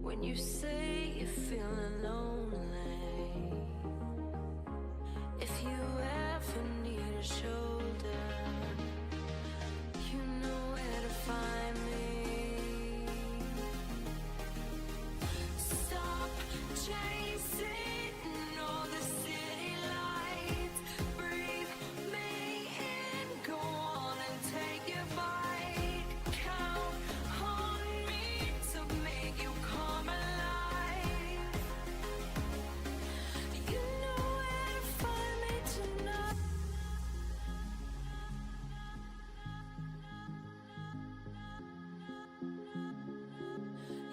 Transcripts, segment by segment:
When you say you're feeling lonely, if you ever need a shoulder, you know where to find me. Stop chasing all the city lights. Breathe me in, go on and take your bite. Count on me to make you come alive. You know where to find me tonight.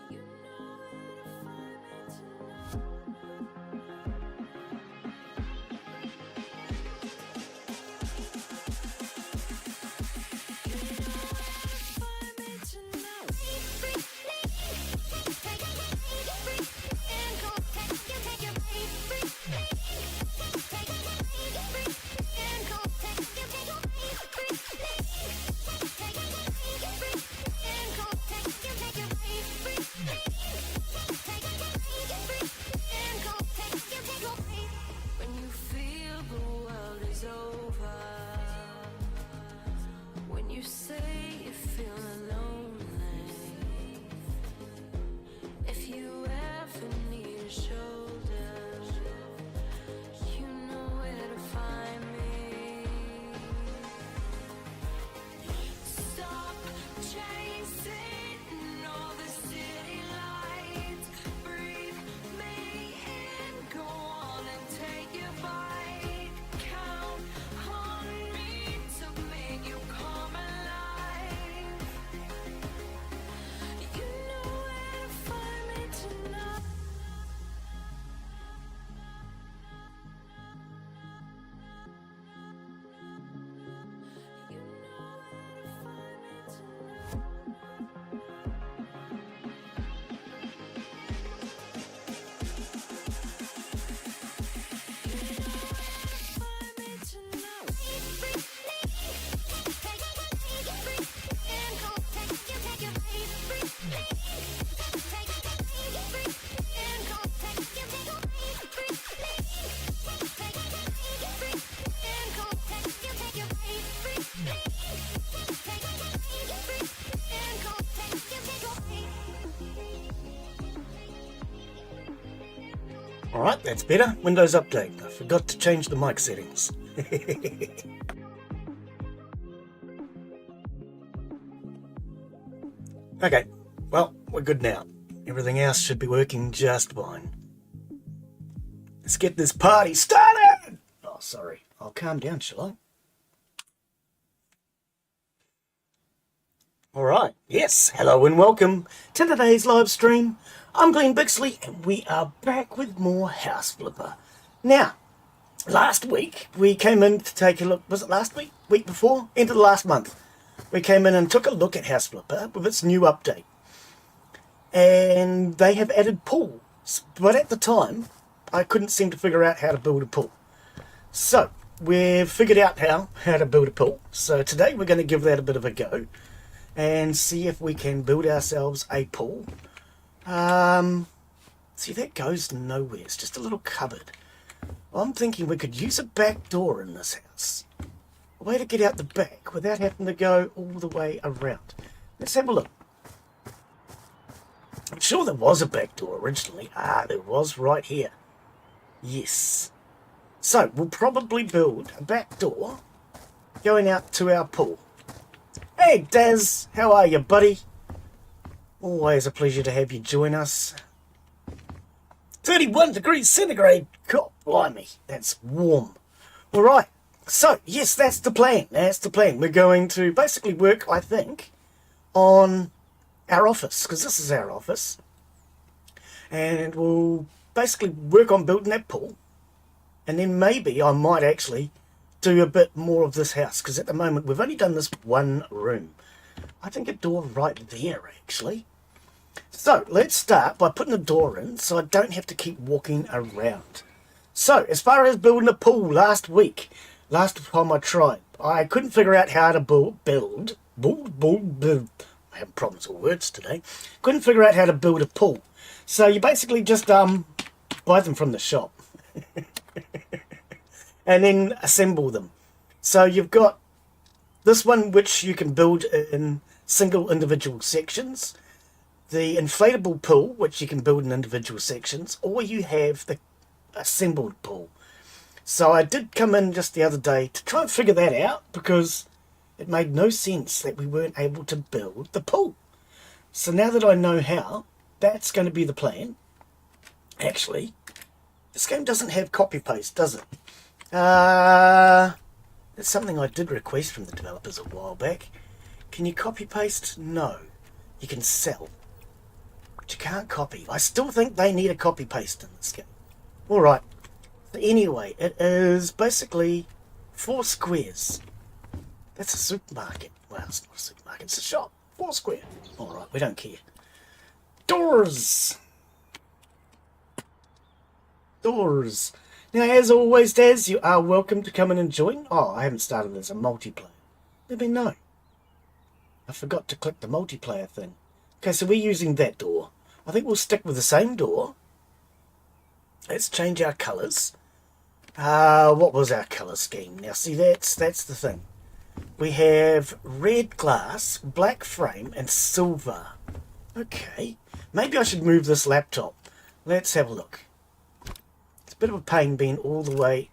You know where to find me tonight. Find me tonight. When you feel the world is over, when you say you're feeling lonely, if you ever need a shoulder, you know where to find me. Stop chasing all the city lights. Breathe me in, go on and take your bite. Count on me to make you come alive. You know where to find me tonight. You know where to find me tonight. Find me tonight. Alright, that's better. Windows update. I forgot to change the mic settings. Okay, well, we're good now. Everything else should be working just fine. Let's get this party started! Oh, sorry. I'll calm down, shall I? Alright, yes, hello and welcome to today's live stream. I'm Glen Bixley and we are back with more House Flipper. Now, last week we came in to take a look, was it last week? Week before? End of the last month. We came in and took a look at House Flipper with its new update. And they have added pools, but at the time I couldn't seem to figure out how to build a pool. So, we've figured out how to build a pool. So today we're going to give that a bit of a go and see if we can build ourselves a pool. See, that goes nowhere. It's just a little cupboard. I'm thinking we could use a back door in this house. A way to get out the back without having to go all the way around. Let's have a look. I'm sure there was a back door originally. There was right here. Yes. So, we'll probably build a back door going out to our pool. Hey Daz, how are you, buddy? Always a pleasure to have you join us. 31 degrees centigrade. God blimey, that's warm. Alright, so yes, that's the plan. That's the plan. We're going to basically work, I think, on our office, because this is our office. And we'll basically work on building that pool. And then maybe I might actually do a bit more of this house, because at the moment we've only done this one room. I think a door right there actually. So let's start by putting a door in so I don't have to keep walking around. So as far as building a pool, last time I tried, I couldn't figure out how to build having problems with words today. Couldn't figure out how to build a pool. So you basically just buy them from the shop. And then assemble them. So you've got this one which you can build in single individual sections. The inflatable pool, which you can build in individual sections. Or you have the assembled pool. So I did come in just the other day to try and figure that out, because it made no sense that we weren't able to build the pool. So now that I know how, that's going to be the plan. Actually, this game doesn't have copy paste, does it? That's something I did request from the developers a while back. Can you copy paste? No. You can sell, but you can't copy. I still think they need a copy paste in this game. Alright. Anyway, it is basically 4 squares. That's a supermarket. Well, it's not a supermarket, it's a shop. 4 square. Alright, we don't care. Doors! Doors. Now, as always, Daz, you are welcome to come in and join. Oh, I haven't started as a multiplayer. Let me know. I forgot to click the multiplayer thing. Okay, so we're using that door. I think we'll stick with the same door. Let's change our colours. What was our colour scheme? Now, see, that's the thing. We have red glass, black frame, and silver. Okay. Maybe I should move this laptop. Let's have a look. It's a bit of a pain being all the way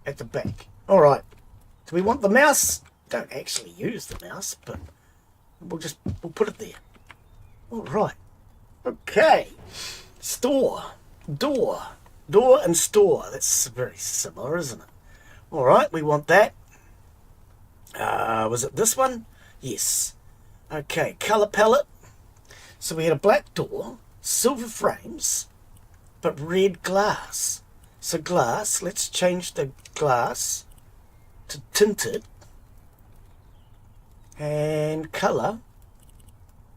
at the back. Alright. Do we want the mouse? Don't actually use the mouse, but we'll put it there. Alright. Okay. Store. Door. Door and store. That's very similar, isn't it? Alright, we want that. Was it this one? Yes. Okay, colour palette. So we had a black door, silver frames, but red glass. So glass, let's change the glass to tinted. And colour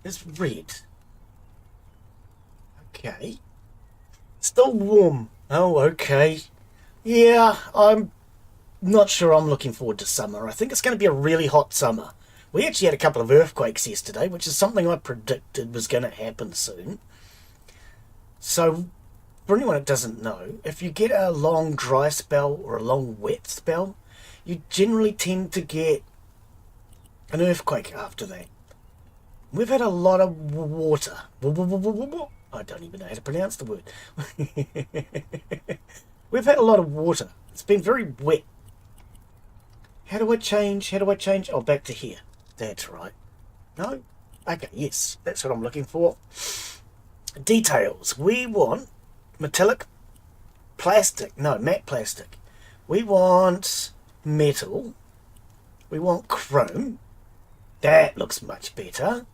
is red. Okay. Still warm. Oh, okay. Yeah, I'm not sure I'm looking forward to summer. I think it's going to be a really hot summer. We actually had a couple of earthquakes yesterday, which is something I predicted was going to happen soon. So, for anyone that doesn't know, if you get a long dry spell or a long wet spell, you generally tend to get an earthquake after that. We've had a lot of water. I don't even know how to pronounce the word. We've had a lot of water. It's been very wet. How do I change? Oh, back to here. That's right. No? Okay, yes. That's what I'm looking for. Details. We want metallic plastic. No, matte plastic. We want metal. We want chrome. That looks much better.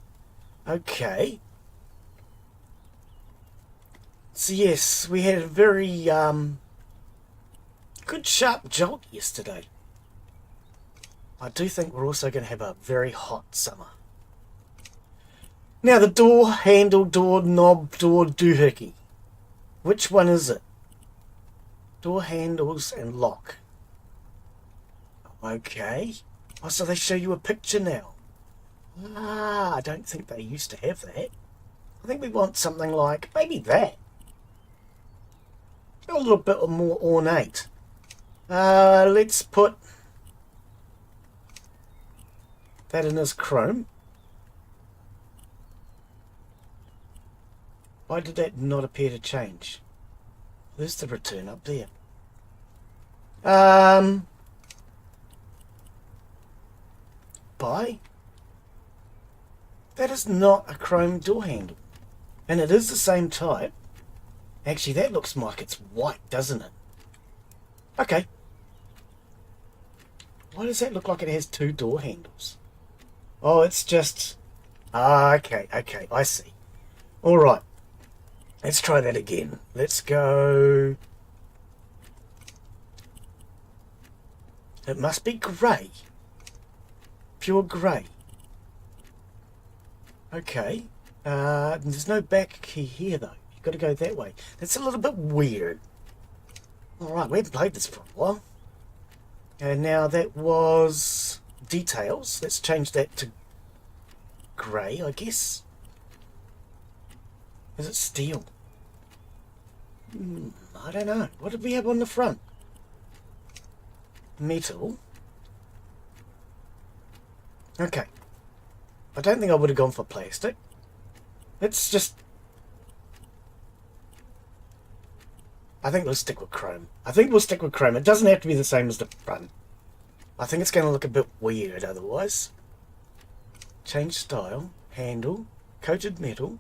Okay. So yes, we had a very good sharp jolt yesterday. I do think we're also going to have a very hot summer. Now the door, handle, door, knob, door, doohickey. Which one is it? Door handles and lock. Okay. Oh, so they show you a picture now. I don't think they used to have that. I think we want something like maybe that. A little bit more ornate. Let's put that in as chrome. Why did that not appear to change? There's the return up there. Buy? That is not a chrome door handle. And it is the same type. Actually, that looks like it's white, doesn't it? Okay. Why does that look like it has 2 door handles? Oh, it's just... okay, I see. Alright. Let's try that again. Let's go... It must be grey. Pure grey. Okay. There's no back key here, though. You've got to go that way. That's a little bit weird. Alright, we haven't played this for a while. And now that was details. Let's change that to grey, I guess. Is it steel? I don't know. What did we have on the front? Metal. Okay. I don't think I would have gone for plastic. Let's just... I think we'll stick with chrome. It doesn't have to be the same as the front. I think it's going to look a bit weird otherwise. Change style. Handle. Coated metal.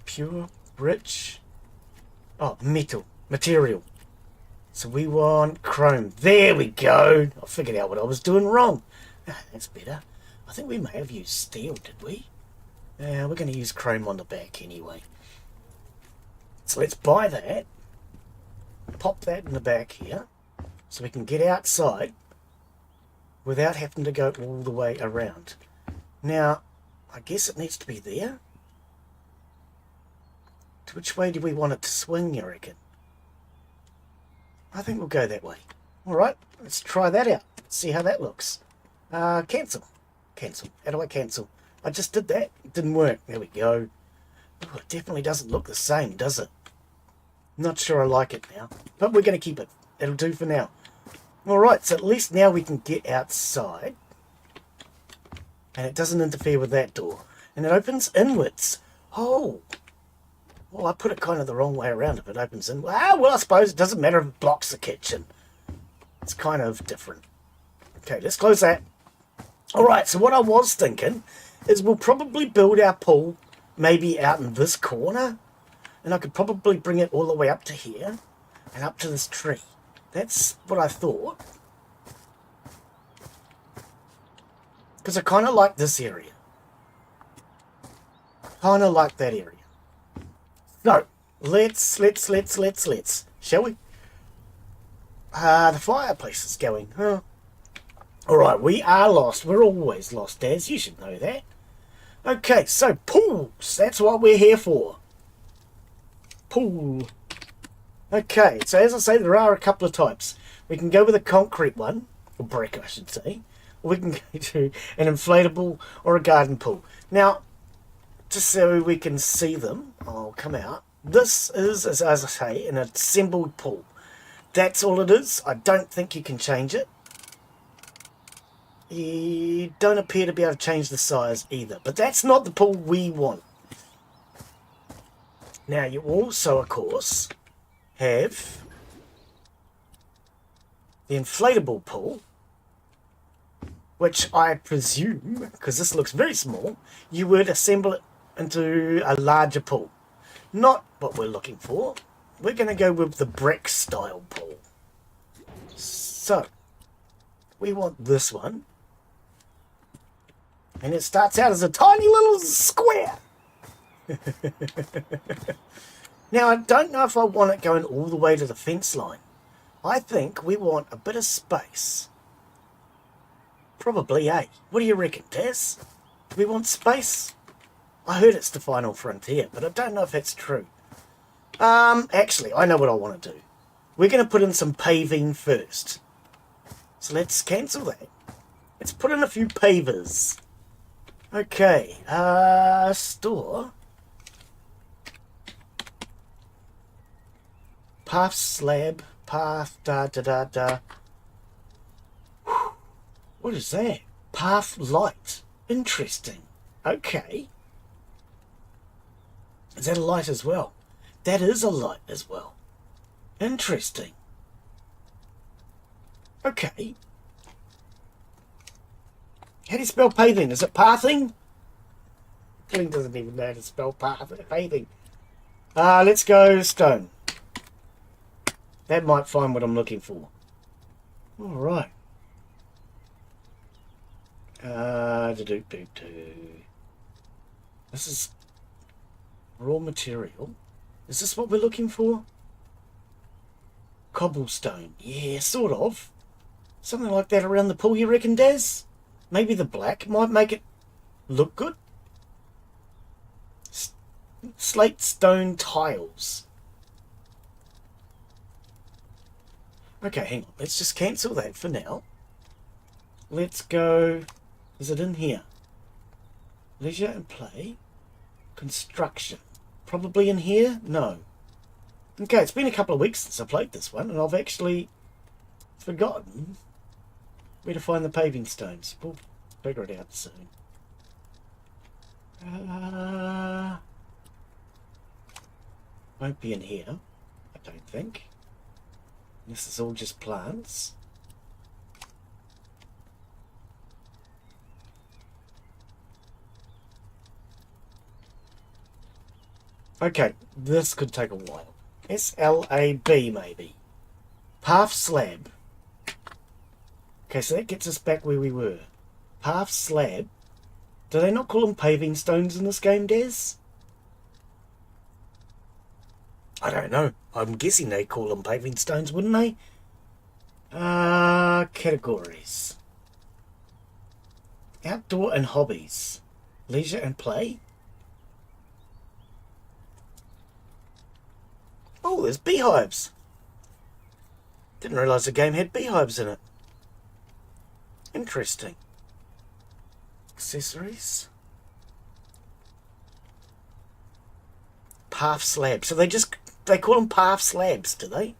Pure. Rich. Oh, metal. Material. So we want chrome. There we go. I figured out what I was doing wrong. That's better. I think we may have used steel, did we? We're going to use chrome on the back anyway. So let's buy that. Pop that in the back here. So we can get outside without having to go all the way around. Now, I guess it needs to be there. Which way do we want it to swing, you reckon? I think we'll go that way. Alright, let's try that out. See how that looks. Cancel. Cancel. How do I cancel? I just did that. It didn't work. There we go. Oh, it definitely doesn't look the same, does it? Not sure I like it now. But we're going to keep it. It'll do for now. Alright, so at least now we can get outside. And it doesn't interfere with that door. And it opens inwards. Oh. Well, I put it kind of the wrong way around if it opens in. Well, I suppose it doesn't matter if it blocks the kitchen. It's kind of different. Okay, let's close that. Alright, so what I was thinking is we'll probably build our pool maybe out in this corner. And I could probably bring it all the way up to here and up to this tree. That's what I thought. Because I kind of like this area. Kind of like that area. So, let's, shall we? The fireplace is going, huh? Alright, we are lost. We're always lost, Daz. You should know that. Okay, so pools. That's what we're here for. Pool. Okay, so as I say, there are a couple of types. We can go with a concrete one, or brick, I should say. Or we can go to an inflatable or a garden pool. Now, just so we can see them, I'll come out. This is, as I say, an assembled pool. That's all it is. I don't think you can change it. You don't appear to be able to change the size either. But that's not the pool we want. Now, you also, of course, have the inflatable pool, which I presume, because this looks very small, you would assemble it into a larger pool. Not what we're looking for. We're going to go with the brick style pool. So, we want this one. And it starts out as a tiny little square. Now, I don't know if I want it going all the way to the fence line. I think we want a bit of space. Probably, eh? What do you reckon, Tess? Do we want space? I heard it's the final frontier, but I don't know if that's true. Actually, I know what I want to do. We're going to put in some paving first. So let's cancel that. Let's put in a few pavers. Okay, store. Path slab, path da. Whew. What is that? Path light. Interesting. Okay. Is that a light as well? That is a light as well. Interesting. Okay. How do you spell paving? Is it pathing? Glen doesn't even know how to spell paving. Let's go stone. That might find what I'm looking for. Alright. This is raw material. Is this what we're looking for? Cobblestone. Yeah, sort of. Something like that around the pool, you reckon, Daz? Maybe the black might make it look good. Slate stone tiles. Okay, hang on. Let's just cancel that for now. let's go... Is it in here? Leisure and play. Construction. Probably in here? No. Okay, it's been a couple of weeks since I played this one, and I've actually forgotten where to find the paving stones. We'll figure it out soon. Won't be in here, I don't think. This is all just plants. Okay, this could take a while. SLAB maybe. Path slab. Okay, so that gets us back where we were. Path slab. Do they not call them paving stones in this game, Des? I don't know. I'm guessing they call them paving stones, wouldn't they? Categories. Outdoor and hobbies. Leisure and play. Oh, there's beehives. Didn't realise the game had beehives in it. Interesting. Accessories. Path slabs. So they call them path slabs, do they?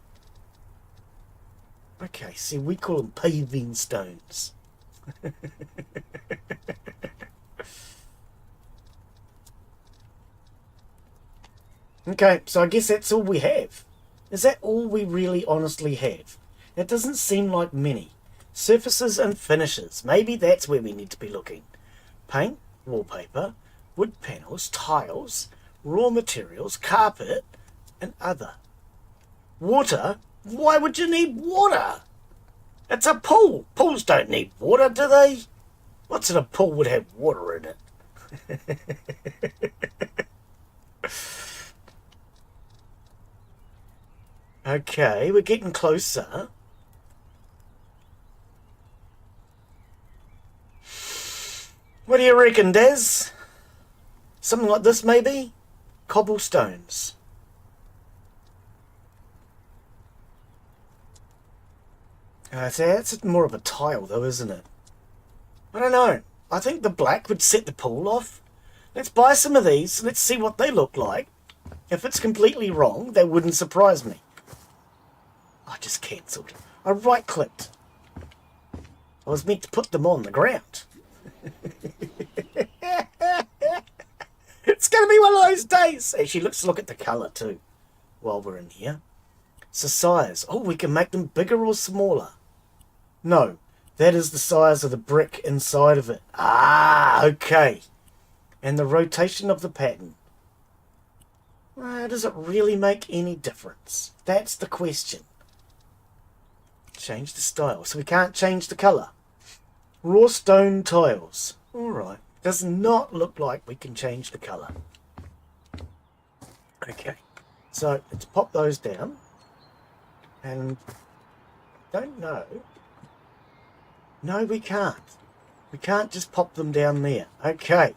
Okay, see, we call them paving stones. Okay, so I guess that's all we have. Is that all we really honestly have? It doesn't seem like many. Surfaces and finishes. Maybe that's where we need to be looking. Paint, wallpaper, wood panels, tiles, raw materials, carpet, and other. Water? Why would you need water? It's a pool. Pools don't need water, do they? What's in a pool would have water in it? Okay, we're getting closer. What do you reckon, Des? Something like this, maybe? Cobblestones. So that's more of a tile, though, isn't it? I don't know. I think the black would set the pool off. Let's buy some of these. Let's see what they look like. If it's completely wrong, that wouldn't surprise me. I just cancelled. I right-clicked. I was meant to put them on the ground. It's going to be one of those days. Actually, let's look at the colour too while we're in here. So size. Oh, we can make them bigger or smaller. No, that is the size of the brick inside of it. Ah, okay. And the rotation of the pattern. Does it really make any difference? That's the question. Change the style. So we can't change the colour. Raw stone tiles. Alright. Does not look like we can change the colour. Okay. So let's pop those down. And don't know. No, we can't. We can't just pop them down there. Okay.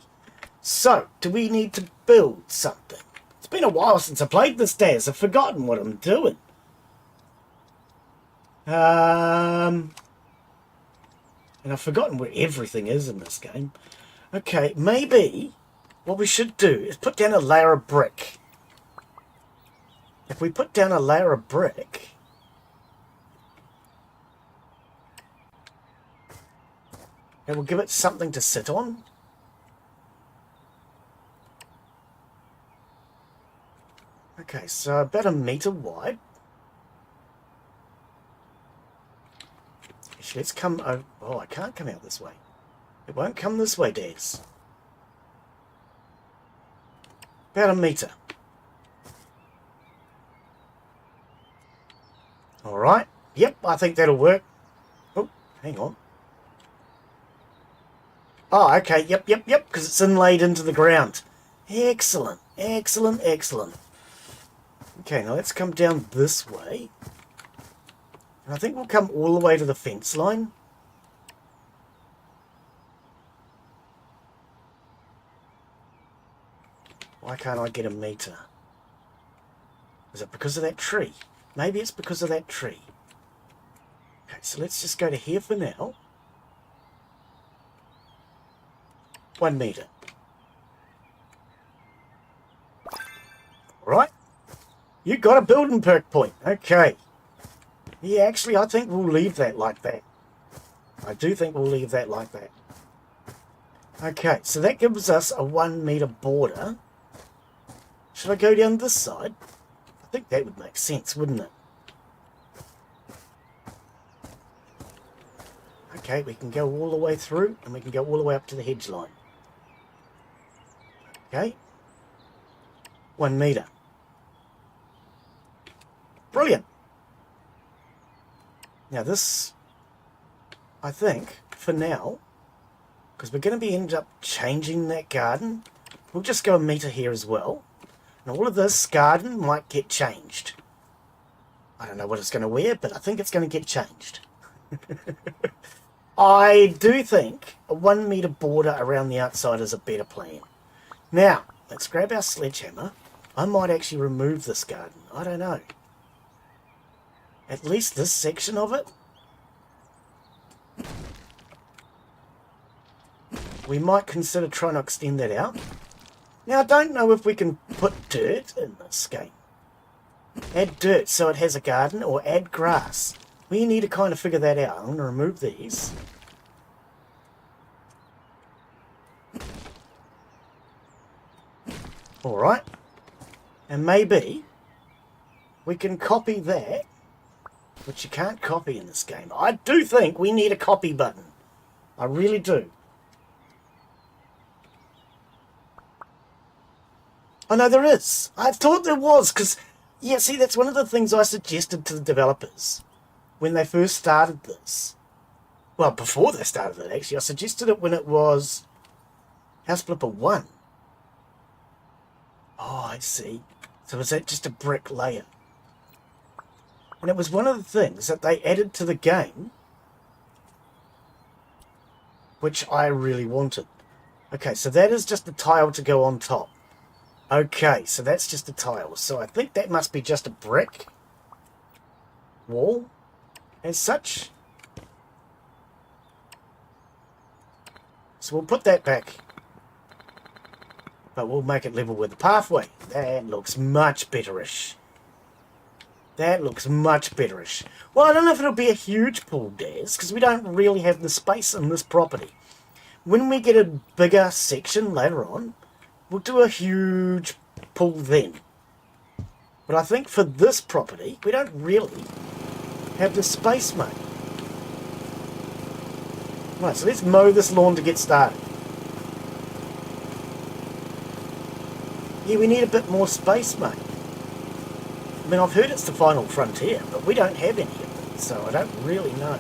So, do we need to build something? It's been a while since I played this, Daz. I've forgotten what I'm doing. And I've forgotten where everything is in this game. Okay, maybe what we should do is put down a layer of brick. If we put down a layer of brick, it will give it something to sit on. Okay, so about a metre wide. Actually, let's come over. Oh, I can't come out this way. It won't come this way, Des. About a metre. Alright. Yep, I think that'll work. Oh, hang on. Oh, okay. Yep, because it's inlaid into the ground. Excellent, excellent, excellent. Okay, now let's come down this way. And I think we'll come all the way to the fence line. Why can't I get a metre? Is it because of that tree? Maybe it's because of that tree. Okay, so let's just go to here for now. 1 meter. Right. You got a building perk point. Okay. Yeah, actually, I think we'll leave that like that. I do think we'll leave that like that. Okay, so that gives us a 1 meter border. Should I go down this side? I think that would make sense, wouldn't it? Okay, we can go all the way through, and we can go all the way up to the hedge line. Okay. 1 meter. Brilliant. Now this, I think, for now, because we're going to be end up changing that garden, we'll just go a meter here as well. And all of this garden might get changed. I don't know what it's going to wear, but I think it's going to get changed. I do think a 1 meter border around the outside is a better plan. Now, let's grab our sledgehammer. I might actually remove this garden. I don't know. At least this section of it. We might consider trying to extend that out. Now, I don't know if we can put dirt in this game. Add dirt so it has a garden, or add grass. We need to kind of figure that out. I'm going to remove these. Alright. And maybe we can copy that, which you can't copy in this game. I do think we need a copy button. I really do. Oh no, there is. I thought there was, because, yeah, see, that's one of the things I suggested to the developers when they first started this. Well, before they started it, actually. I suggested it when it was House Flipper 1. Oh, I see. So was that just a brick layer? And it was one of the things that they added to the game, which I really wanted. Okay, so that is just a tile to go on top. Okay, so that's just a tile. So I think that must be just a brick wall as such. So we'll put that back. But we'll make it level with the pathway. That looks much betterish. That looks much betterish. Well, I don't know if it'll be a huge pool, Daz, because we don't really have the space in this property. When we get a bigger section later on, we'll do a huge pool then. But I think for this property, we don't really have the space, mate. Right, so let's mow this lawn to get started. Yeah, we need a bit more space, mate. I mean, I've heard it's the final frontier, but we don't have any of it, so I don't really know.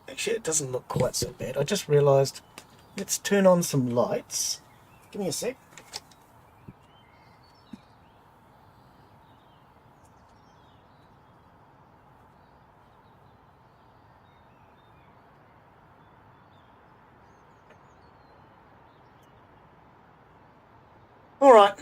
Actually, it doesn't look quite so bad. I just realised, let's turn on some lights. Give me a sec. Alright.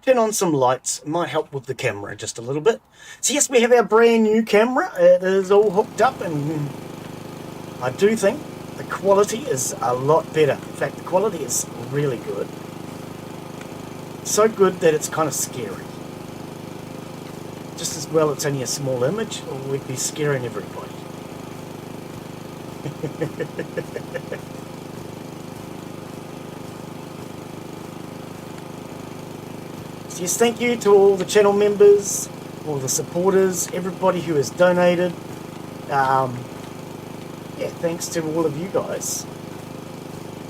Turn on some lights. It might help with the camera just a little bit. So yes, we have our brand new camera. It is all hooked up, and I do think the quality is a lot better. In fact, the quality is really good. So good that it's kind of scary. Just as well it's only a small image, or we'd be scaring everybody. Yes, thank you to all the channel members, all the supporters, everybody who has donated. Yeah, thanks to all of you guys.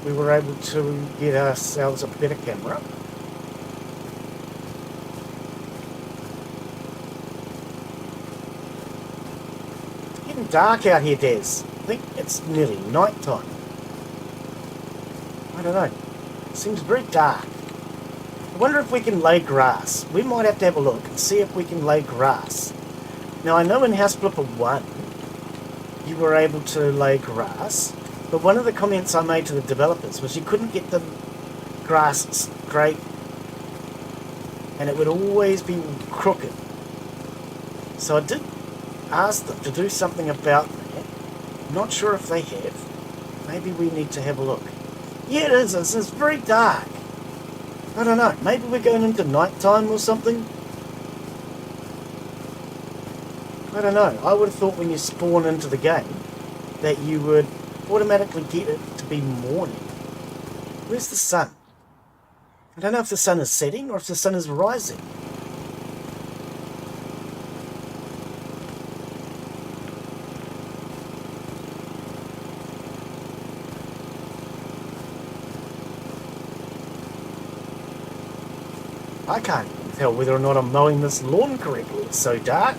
We were able to get ourselves a better camera. It's getting dark out here, Daz. I think it's nearly night time. I don't know. It seems very dark. I wonder if we can lay grass. We might have to have a look and see if we can lay grass. Now, I know in House Flipper 1 you were able to lay grass, but one of the comments I made to the developers was you couldn't get the grass straight and it would always be crooked. So I did asked them to do something about that. Not sure if they have. Maybe we need to have a look. Yeah, it is. It's very dark. I don't know. Maybe we're going into nighttime or something. I don't know. I would have thought when you spawn into the game that you would automatically get it to be morning. Where's the sun? I don't know if the sun is setting or if the sun is rising. I can't even tell whether or not I'm mowing this lawn correctly. It's so dark.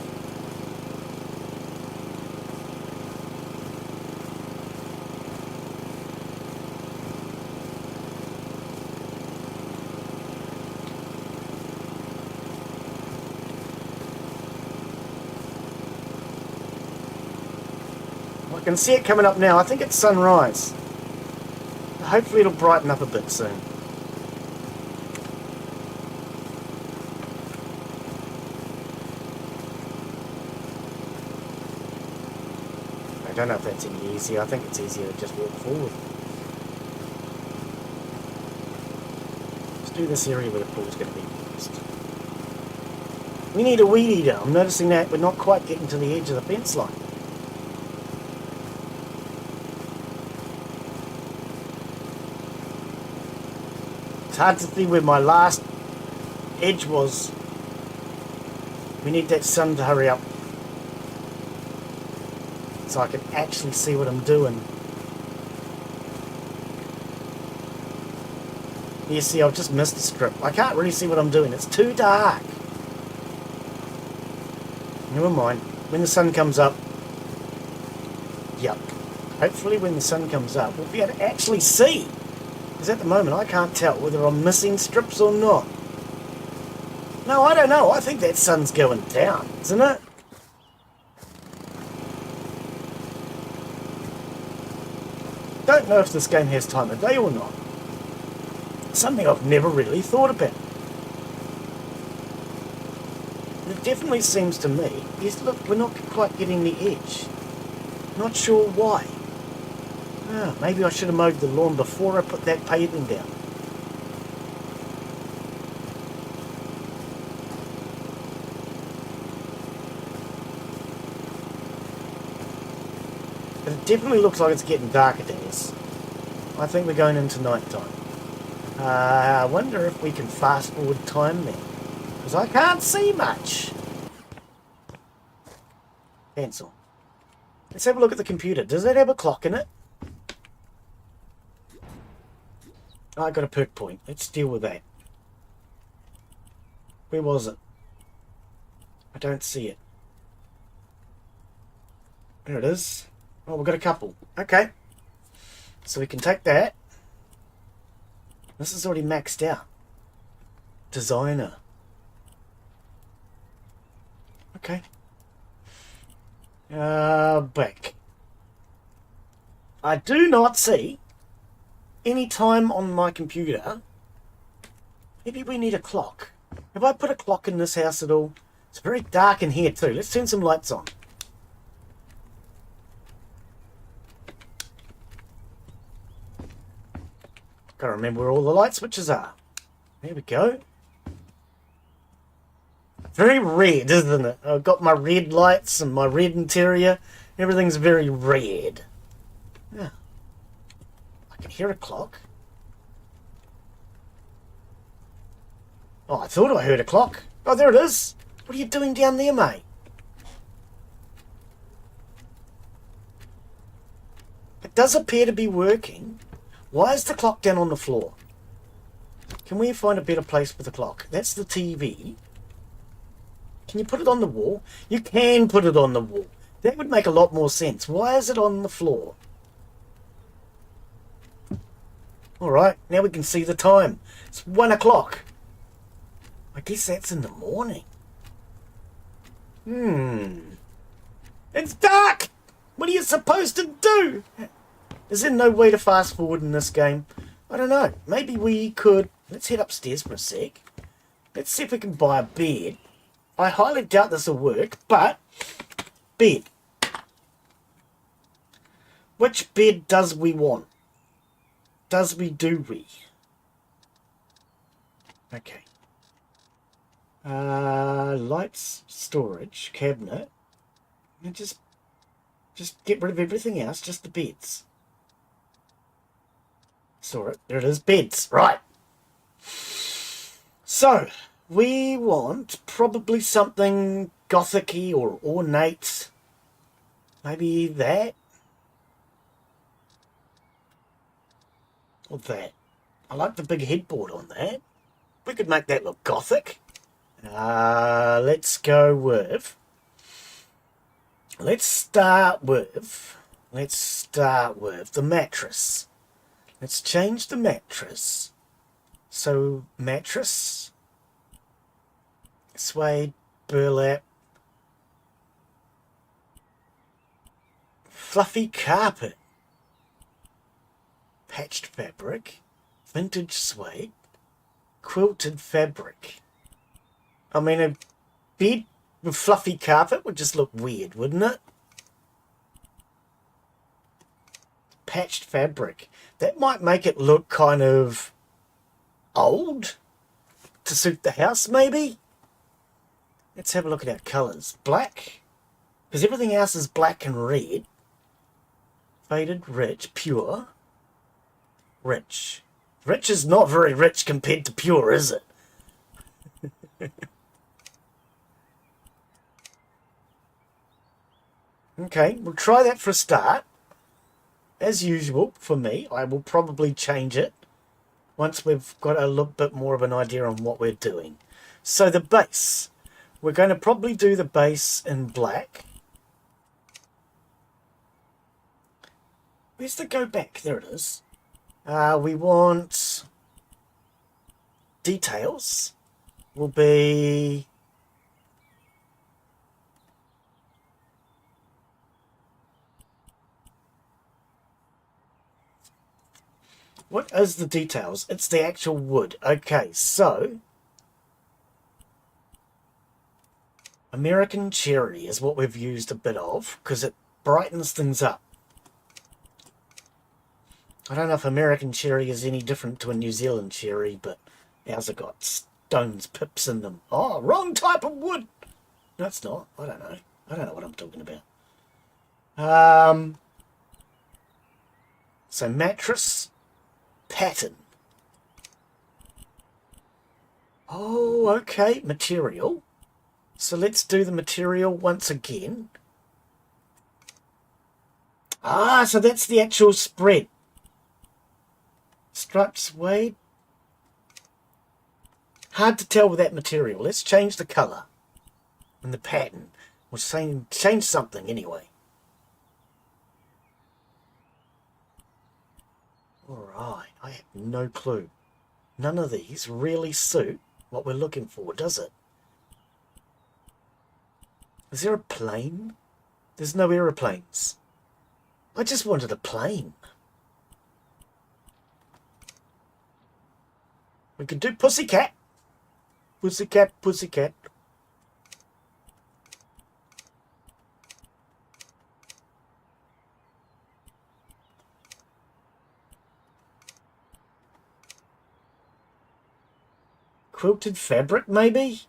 I can see it coming up now. I think it's sunrise. Hopefully it'll brighten up a bit soon. I don't know if that's any easier. I think it's easier to just walk forward. Let's do this area where the pool's going to be first. We need a weed eater. I'm noticing that we're not quite getting to the edge of the fence line. It's hard to see where my last edge was. We need that sun to hurry up, so I can actually see what I'm doing. You see, I've just missed the strip. I can't really see what I'm doing. It's too dark. Never mind. When the sun comes up... Yep. Hopefully when the sun comes up, we'll be able to actually see. Because at the moment, I can't tell whether I'm missing strips or not. No, I don't know. I think that sun's going down, isn't it? Don't know if this game has time of day or not. Something I've never really thought about. It definitely seems to me, yes, look, we're not quite getting the edge. Not sure why. Ah, maybe I should have mowed the lawn before I put that paving down. But it definitely looks like it's getting darker, Dennis. I think we're going into night time. I wonder if we can fast forward time then. Because I can't see much. Cancel. Let's have a look at the computer. Does it have a clock in it? Oh, I got a perk point. Let's deal with that. Where was it? I don't see it. There it is. Oh, we've got a couple. Okay. So we can take that. This is already maxed out. Designer. Okay. Back. I do not see any time on my computer. Maybe we need a clock. Have I put a clock in this house at all? It's very dark in here too. Let's turn some lights on. Gotta remember where all the light switches are. There we go. Very red, isn't it? I've got my red lights and my red interior. Everything's very red. Yeah. I can hear a clock. Oh, I thought I heard a clock. Oh, there it is. What are you doing down there, mate? It does appear to be working. Why is the clock down on the floor? Can we find a better place for the clock? That's the TV. Can you put it on the wall? You can put it on the wall. That would make a lot more sense. Why is it on the floor? Alright, now we can see the time. It's 1 o'clock. I guess that's in the morning. It's dark! What are you supposed to do? Is there no way to fast forward in this game? I don't know. Maybe we could... Let's head upstairs for a sec. Let's see if we can buy a bed. I highly doubt this will work, but bed. Which bed does we want? Do we? Okay. Lights, storage, cabinet. And just get rid of everything else, just the beds. Saw it. There it is, beds. Right. So, we want probably something gothic-y or ornate. Maybe that. Or that. I like the big headboard on that. We could make that look gothic. Let's go with... Let's start with the mattress. Let's change the mattress. So, mattress, suede, burlap, fluffy carpet, patched fabric, vintage suede, quilted fabric. I mean, a bed with fluffy carpet would just look weird, wouldn't it? Patched fabric. That might make it look kind of old to suit the house, maybe. Let's have a look at our colours. Black, because everything else is black and red. Faded, rich, pure, rich. Rich is not very rich compared to pure, is it? Okay, we'll try that for a start. As usual, for me, I will probably change it once we've got a little bit more of an idea on what we're doing. So the base. We're going to probably do the base in black. Where's the go back? There it is. We want details. Will be... What is the details? It's the actual wood. Okay, so American cherry is what we've used a bit of because it brightens things up. I don't know if American cherry is any different to a New Zealand cherry, but ours have got stones, pips in them. Oh, wrong type of wood. No, it's not. I don't know. I don't know what I'm talking about. So mattress pattern. Oh, okay. Material. So let's do the material once again. So that's the actual spread. Striped suede. Hard to tell with that material. Let's change the colour and the pattern. We're saying change something anyway. Alright, I have no clue. None of these really suit what we're looking for, does it? Is there a plane? There's no aeroplanes. I just wanted a plane. We could do pussycat. Pussycat, pussycat. Quilted fabric, maybe?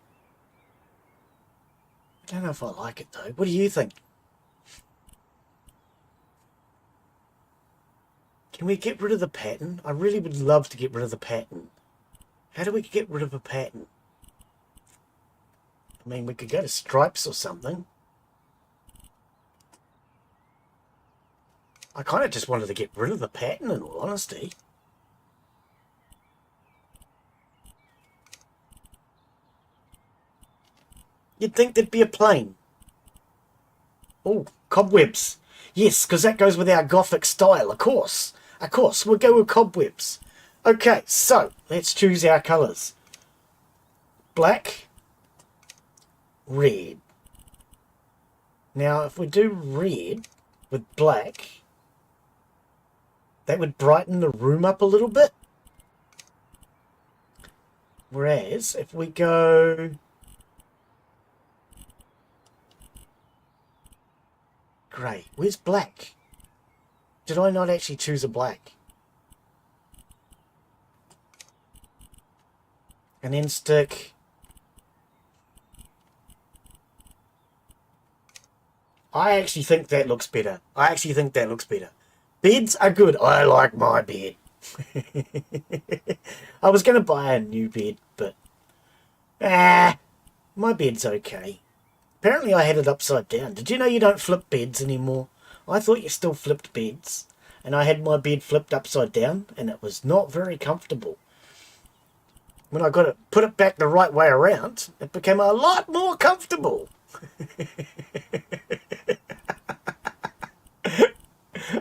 I don't know if I like it, though. What do you think? Can we get rid of the pattern? I really would love to get rid of the pattern. How do we get rid of a pattern? I mean, we could go to stripes or something. I kind of just wanted to get rid of the pattern, in all honesty. You'd think there'd be a plane. Oh, cobwebs. Yes, because that goes with our Gothic style, of course. Of course, we'll go with cobwebs. Okay, so let's choose our colours. Black, red. Now, if we do red with black, that would brighten the room up a little bit. Whereas, if we go... grey. Where's black? Did I not actually choose a black? And then stick... I actually think that looks better. Beds are good. I like my bed. I was going to buy a new bed, but... my bed's okay. Apparently I had it upside down. Did you know you don't flip beds anymore? I thought you still flipped beds. And I had my bed flipped upside down, and it was not very comfortable. When I put it back the right way around, it became a lot more comfortable.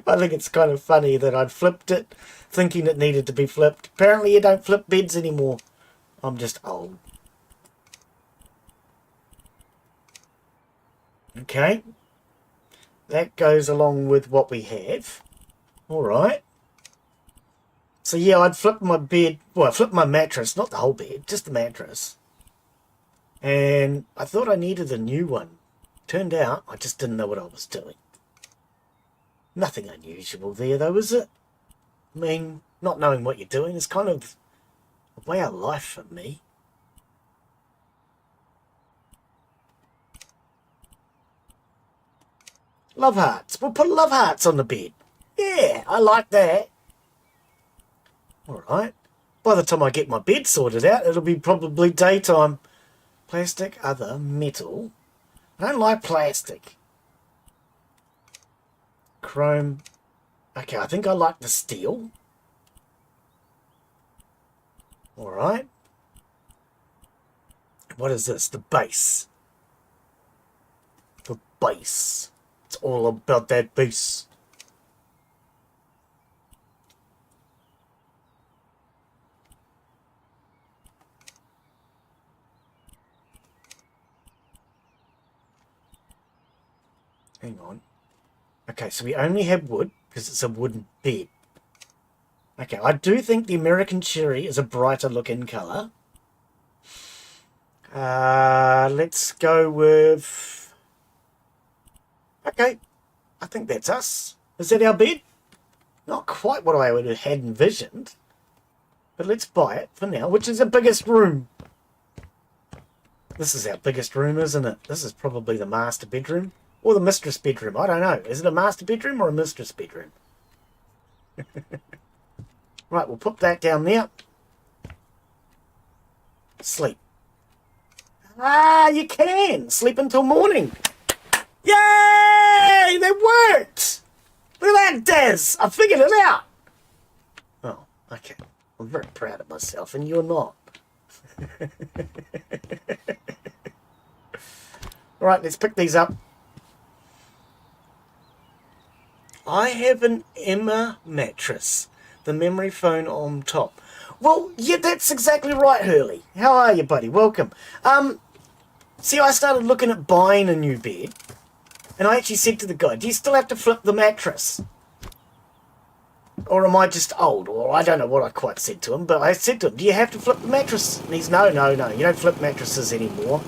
I think it's kind of funny that I'd flipped it, thinking it needed to be flipped. Apparently you don't flip beds anymore. I'm just old. Okay. That goes along with what we have. Alright. So yeah, I'd flip my bed, well, I flipped my mattress, not the whole bed, just the mattress. And I thought I needed a new one. Turned out, I just didn't know what I was doing. Nothing unusual there though, is it? I mean, not knowing what you're doing is kind of a way of life for me. Love hearts. We'll put love hearts on the bed. Yeah, I like that. Alright. By the time I get my bed sorted out, it'll be probably daytime. Plastic, other, metal. I don't like plastic. Chrome. Okay, I think I like the steel. Alright. What is this? The base. The base. It's all about that base. Hang on. Okay, so we only have wood because it's a wooden bed. Okay, I do think the American cherry is a brighter looking colour. Let's go with... Okay, I think that's us. Is that our bed? Not quite what I would have had envisioned. But let's buy it for now, which is the biggest room. This is our biggest room, isn't it? This is probably the master bedroom. Or the mistress bedroom. I don't know. Is it a master bedroom or a mistress bedroom? Right, we'll put that down there. Sleep. Ah, you can. Sleep until morning. Yay! That worked! Look at that, Daz! I figured it out! Oh, okay. I'm very proud of myself, and you're not. Right, let's pick these up. I have an Emma mattress. The memory foam on top. Well, yeah, that's exactly right, Hurley. How are you, buddy? Welcome. See, I started looking at buying a new bed. And I actually said to the guy, do you still have to flip the mattress? Or am I just old? Or I don't know what I quite said to him. But I said to him, do you have to flip the mattress? And he's, no, you don't flip mattresses anymore.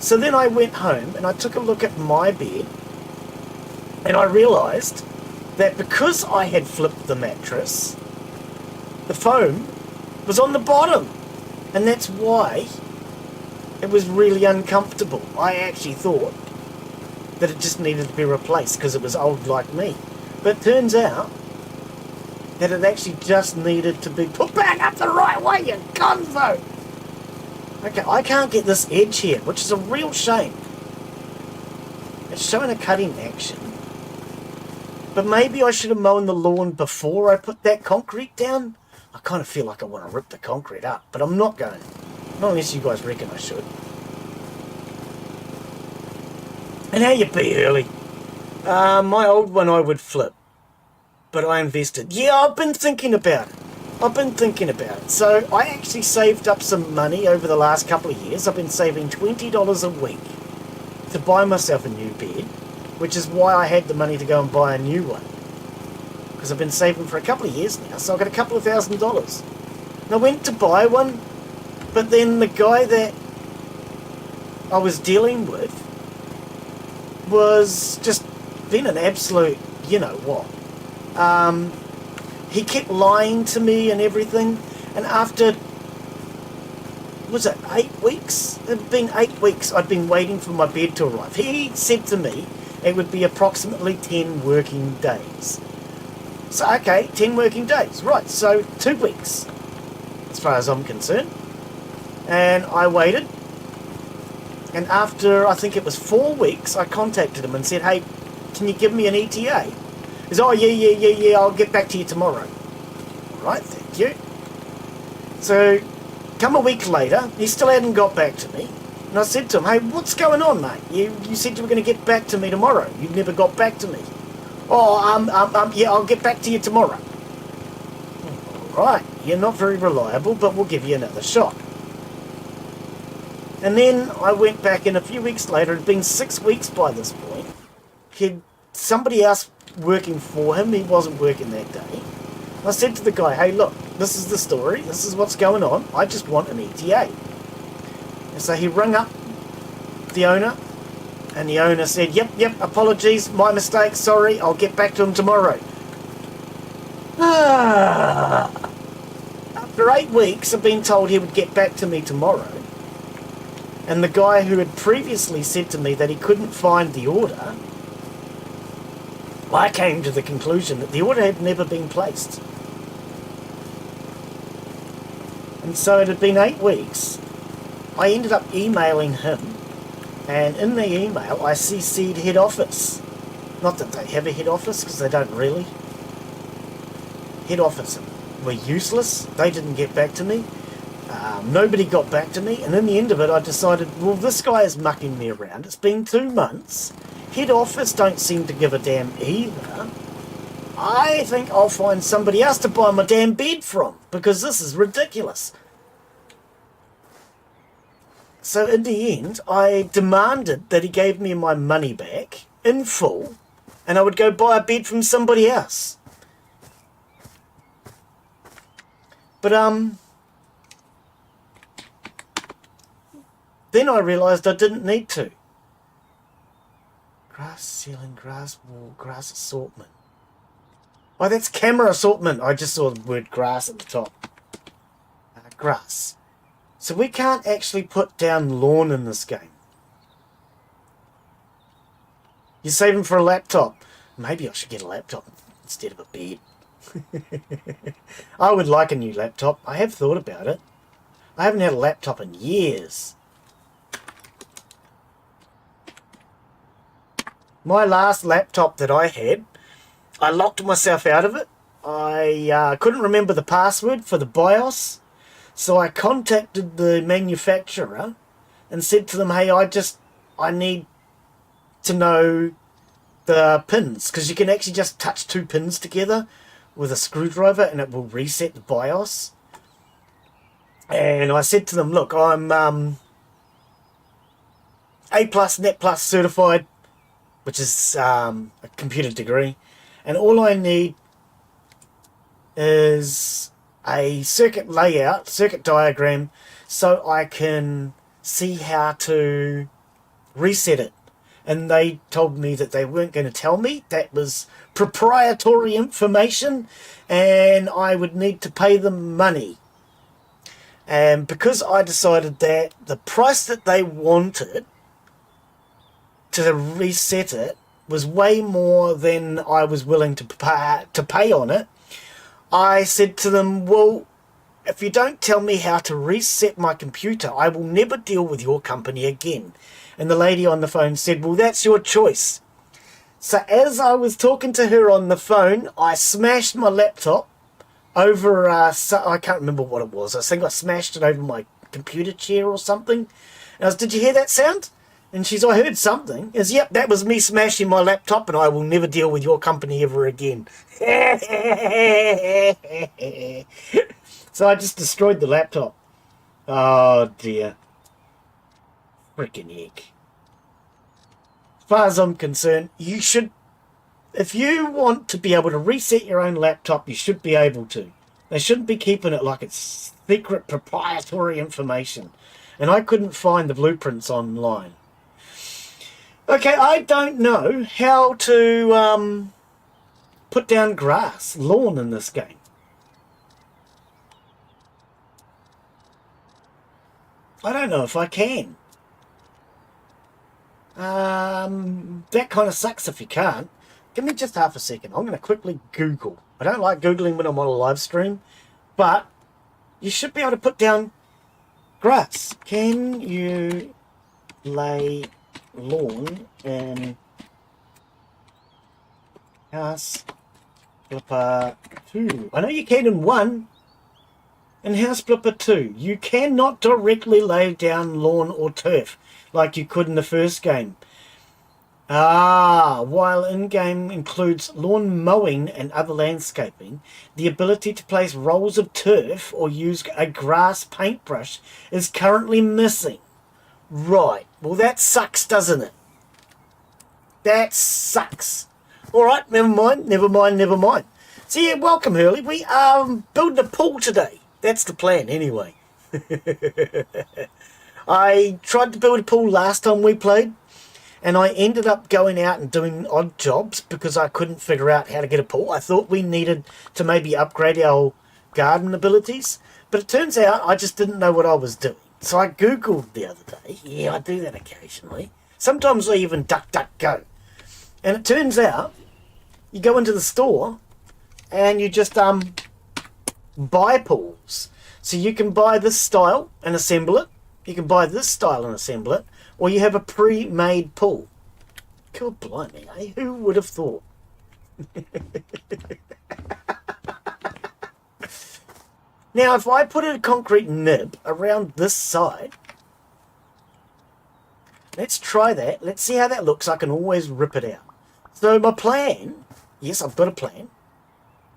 So then I went home and I took a look at my bed. And I realised that because I had flipped the mattress, the foam was on the bottom. And that's why it was really uncomfortable. I actually thought that it just needed to be replaced because it was old like me. But it turns out that it actually just needed to be put back up the right way, you gonzo! Okay, I can't get this edge here, which is a real shame. It's showing a cutting action. But maybe I should have mown the lawn before I put that concrete down. I kind of feel like I want to rip the concrete up, but I'm not going. Not unless you guys reckon I should. And how you be, Early? My old one I would flip. But I invested. Yeah, I've been thinking about it. So I actually saved up some money over the last couple of years. I've been saving $20 a week to buy myself a new bed. Which is why I had the money to go and buy a new one. Because I've been saving for a couple of years now, so I got a couple of $1,000s. And I went to buy one, but then the guy that I was dealing with was just being an absolute, you know what. He kept lying to me and everything, and after, was it 8 weeks? It had been 8 weeks I'd been waiting for my bed to arrive. He said to me it would be approximately 10 working days. So, okay, 10 working days. Right, so 2 weeks, as far as I'm concerned. And I waited. And after, I think it was 4 weeks, I contacted him and said, hey, can you give me an ETA? He said, oh, yeah, I'll get back to you tomorrow. All right, thank you. So, come a week later, he still hadn't got back to me. And I said to him, hey, what's going on, mate? You said you were going to get back to me tomorrow. You never got back to me. Oh, yeah, I'll get back to you tomorrow. All right, you're not very reliable, but we'll give you another shot. And then I went back in a few weeks later. It had been 6 weeks by this point. He had somebody else working for him. He wasn't working that day. I said to the guy, hey, look, this is the story. This is what's going on. I just want an ETA. And so he rang up the owner, and the owner said, yep, apologies, my mistake, sorry, I'll get back to him tomorrow. After 8 weeks, I've been told he would get back to me tomorrow. And the guy who had previously said to me that he couldn't find the order, I came to the conclusion that the order had never been placed. And so it had been 8 weeks. I ended up emailing him, and in the email I CC'd head office. Not that they have a head office, because they don't really. Head office were useless. They didn't get back to me. Nobody got back to me, and in the end of it I decided, well, this guy is mucking me around. It's been 2 months. Head office don't seem to give a damn either. I think I'll find somebody else to buy my damn bed from, because this is ridiculous. So in the end, I demanded that he gave me my money back in full, and I would go buy a bed from somebody else. But then I realised I didn't need to. Grass ceiling, grass wall, grass assortment. Oh, that's camera assortment. I just saw the word grass at the top. Grass. So we can't actually put down lawn in this game. You're saving for a laptop. Maybe I should get a laptop instead of a bed. I would like a new laptop. I have thought about it. I haven't had a laptop in years. My last laptop that I had, I locked myself out of it. I couldn't remember the password for the BIOS. So I contacted the manufacturer and said to them, hey, I need to know the pins, because you can actually just touch 2 pins together with a screwdriver and it will reset the BIOS. And I said to them, look, I'm A+, Net Plus certified, which is a computer degree, and all I need is a circuit layout, circuit diagram, so I can see how to reset it. And they told me that they weren't going to tell me. That was proprietary information, and I would need to pay them money. And because I decided that the price that they wanted to reset it was way more than I was willing to pay on it, I said to them, well, if you don't tell me how to reset my computer, I will never deal with your company again. And the lady on the phone said, well, that's your choice. So as I was talking to her on the phone, I smashed my laptop over, I can't remember what it was. I think I smashed it over my computer chair or something. And I was, did you hear that sound? And she's, I heard something. Is, yep, that was me smashing my laptop, and I will never deal with your company ever again. So I just destroyed the laptop. Oh dear. Freaking heck. As far as I'm concerned, you should, if you want to be able to reset your own laptop, you should be able to. They shouldn't be keeping it like it's secret proprietary information. And I couldn't find the blueprints online. Okay, I don't know how to put down grass, lawn in this game. I don't know if I can. That kind of sucks if you can't. Give me just half a second. I'm going to quickly Google. I don't like Googling when I'm on a live stream, but you should be able to put down grass. Can you lay lawn in House Flipper 2? I know you can in 1. In House Flipper 2, you cannot directly lay down lawn or turf like you could in the first game. While in-game includes lawn mowing and other landscaping, the ability to place rolls of turf or use a grass paintbrush is currently missing. Right, well that sucks, doesn't it? That sucks. Alright, never mind. So yeah, welcome Hurley. We are building a pool today. That's the plan anyway. I tried to build a pool last time we played, and I ended up going out and doing odd jobs because I couldn't figure out how to get a pool. I thought we needed to maybe upgrade our garden abilities, but it turns out I just didn't know what I was doing. So I Googled the other day. Yeah, I do that occasionally. Sometimes I even DuckDuckGo. And it turns out you go into the store and you just buy pools. So you can buy this style and assemble it. You can buy this style and assemble it. Or you have a pre-made pool. God blimey, eh? Who would have thought? Now, if I put a concrete nib around this side, let's try that. Let's see how that looks. I can always rip it out. So my plan, yes, I've got a plan.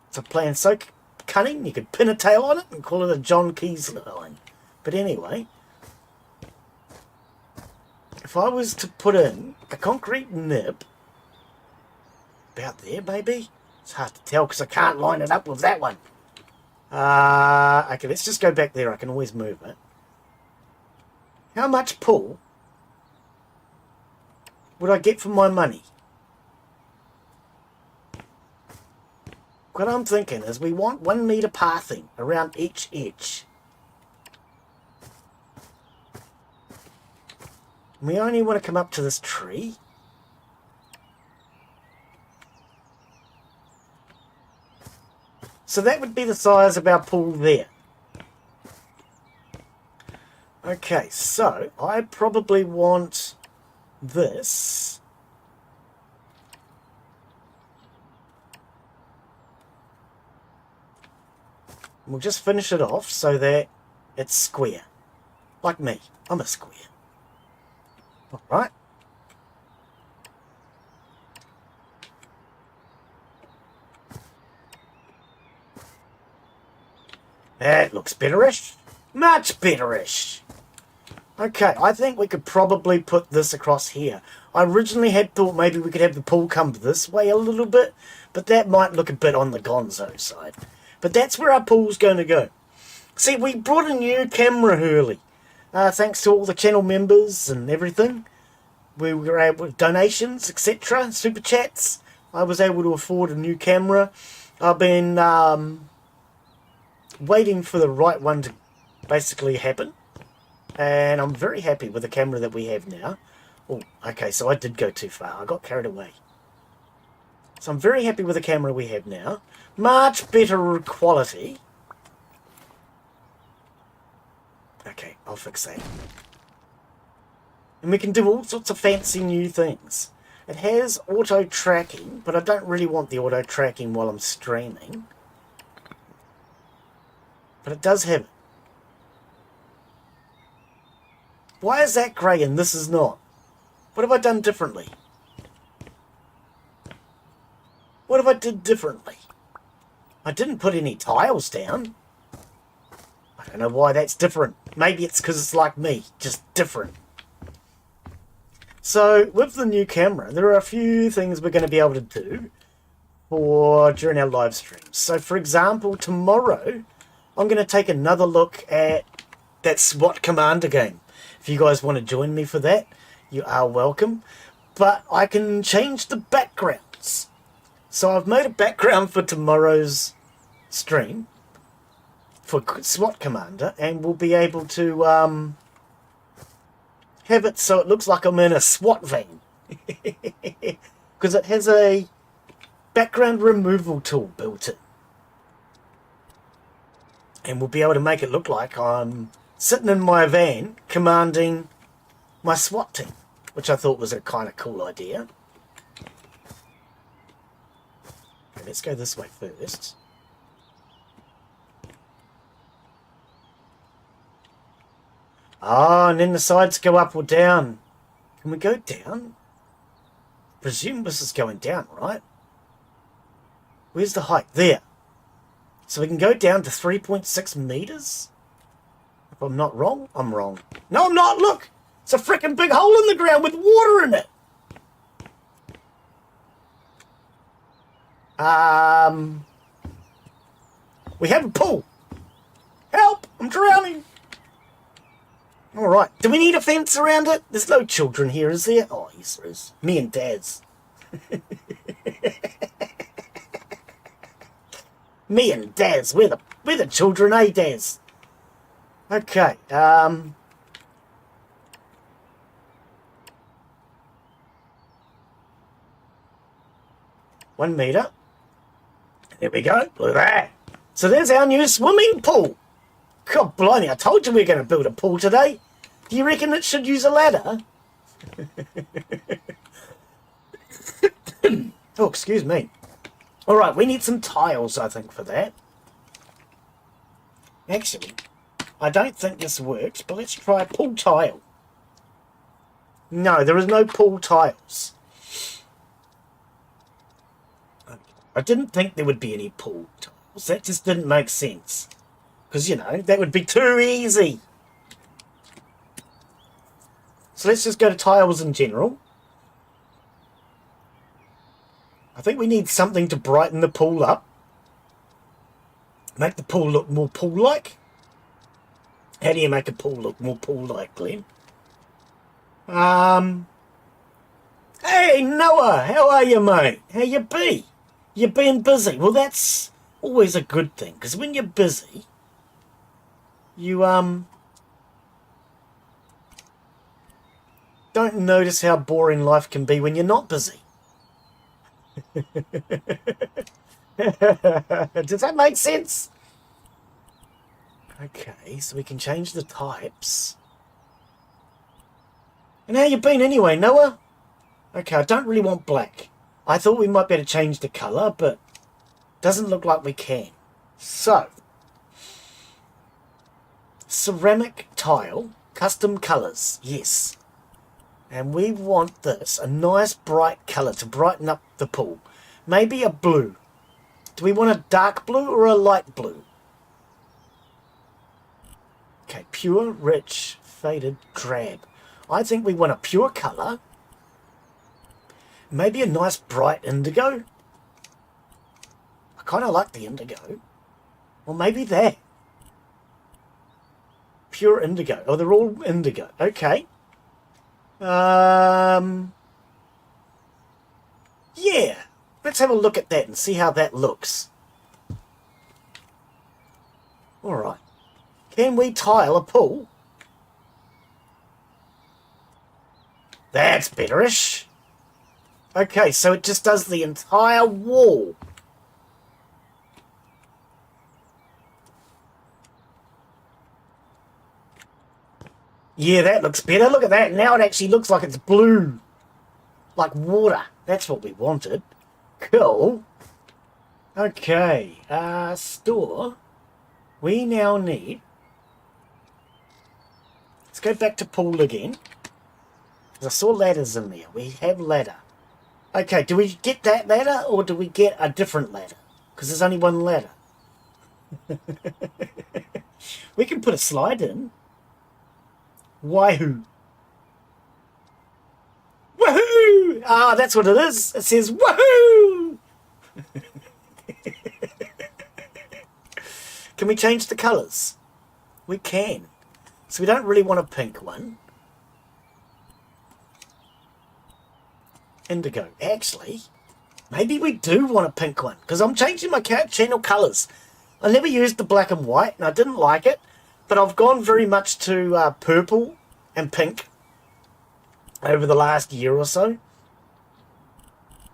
It's a plan so cunning, you could pin a tail on it and call it a John Keys line. But anyway, if I was to put in a concrete nib, about there maybe, it's hard to tell because I can't line it up with that one. Okay, let's just go back there. I can always move it. How much pull would I get for my money? What I'm thinking is we want 1 meter pathing around each edge. We only want to come up to this tree. So that would be the size of our pool there. Okay, so I probably want this. We'll just finish it off so that it's square. Like me, I'm a square. Alright. That looks betterish. Much betterish. Okay, I think we could probably put this across here. I originally had thought maybe we could have the pool come this way a little bit, but that might look a bit on the gonzo side. But that's where our pool's going to go. See, we brought a new camera, Hurley. Thanks to all the channel members and everything. We were able with donations, etc., super chats. I was able to afford a new camera. I've been waiting for the right one to basically happen. And I'm very happy with the camera that we have now. Oh, okay, so I did go too far. I got carried away. So I'm very happy with the camera we have now. Much better quality. Okay, I'll fix that. And we can do all sorts of fancy new things. It has auto tracking, but I don't really want the auto tracking while I'm streaming. But it does have it. Why is that grey and this is not? What have I done differently? What have I did differently? I didn't put any tiles down. I don't know why that's different. Maybe it's because it's like me, just different. So, with the new camera, there are a few things we're going to be able to do during our live streams. So, for example, tomorrow, I'm going to take another look at that SWAT Commander game. If you guys want to join me for that, you are welcome. but I can change the backgrounds. So I've made a background for tomorrow's stream for SWAT Commander, and we'll be able to have it so it looks like I'm in a SWAT van. Because it has a background removal tool built in. And we'll be able to make it look like I'm sitting in my van commanding my SWAT team, which I thought was a kind of cool idea. Okay, let's go this way first. Ah, and then the sides go up or down. Can we go down? Presume this is going down, right? Where's the height? There. So we can go down to 3.6 meters? If I'm not wrong, I'm wrong. No, I'm not! Look! It's a freaking big hole in the ground with water in it! We have a pool! Help! I'm drowning! Alright, do we need a fence around it? There's no children here, is there? Oh, yes there is. Me and Daz. Me and Daz, we're the children, eh, Daz? Okay, 1 meter. There we go, look at that. So there's our new swimming pool. God blimey, I told you we were going to build a pool today. Do you reckon it should use a ladder? Oh, excuse me. Alright, we need some tiles, I think, for that. Actually, I don't think this works, but let's try pool tile. No, there is no pool tiles. I didn't think there would be any pool tiles. That just didn't make sense. Because, you know, that would be too easy. So let's just go to tiles in general. I think we need something to brighten the pool up. Make the pool look more pool-like. How do you make a pool look more pool-like, Glen? Hey, Noah! How are you, mate? How you be? You being busy? Well, that's always a good thing. Because when you're busy, you, don't notice how boring life can be when you're not busy. Does that make sense? Okay, so we can change the types. And how you been anyway, Noah? Okay, I don't really want black. I thought we might be able to change the colour, but doesn't look like we can. So, ceramic tile, custom colours, yes. And we want this, a nice bright colour to brighten up the pool. Maybe a blue. Do we want a dark blue or a light blue? Okay, pure, rich, faded, drab. I think we want a pure colour. Maybe a nice bright indigo. I kind of like the indigo. Or maybe that. Pure indigo. Oh, they're all indigo. Okay. Yeah. Let's have a look at that and see how that looks. Alright. Can we tile a pool? That's betterish. Okay, so it just does the entire wall. Yeah, that looks better. Look at that. Now it actually looks like it's blue. Like water. That's what we wanted. Cool. Okay. Store. We now need... Let's go back to pool again. Because I saw ladders in there. We have ladder. Okay, do we get that ladder or do we get a different ladder? Because there's only one ladder. We can put a slide in. Wahoo! Woohoo! Ah, that's what it is. It says woohoo! Can we change the colours? We can. So we don't really want a pink one. indigo. Actually, maybe we do want a pink one, because I'm changing my channel colours. I never used the black and white, and I didn't like it, but I've gone very much to purple and pink over the last year or so.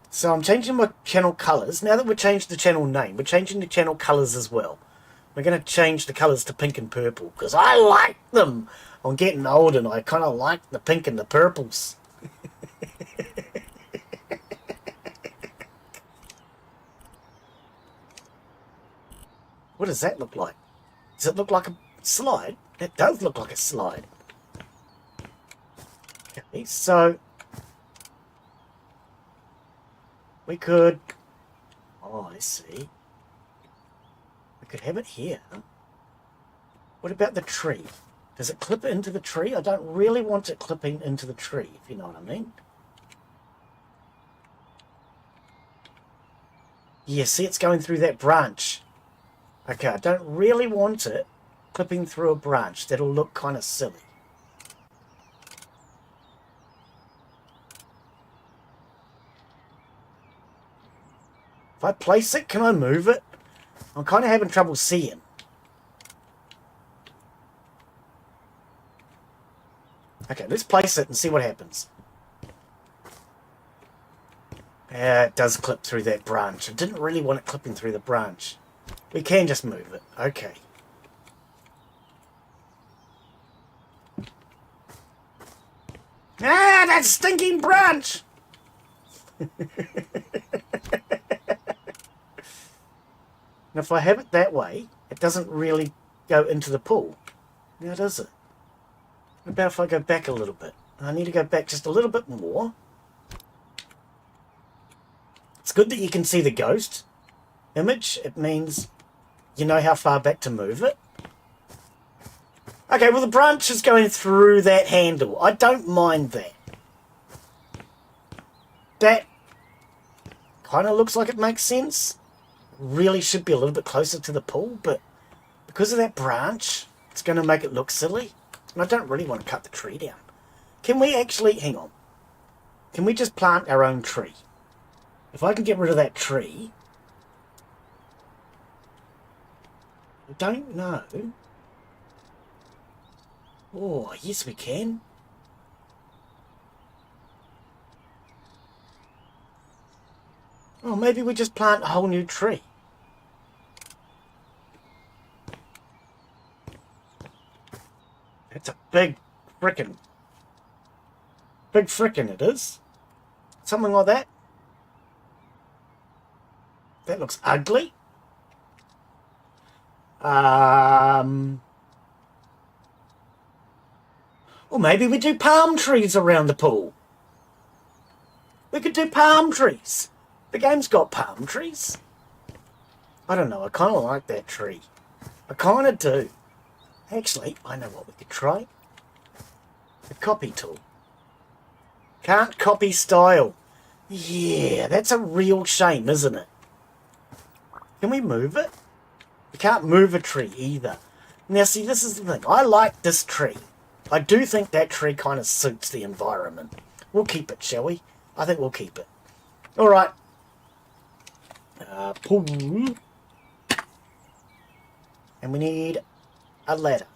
So I'm changing my channel colours. Now that we've changed the channel name, we're changing the channel colours as well. We're going to change the colours to pink and purple, because I like them. I'm getting old, and I kind of like the pink and the purples. What does that look like? Does it look like a slide? It does look like a slide. Okay, so we could... Oh, I see. We could have it here. What about the tree? Does it clip into the tree? I don't really want it clipping into the tree, if you know what I mean. Yeah, see, it's going through that branch. Okay, I don't really want it clipping through a branch. That'll look kind of silly. If I place it, can I move it? I'm kind of having trouble seeing. Okay, let's place it and see what happens. Yeah, it does clip through that branch. I didn't really want it clipping through the branch. We can just move it. Okay. Ah, that stinking branch! And if I have it that way, it doesn't really go into the pool. Now does it? What about if I go back a little bit? I need to go back just a little bit more. It's good that you can see the ghost image. It means you know how far back to move it. Okay, well the branch is going through that handle. I don't mind that. That kind of looks like it makes sense. Really should be a little bit closer to the pool, but because of that branch, it's going to make it look silly. And I don't really want to cut the tree down. Can we actually... Hang on. Can we just plant our own tree? If I can get rid of that tree... I don't know. Oh, yes we can. Oh, maybe we just plant a whole new tree. It's a big frickin' it is. Something like that. That looks ugly. Or maybe we do palm trees around the pool. We could do palm trees. The game's got palm trees. I don't know, I kind of like that tree. I kind of do. Actually, I know what we could try. The copy tool. Can't copy style. Yeah, that's a real shame, isn't it? Can we move it? We can't move a tree either. Now see, this is the thing. I like this tree. I do think that tree kind of suits the environment. We'll keep it, shall we? I think we'll keep it. Alright. Pool. And we need a ladder.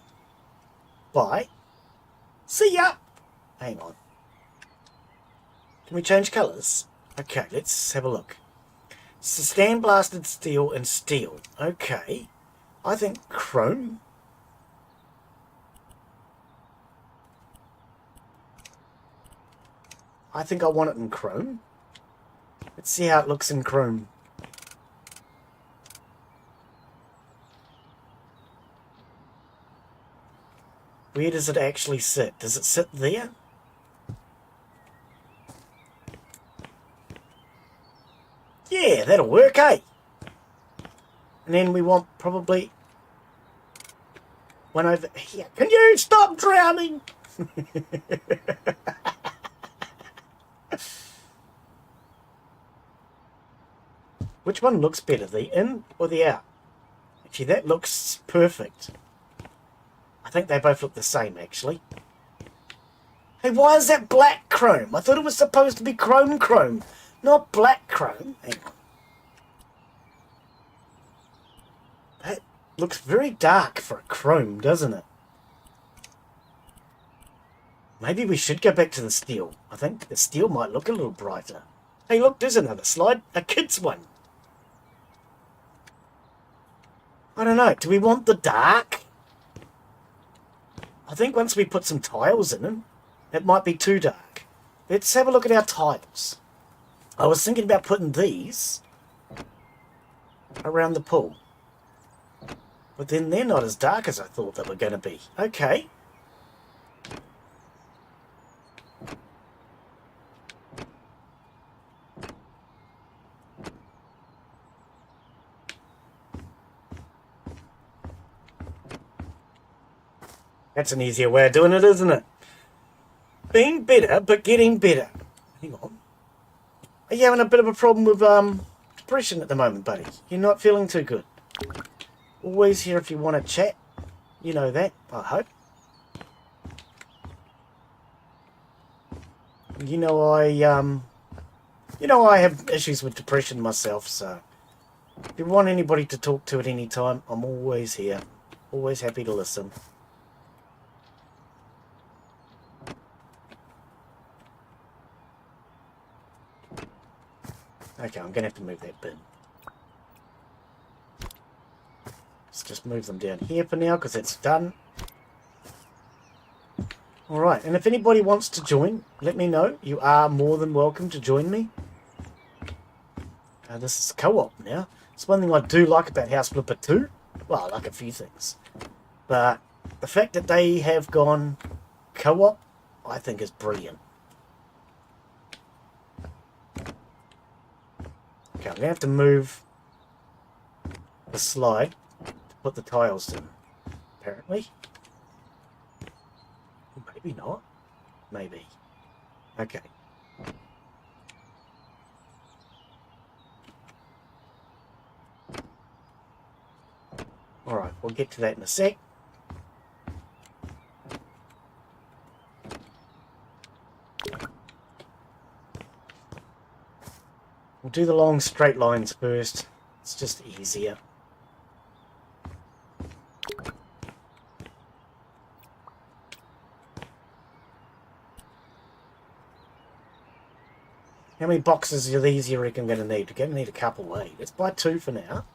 Bye. See ya! Hang on. Can we change colours? Okay, let's have a look. So sandblasted steel and steel. Okay. I think chrome. I think I want it in chrome. Let's see how it looks in chrome. Where does it actually sit? Does it sit there? Yeah, that'll work, eh? And then we want probably one over here. Can you stop drowning? Which one looks better, the in or the out? Actually, that looks perfect. I think they both look the same, actually. Hey, why is that black chrome? I thought it was supposed to be chrome, not black chrome. Hang on. That looks very dark for a chrome, doesn't it? Maybe we should go back to the steel. I think the steel might look a little brighter. Hey, look, there's another slide. A kid's one. I don't know. Do we want the dark? I think once we put some tiles in them, it might be too dark. Let's have a look at our tiles. I was thinking about putting these around the pool. But then they're not as dark as I thought they were going to be. Okay. That's an easier way of doing it, isn't it? Being better, but getting better. Hang on. Are you having a bit of a problem with depression at the moment, buddy? You're not feeling too good. Always here if you want to chat. You know that, I hope. You know I have issues with depression myself, so if you want anybody to talk to at any time, I'm always here. Always happy to listen. Okay, I'm going to have to move that bin. Let's just move them down here for now, because it's done. Alright, and if anybody wants to join, let me know. You are more than welcome to join me. This is co-op now. It's one thing I do like about House Flipper 2. Well, I like a few things. But the fact that they have gone co-op, I think is brilliant. Okay, I'm going to have to move the slide to put the tiles in, apparently. Maybe not. Maybe. Okay. Alright, we'll get to that in a sec. We'll do the long straight lines first. It's just easier. How many boxes of these you reckon I'm going to need? We're going to need a couple, eh? Let's buy 2 for now.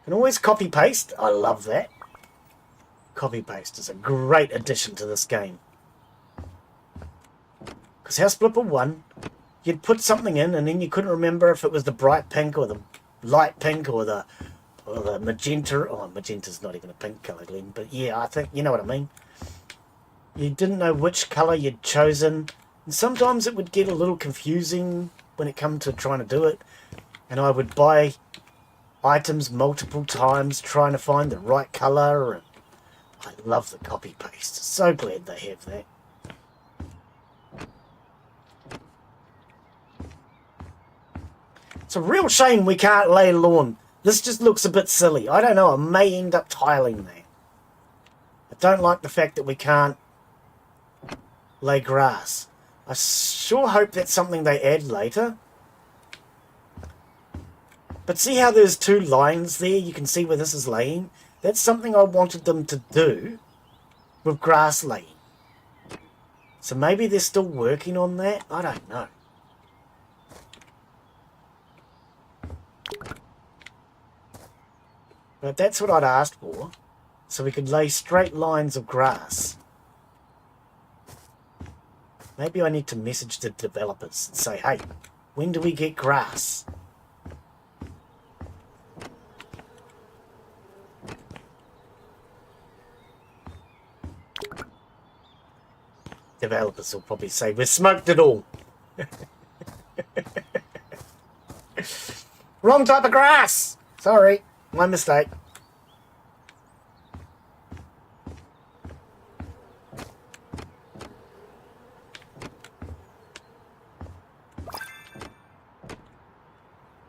Can always copy paste. I love that. Copy paste is a great addition to this game. Because House Flipper 1, you'd put something in and then you couldn't remember if it was the bright pink or the light pink or the magenta. Oh, magenta's not even a pink colour, Glen. But yeah, I think you know what I mean. You didn't know which colour you'd chosen. And sometimes it would get a little confusing when it come to trying to do it. And I would buy items multiple times trying to find the right colour. And I love the copy paste. So glad they have that. It's a real shame we can't lay lawn. This just looks a bit silly. I don't know, I may end up tiling that. I don't like the fact that we can't lay grass. I sure hope that's something they add later. But see how there's 2 lines there? You can see where this is laying. That's something I wanted them to do with grass laying. So maybe they're still working on that? I don't know. But that's what I'd asked for. So we could lay straight lines of grass. Maybe I need to message the developers and say, hey, when do we get grass? Developers will probably say, we've smoked it all. Wrong type of grass! Sorry, my mistake.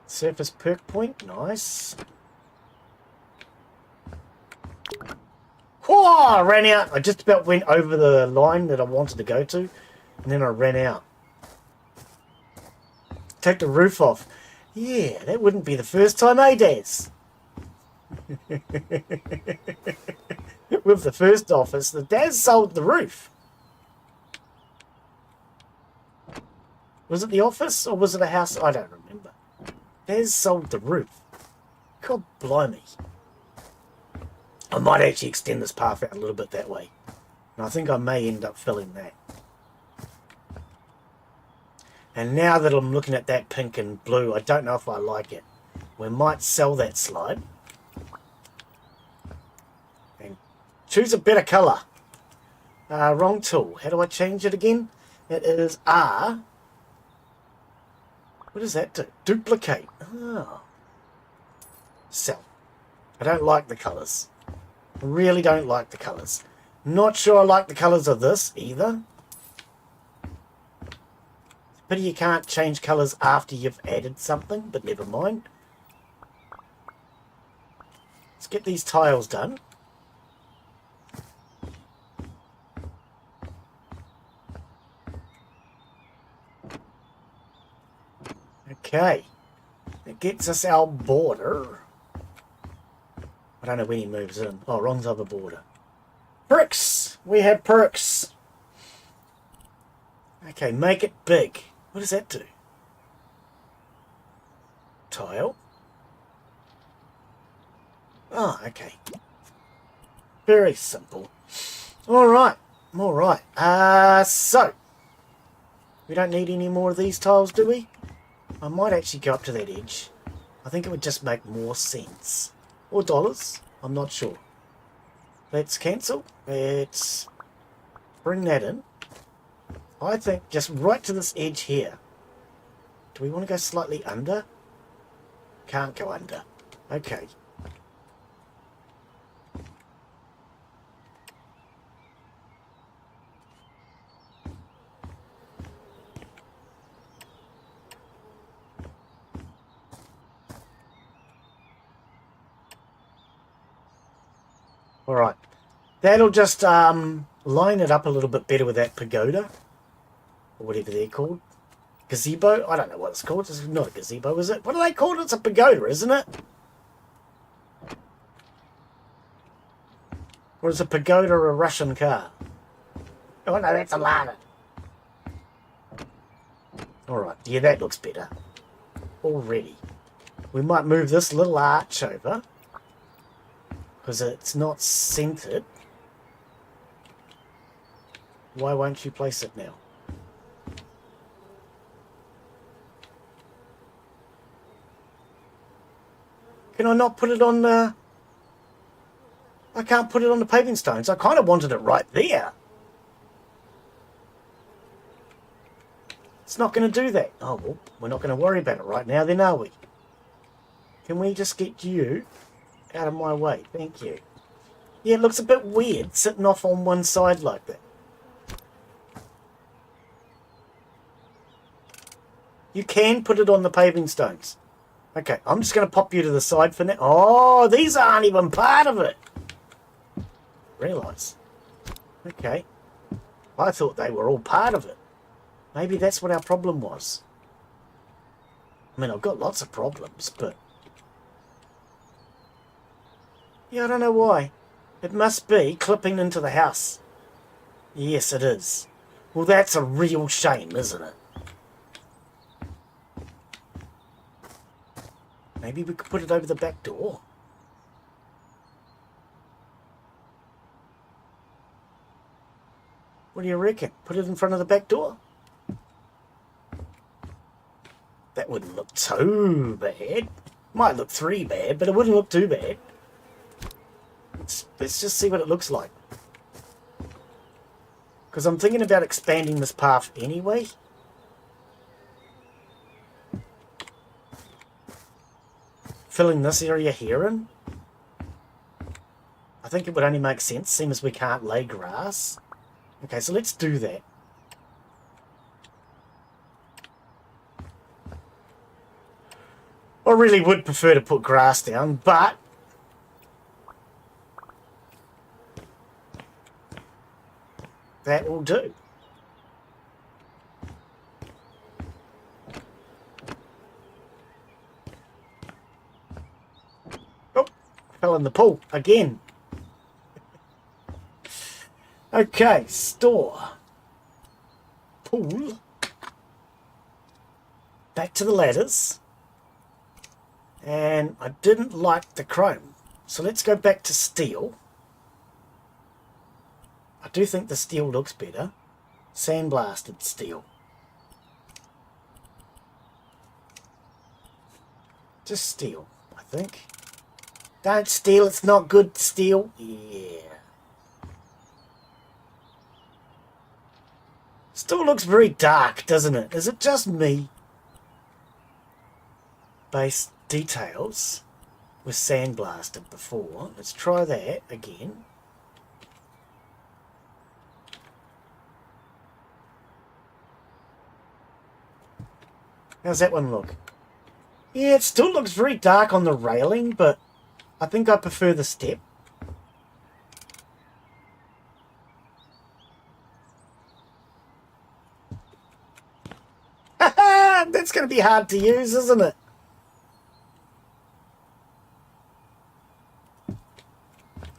Surface perk point, nice. Oh, I ran out. I just about went over the line that I wanted to go to. And then I ran out. Take the roof off. Yeah, that wouldn't be the first time, eh, Daz? With the first office, the Daz sold the roof. Was it the office or was it a house? I don't remember. Daz sold the roof. God blimey. I might actually extend this path out a little bit that way. And I think I may end up filling that. And now that I'm looking at that pink and blue, I don't know if I like it. We might sell that slide. And choose a better colour. Wrong tool. How do I change it again? It is R. What does that do? Duplicate. Oh. Sell. I don't like the colours. I really don't like the colours. Not sure I like the colours of this either. Pity you can't change colours after you've added something, but never mind. Let's get these tiles done. Okay. It gets us our border. I don't know when he moves in. Oh, wrong side of the border. Bricks! We have bricks. Okay, make it big. What does that do? Tile. Oh, okay. Very simple. Alright. Alright. So. We don't need any more of these tiles, do we? I might actually go up to that edge. I think it would just make more sense. Or dollars. I'm not sure. Let's cancel. Let's bring that in. I think just right to this edge here. Do we want to go slightly under? Can't go under. Okay. Alright. That'll just line it up a little bit better with that pagoda. Or whatever they're called. Gazebo? I don't know what it's called. It's not a gazebo, is it? What are they called? It's a pagoda, isn't it? Or is a pagoda a Russian car? Oh no, that's a Lada. Alright, yeah, that looks better. Already. We might move this little arch over. Because it's not centered. Why won't you place it now? Can I not put it on the... I can't put it on the paving stones. I kind of wanted it right there. It's not going to do that. Oh, well, we're not going to worry about it right now then, are we? Can we just get you out of my way? Thank you. Yeah, it looks a bit weird sitting off on one side like that. You can put it on the paving stones. Okay, I'm just going to pop you to the side for now. Oh, these aren't even part of it. Realise. Okay. I thought they were all part of it. Maybe that's what our problem was. I mean, I've got lots of problems, but... yeah, I don't know why. It must be clipping into the house. Yes, it is. Well, that's a real shame, isn't it? Maybe we could put it over the back door. What do you reckon? Put it in front of the back door? That wouldn't look too bad. Might look three bad, but it wouldn't look too bad. Let's just see what it looks like. Because I'm thinking about expanding this path anyway. Filling this area here in. I think it would only make sense, seeing as we can't lay grass. Okay, so let's do that. I really would prefer to put grass down, but that will do. Fell in the pool again. Okay, store. Pool. Back to the ladders. And I didn't like the chrome. So let's go back to steel. I do think the steel looks better. Sandblasted steel. Just steel, I think. Don't steal, it's not good steel. Yeah. Still looks very dark, doesn't it? Is it just me? Base details was sandblasted before. Let's try that again. How's that one look? Yeah, it still looks very dark on the railing, but I think I prefer the step. That's going to be hard to use, isn't it?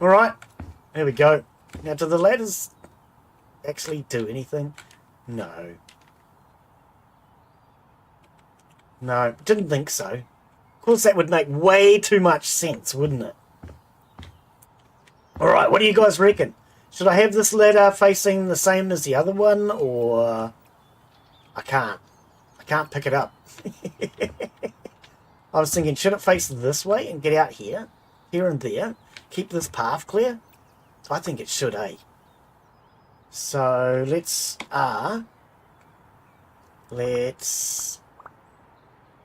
Alright, there we go. Now, do the ladders actually do anything? No. No, didn't think so. Of course, that would make way too much sense, wouldn't it? Alright, what do you guys reckon? Should I have this ladder facing the same as the other one, or... I can't pick it up. I was thinking, should it face this way and get out here and there, keep this path clear? I think it should, eh? So let's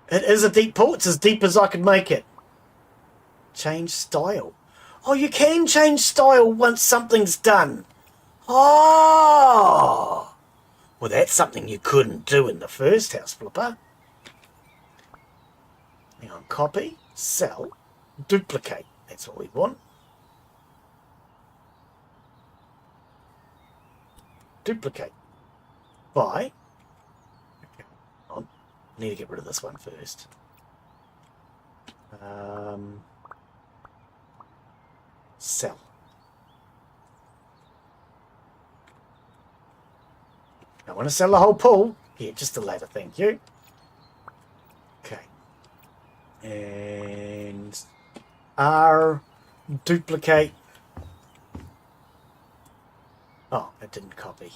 it is a deep pool. It's as deep as I could make it. Change style. Oh, you can change style once something's done. Oh! Well, that's something you couldn't do in the first house flipper. Hang on, copy, sell, duplicate. That's what we want. Duplicate. Buy. Okay, hold on. I need to get rid of this one first. Sell. I want to sell the whole pool. Yeah, just the ladder, thank you. Okay. And R, duplicate. Oh, it didn't copy.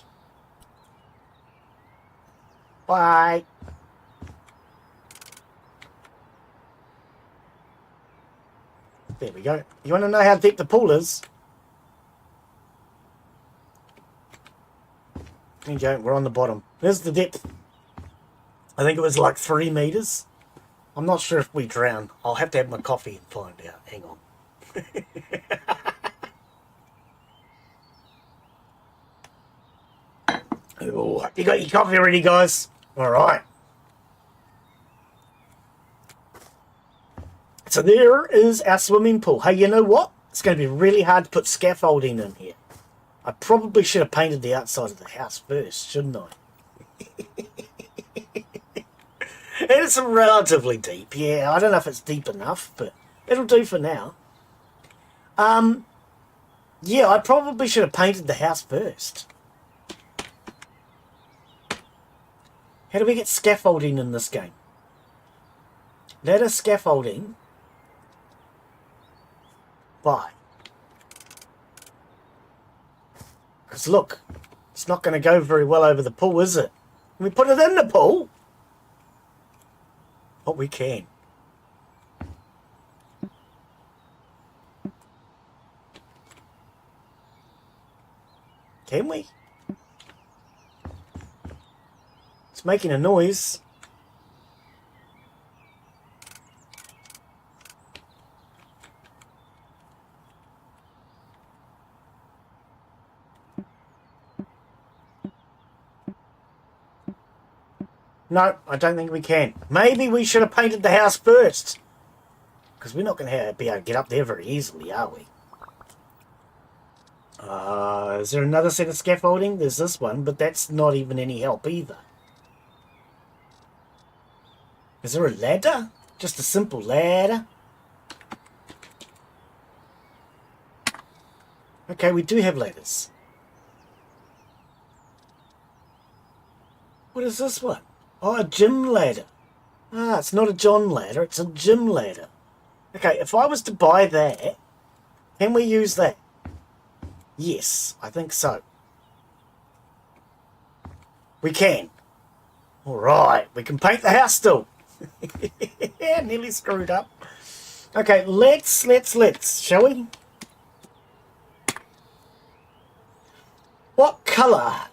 Bye. There we go. You want to know how deep the pool is? There you go, we're on the bottom. There's the depth. I think it was like 3 meters. I'm not sure if we drown. I'll have to have my coffee and find out. Hang on. Oh, you got your coffee ready, guys? All right. So there is our swimming pool. Hey, you know what? It's going to be really hard to put scaffolding in here. I probably should have painted the outside of the house first, shouldn't I? It's relatively deep, yeah. I don't know if it's deep enough, but it'll do for now. Yeah, I probably should have painted the house first. How do we get scaffolding in this game? Ladder scaffolding. Buy. Because look, it's not going to go very well over the pool, is it? Can we put it in the pool? But we can. Can we? It's making a noise. No, I don't think we can. Maybe we should have painted the house first. Because we're not going to be able to get up there very easily, are we? Is there another set of scaffolding? There's this one, but that's not even any help either. Is there a ladder? Just a simple ladder? Okay, we do have ladders. What is this one? Oh, a gym ladder. Ah, it's not a John ladder, it's a gym ladder. Okay, if I was to buy that, can we use that? Yes, I think so. We can. Alright, we can paint the house still. Nearly screwed up. Okay, let's, shall we? What colour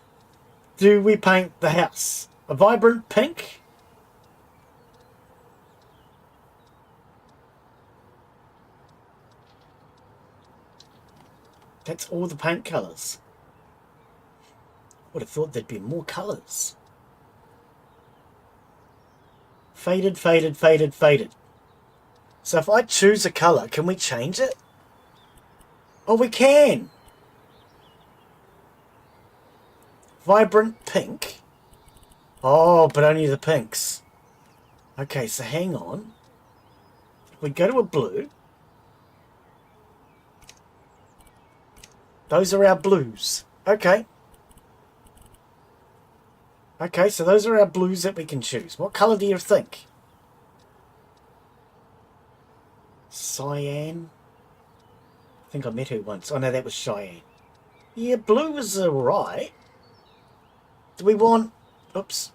do we paint the house? A vibrant pink? That's all the paint colours. Would have thought there'd be more colours. Faded, faded, faded, faded. So if I choose a colour, can we change it? Oh, we can! Vibrant pink. Oh, but only the pinks. Okay, so hang on. We go to a blue. Those are our blues. Okay. Okay, so those are our blues that we can choose. What colour do you think? Cyan. I think I met her once. Oh no, that was Cheyenne. Yeah, blue is alright. Do we want... Oops.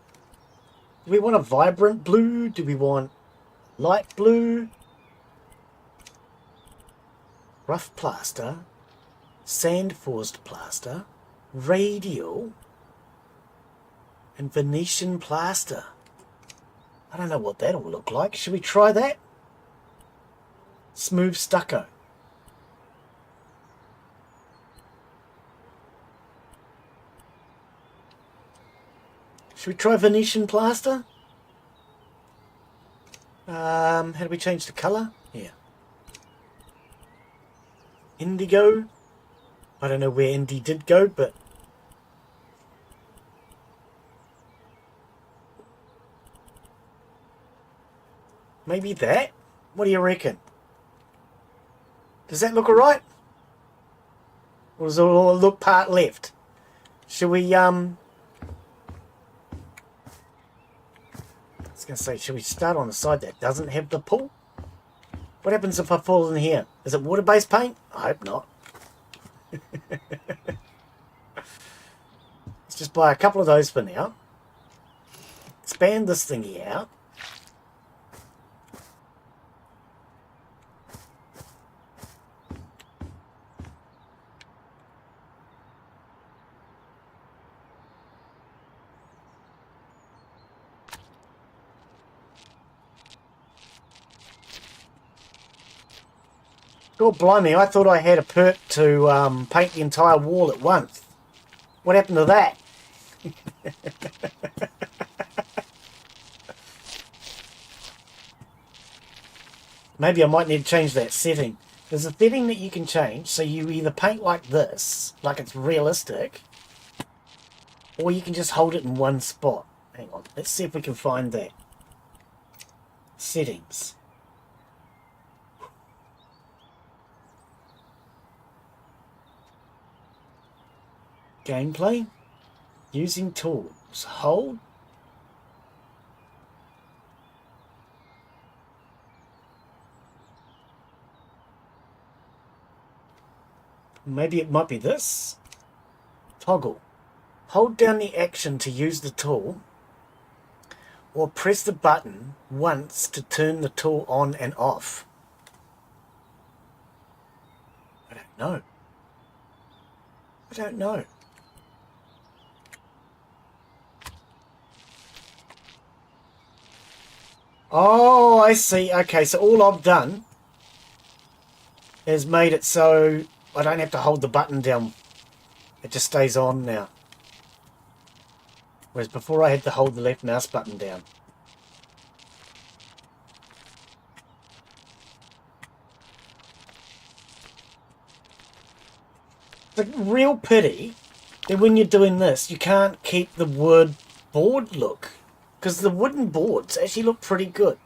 Do we want a vibrant blue? Do we want light blue? Rough plaster. Sand forced plaster. Radial. And Venetian plaster. I don't know what that'll look like. Should we try that? Smooth stucco. Should we try Venetian plaster? How do we change the colour? Here. Indigo. I don't know where Indy did go, but... maybe that? What do you reckon? Does that look alright? Or does it all look part left? Should we, I was going to say, should we start on the side that doesn't have the pool? What happens if I fall in here? Is it water-based paint? I hope not. Let's just buy a couple of those for now. Expand this thingy out. God blimey, I thought I had a perk to paint the entire wall at once. What happened to that? Maybe I might need to change that setting. There's a setting that you can change, so you either paint like this, like it's realistic, or you can just hold it in one spot. Hang on, let's see if we can find that. Settings. Gameplay. Using tools. Hold. Maybe it might be this. Toggle. Hold down the action to use the tool, or press the button once to turn the tool on and off. I don't know. I don't know. Oh, I see. Okay, so all I've done is made it so I don't have to hold the button down. It just stays on now. Whereas before I had to hold the left mouse button down. It's a real pity that when you're doing this, you can't keep the wood board look. Because the wooden boards actually look pretty good.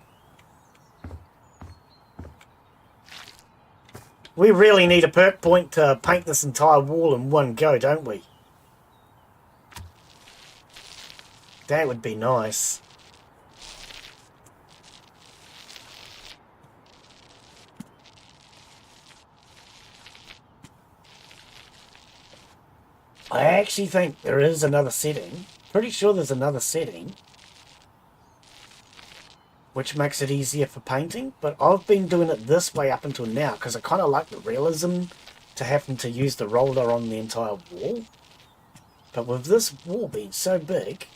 We really need a perk point to paint this entire wall in one go, don't we? That would be nice. I actually think there is another setting. Pretty sure there's another setting which makes it easier for painting, but I've been doing it this way up until now because I kind of like the realism to having to use the roller on the entire wall. But with this wall being so big,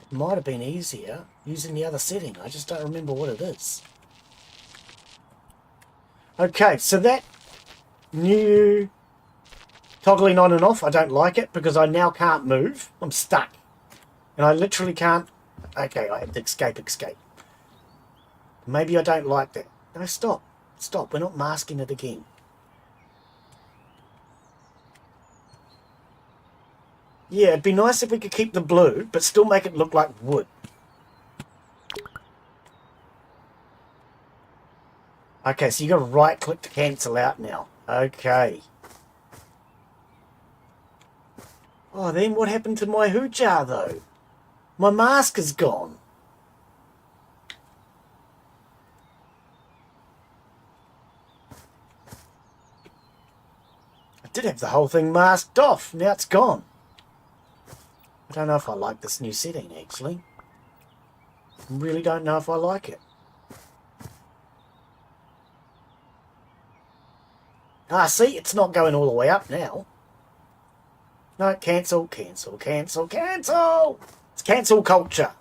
it might have been easier using the other setting. I just don't remember what it is. Okay, so that new toggling on and off, I don't like it because I now can't move. I'm stuck. And I literally can't... Okay, I have to escape. Maybe I don't like that. No, stop. Stop. We're not masking it again. Yeah, it'd be nice if we could keep the blue, but still make it look like wood. Okay, so you got to right click to cancel out now. Okay. Oh, then what happened to my hoojar though? My mask is gone. I did have the whole thing masked off. Now it's gone. I don't know if I like this new setting, actually. I really don't know if I like it. Ah, see? It's not going all the way up now. No, cancel. It's cancel culture.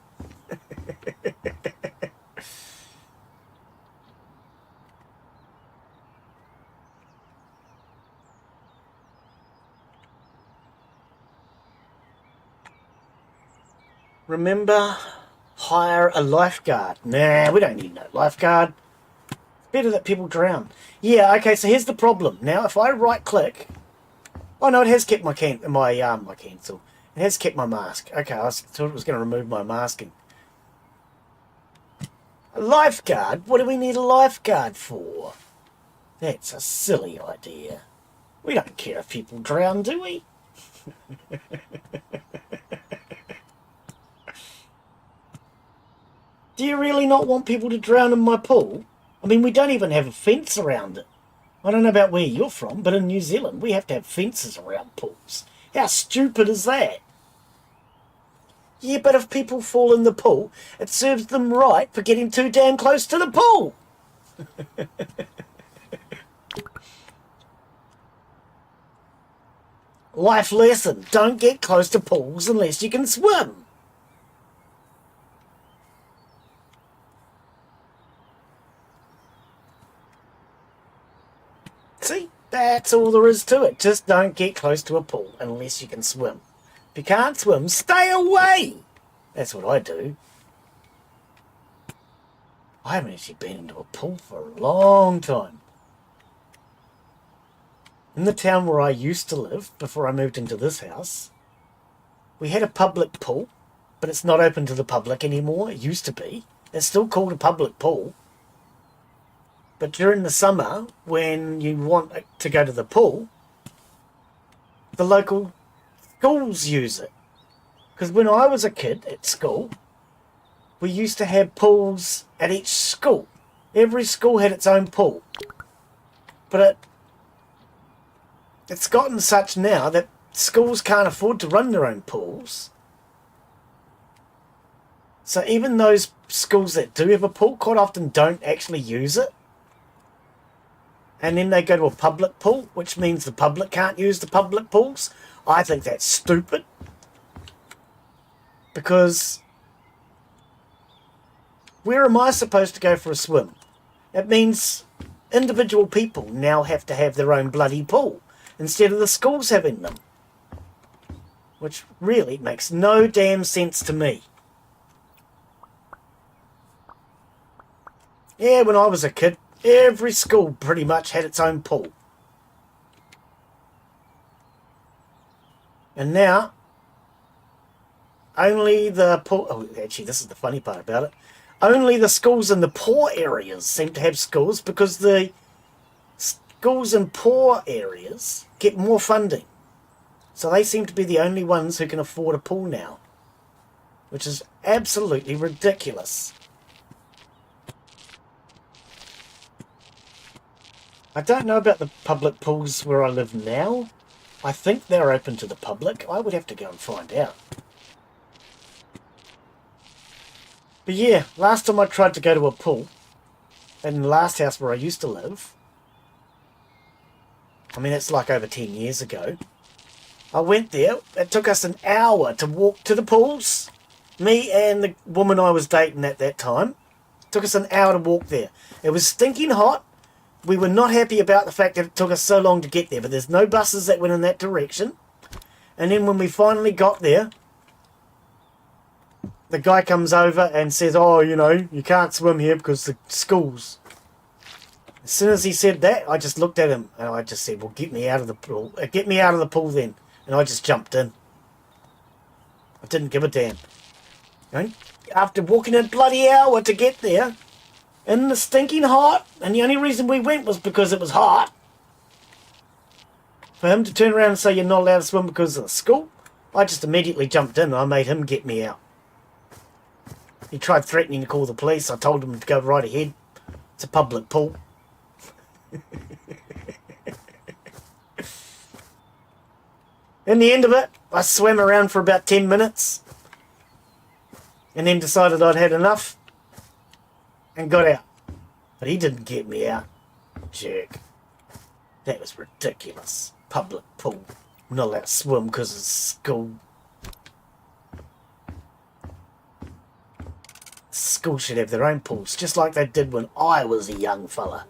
Remember, hire a lifeguard. Nah, we don't need no lifeguard. Better that people drown. Yeah, okay, so here's the problem. Now, if I right-click... Oh, no, it has kept my cancel. It has kept my mask. Okay, I thought it was going to remove my masking. A lifeguard? What do we need a lifeguard for? That's a silly idea. We don't care if people drown, do we? Do you really not want people to drown in my pool? I mean, we don't even have a fence around it. I don't know about where you're from, but in New Zealand, we have to have fences around pools. How stupid is that? Yeah, but if people fall in the pool, it serves them right for getting too damn close to the pool. Life lesson, don't get close to pools unless you can swim. See, that's all there is to it. Just don't get close to a pool unless you can swim. If you can't swim, stay away. That's what I do. I haven't actually been into a pool for a long time. In the town where I used to live, before I moved into this house, we had a public pool, but it's not open to the public anymore. It used to be. It's still called a public pool. But during the summer, when you want to go to the pool, the local schools use it. Because when I was a kid at school, we used to have pools at each school. Every school had its own pool. But it's gotten such now that schools can't afford to run their own pools. So even those schools that do have a pool quite often don't actually use it. And then they go to a public pool, which means the public can't use the public pools. I think that's stupid. Because where am I supposed to go for a swim? It means individual people now have to have their own bloody pool instead of the schools having them. Which really makes no damn sense to me. Yeah, when I was a kid, every school pretty much had its own pool. And now, only the pool... Oh, actually, this is the funny part about it. Only the schools in the poor areas seem to have schools because the schools in poor areas get more funding. So they seem to be the only ones who can afford a pool now, which is absolutely ridiculous. I don't know about the public pools where I live now. I think they're open to the public. I would have to go and find out. But yeah, last time I tried to go to a pool, in the last house where I used to live, I mean, it's like over 10 years ago, I went there. It took us an hour to walk to the pools. Me and the woman I was dating at that time. It took us an hour to walk there. It was stinking hot. We were not happy about the fact that it took us so long to get there, but there's no buses that went in that direction. And then when we finally got there, the guy comes over and says, oh, you know, you can't swim here because the school's. As soon as he said that, I just looked at him and I just said, well, get me out of the pool. Get me out of the pool then. And I just jumped in. I didn't give a damn. You know, after walking a bloody hour to get there, in the stinking hot, and the only reason we went was because it was hot, for him to turn around and say you're not allowed to swim because of the school, I just immediately jumped in and I made him get me out. He tried threatening to call the police. I told him to go right ahead. It's a public pool. In the end of it, I swam around for about 10 minutes and then decided I'd had enough and got out. But he didn't get me out. Jerk. That was ridiculous. Public pool. I'm not allowed to swim because of school. School should have their own pools, just like they did when I was a young fella.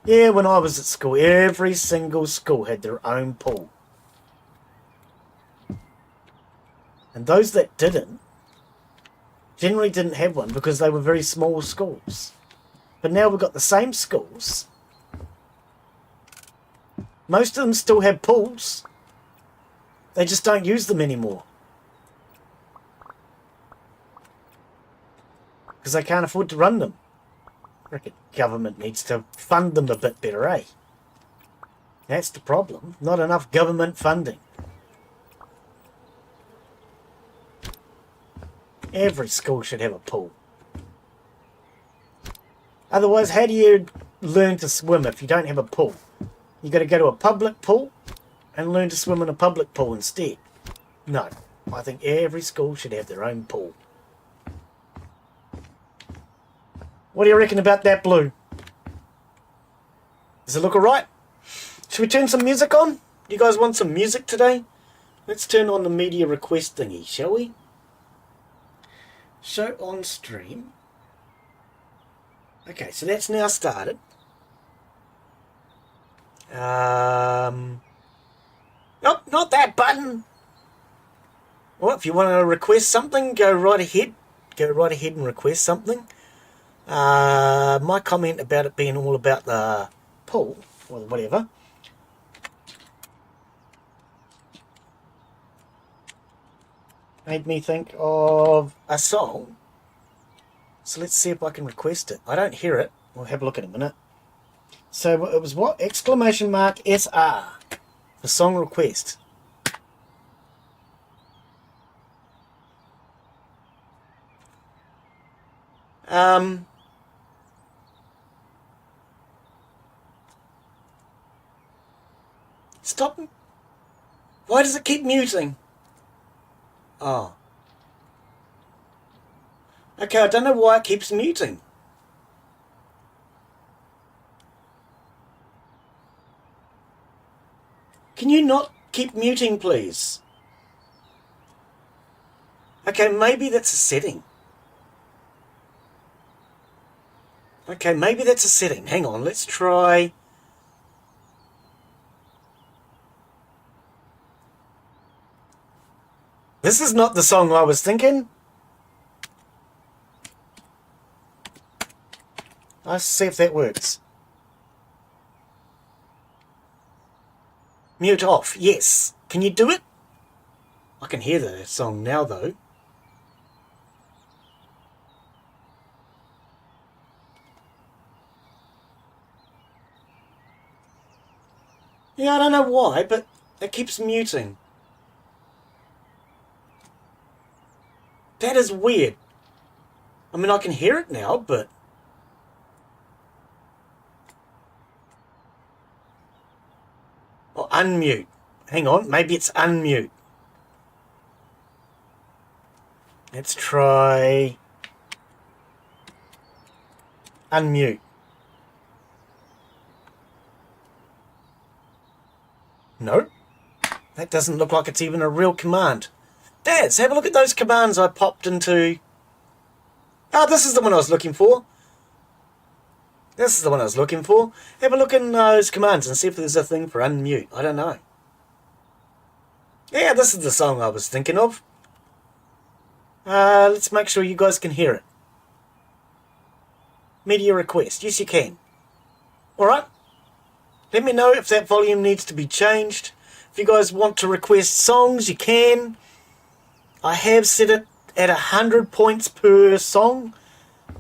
Yeah, when I was at school, every single school had their own pool. And those that didn't, generally didn't have one because they were very small schools. But now we've got the same schools. Most of them still have pools. They just don't use them anymore. Because they can't afford to run them. I reckon government needs to fund them a bit better, eh? That's the problem. Not enough government funding. Every school should have a pool. Otherwise, how do you learn to swim if you don't have a pool? You got to go to a public pool and learn to swim in a public pool instead. No, I think every school should have their own pool. What do you reckon about that, Blue? Does it look alright? Should we turn some music on? You guys want some music today? Let's turn on the media request thingy, shall we? Show on stream. Okay, so that's now started. Nope, not that button. Well, if you want to request something, go right ahead. Go right ahead and request something. My comment about it being all about the pool, or whatever, made me think of a song. So let's see if I can request it. I don't hear it. We'll have a look in a minute. So it was what? Exclamation mark SR for song request. Stop. Why does it keep muting? Oh. Okay, I don't know why it keeps muting. Can you not keep muting, please? Okay, maybe that's a setting. Okay, maybe that's a setting. Hang on, let's try. This is not the song I was thinking. Let's see if that works. Mute off, yes. Can you do it? I can hear the song now though. Yeah, I don't know why, but it keeps muting. That is weird. I mean, I can hear it now, but... Oh, unmute. Hang on, maybe it's unmute. Let's try... unmute. No, that doesn't look like it's even a real command. Daz, have a look at those commands I popped into... Oh, this is the one I was looking for. This is the one I was looking for. Have a look in those commands and see if there's a thing for unmute. I don't know. Yeah, this is the song I was thinking of. Let's make sure you guys can hear it. Media request. Yes, you can. Alright. Let me know if that volume needs to be changed. If you guys want to request songs, you can. I have set it at 100 points per song.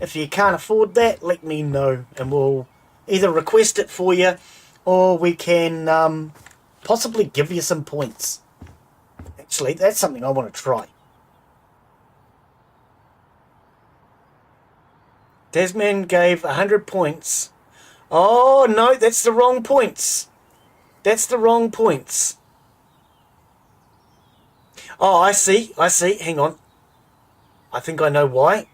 If you can't afford that, let me know and we'll either request it for you or we can possibly give you some points. Actually, that's something I want to try. Desmond gave 100 points. Oh, no, that's the wrong points. That's the wrong points. Oh, I see. Hang on. I think I know why.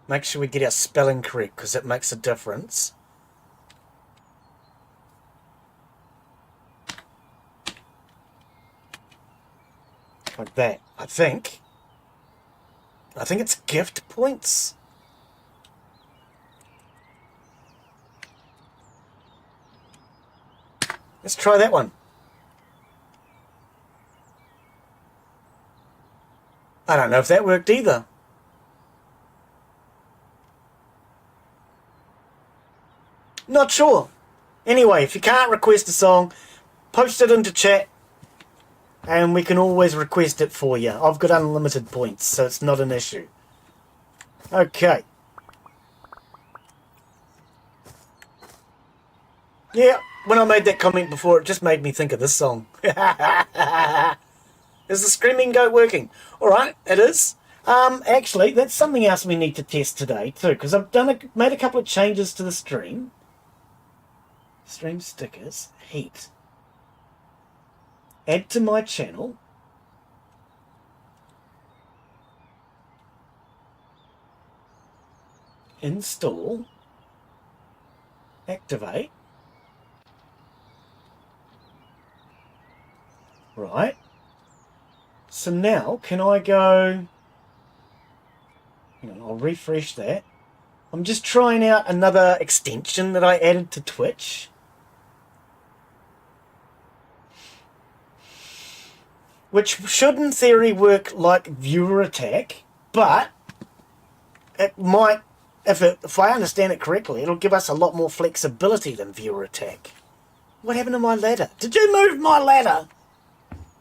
Make sure we get our spelling correct because it makes a difference. Like that, I think. I think it's gift points. Let's try that one. I don't know if that worked either. Not sure. Anyway, if you can't request a song, post it into chat and we can always request it for you. I've got unlimited points, so it's not an issue. Okay. Yeah, when I made that comment before, it just made me think of this song. Is the Screaming Goat working? Alright, it is. Actually, that's something else we need to test today too, because I've made a couple of changes to the stream. Stream stickers, heat. Add to my channel. Install. Activate. Right. So now, can I go... Hang on, I'll refresh that. I'm just trying out another extension that I added to Twitch. Which should, in theory, work like viewer attack, but it might, if I understand it correctly, it'll give us a lot more flexibility than viewer attack. What happened to my ladder? Did you move my ladder?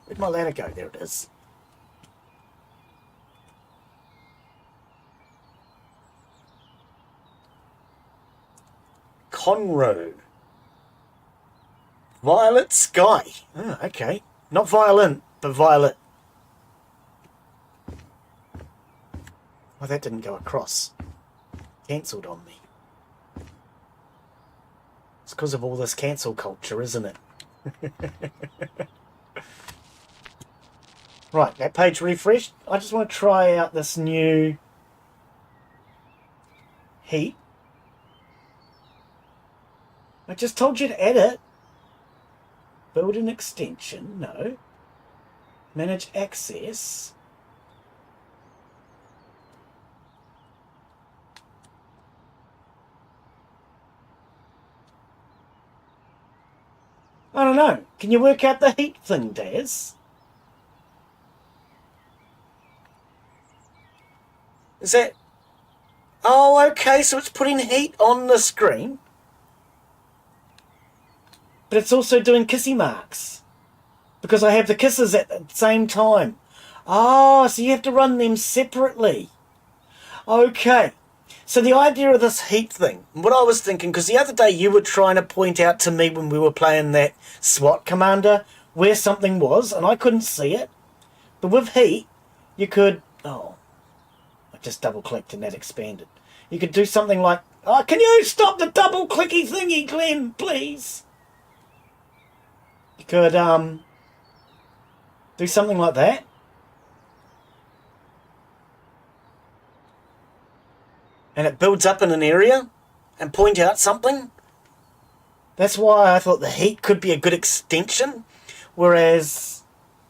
Where'd my ladder go? There it is. Conroe. Violet Sky. Oh, okay. Not violin, but violet. Well, that didn't go across. Cancelled on me. It's because of all this cancel culture, isn't it? Right, that page refreshed. I just want to try out this new heat. I just told you to edit. Build an extension, no. Manage access. I don't know. Can you work out the heat thing, Daz? Is that... Oh, okay, so it's putting heat on the screen. But it's also doing kissy marks. because I have the kisses at the same time. Ah, so you have to run them separately. Okay. So the idea of this heat thing, what I was thinking, because the other day you were trying to point out to me when we were playing that SWAT commander where something was, and I couldn't see it. But with heat, you could... Oh, I just double-clicked and that expanded. You could do something like... Oh, can you stop the double-clicky thingy, Glen, please? You could, do something like that. And it builds up in an area and point out something. That's why I thought the heat could be a good extension. Whereas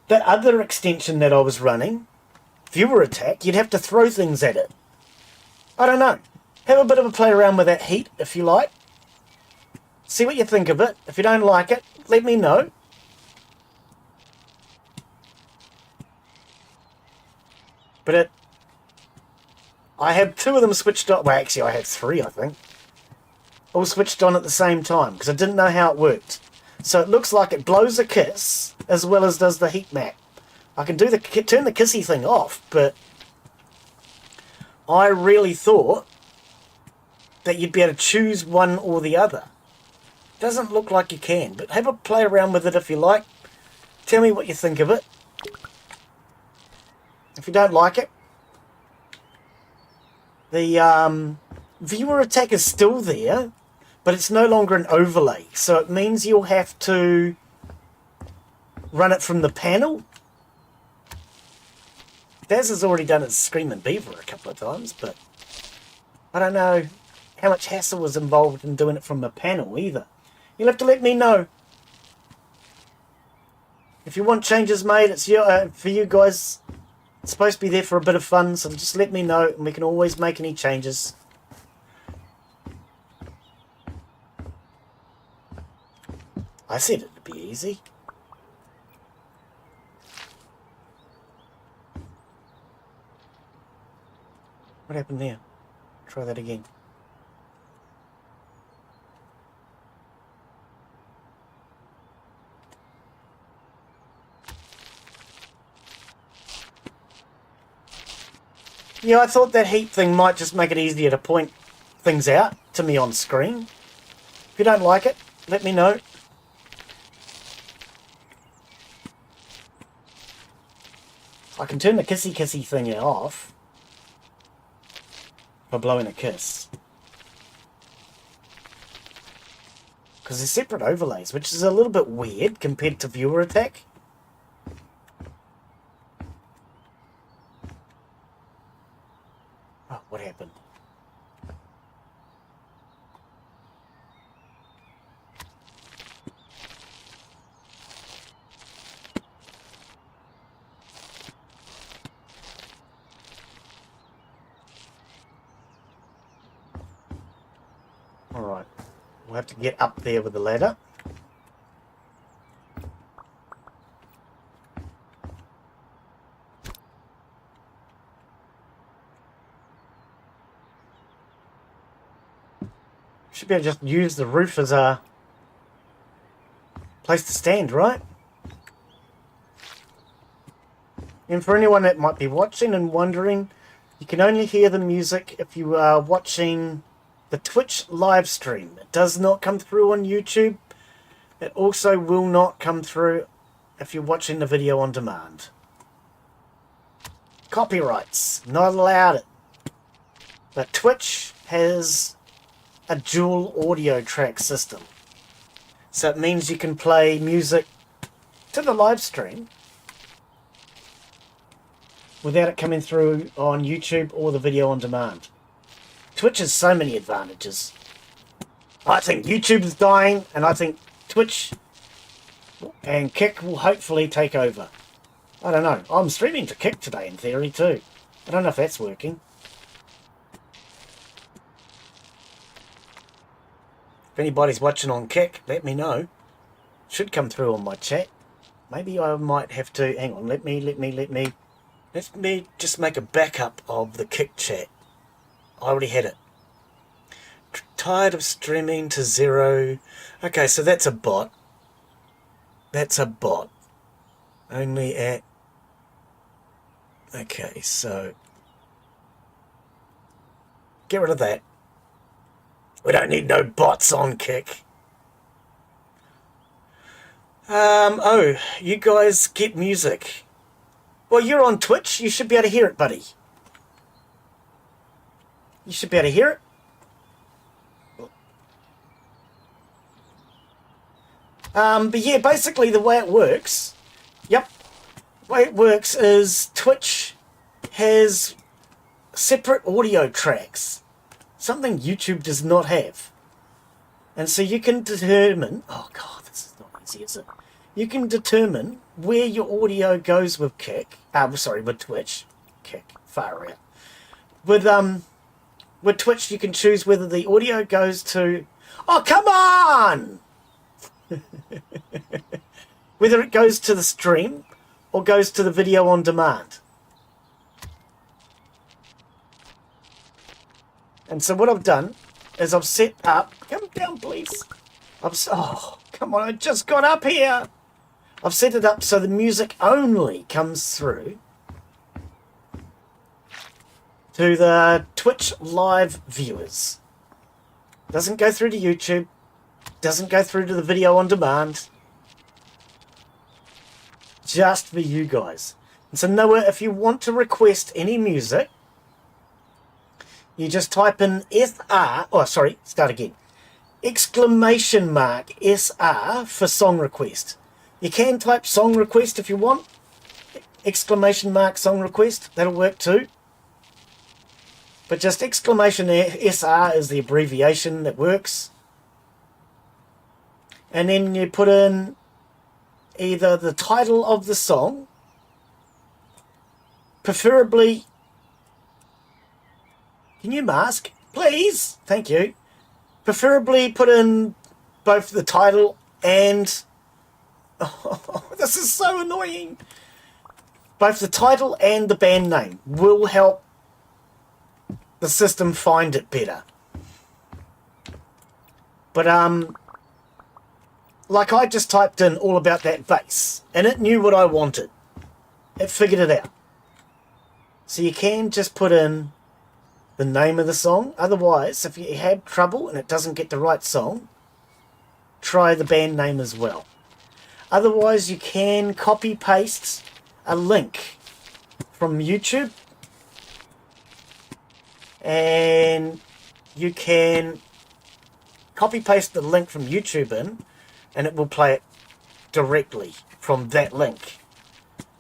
that other extension that I was running, viewer attack, you'd have to throw things at it. I don't know. Have a bit of a play around with that heat if you like. See what you think of it. If you don't like it, let me know. But I have two of them switched on. Well, actually, I have three, I think. All switched on at the same time, because I didn't know how it worked. So it looks like it blows a kiss, as well as does the heat map. I can turn the kissy thing off, but I really thought that you'd be able to choose one or the other. Doesn't look like you can, but have a play around with it if you like. Tell me what you think of it. If you don't like it, the viewer attack is still there, but it's no longer an overlay. So it means you'll have to run it from the panel. Daz has already done its Screaming Beaver a couple of times, but I don't know how much hassle was involved in doing it from the panel either. You'll have to let me know. If you want changes made, it's for you guys. It's supposed to be there for a bit of fun, so just let me know and we can always make any changes. I said it'd be easy. What happened there? Try that again. Yeah, I thought that heat thing might just make it easier to point things out to me on screen. If you don't like it, let me know. I can turn the kissy kissy thing off by blowing a kiss. Because they're separate overlays, which is a little bit weird compared to viewer attack. Oh, what happened? Alright, we'll have to get up there with the ladder. Should be able to just use the roof as a place to stand, right? And for anyone that might be watching and wondering, you can only hear the music if you are watching the Twitch live stream. It does not come through on YouTube. It also will not come through if you're watching the video on demand. Copyrights, not allowed. But Twitch has a dual audio track system. So it means you can play music to the live stream without it coming through on YouTube or the video on demand. Twitch has so many advantages. I think YouTube is dying, and I think Twitch and Kick will hopefully take over. I don't know. I'm streaming to Kick today in theory too. I don't know if that's working. If anybody's watching on Kick, let me know. Should come through on my chat. Maybe I might have to... Hang on, let me just make a backup of the Kick chat. I already had it. Tired of streaming to 0. Okay, so that's a bot. That's a bot. Only at... Okay, so... Get rid of that. We don't need no bots on Kick. Oh, you guys get music. Well, you're on Twitch. You should be able to hear it, buddy. You should be able to hear it. But yeah, basically the way it works... Yep. The way it works is Twitch has separate audio tracks. Something YouTube does not have. And so you can determine... Oh, God, this is not easy, is it? You can determine where your audio goes with Kick. With Twitch. Kick. Far out. With Twitch, you can choose whether the audio goes to... Oh, come on! Whether it goes to the stream or goes to the video on demand. And so what I've done is I've set up... Come down, please. Oh, come on, I just got up here. I've set it up so the music only comes through to the Twitch live viewers. Doesn't go through to YouTube. Doesn't go through to the video on demand. Just for you guys. And so Noah, if you want to request any music, you just type in SR, oh sorry, start again. Exclamation mark SR for song request. You can type song request if you want. Exclamation mark song request, that'll work too. But just exclamation SR is the abbreviation that works. And then you put in either the title of the song, preferably... Can you mask? Please? Thank you. Preferably put in both the title and... Oh, this is so annoying. Both the title and the band name will help the system find it better. But, like I just typed in all about that bass, and it knew what I wanted. It figured it out. So you can just put in the name of the song. Otherwise, if you have trouble and it doesn't get the right song, try the band name as well. Otherwise, you can copy-paste a link from YouTube, and you can copy-paste the link from YouTube in, and it will play it directly from that link.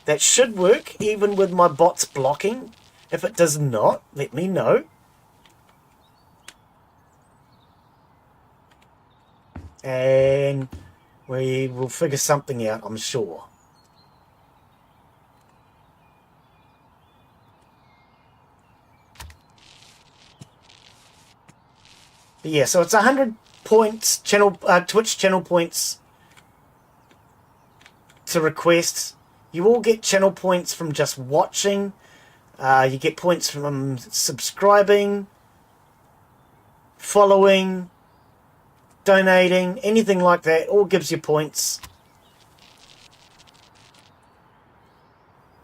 That should work even with my bots blocking. If it does not, let me know. And we will figure something out, I'm sure. But yeah, so it's 100 points, Twitch channel points to request. You all get channel points from just watching. You get points from subscribing, following, donating, anything like that. All gives you points.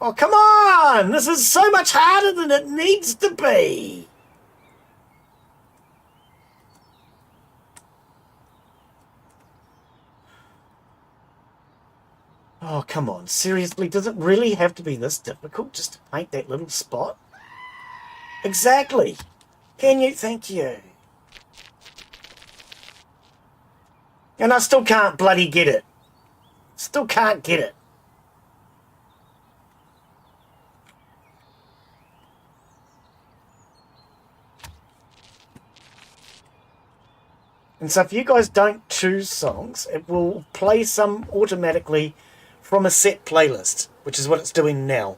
Oh, come on! This is so much harder than it needs to be. Oh, come on. Seriously, does it really have to be this difficult just to paint that little spot? Exactly. Can you? Thank you. And I still can't bloody get it. Still can't get it. And so if you guys don't choose songs, it will play some automatically from a set playlist, which is what it's doing now.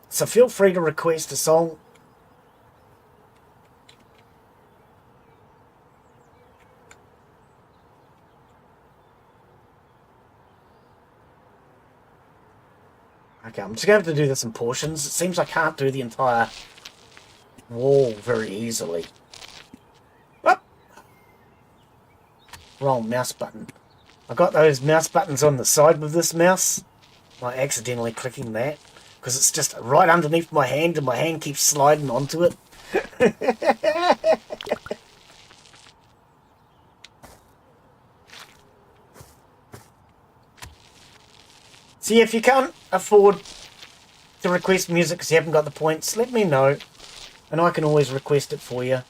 So feel free to request a song. Okay, I'm just going to have to do this in portions. It seems I can't do the entire wall very easily. Whoop! Wrong mouse button. I got those mouse buttons on the side with this mouse. I'm accidentally clicking that because it's just right underneath my hand and my hand keeps sliding onto it. See, if you can't afford to request music because you haven't got the points, let me know and I can always request it for you.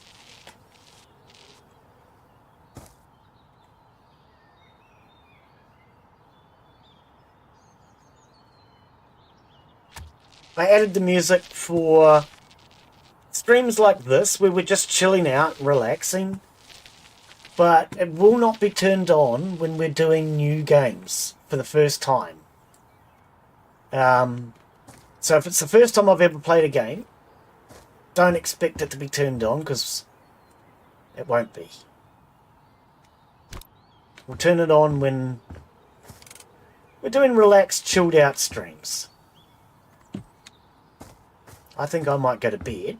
I added the music for streams like this where we're just chilling out and relaxing, but it will not be turned on when we're doing new games for the first time. So if it's the first time I've ever played a game, don't expect it to be turned on because it won't be. We'll turn it on when we're doing relaxed, chilled out streams. I think I might go to bed.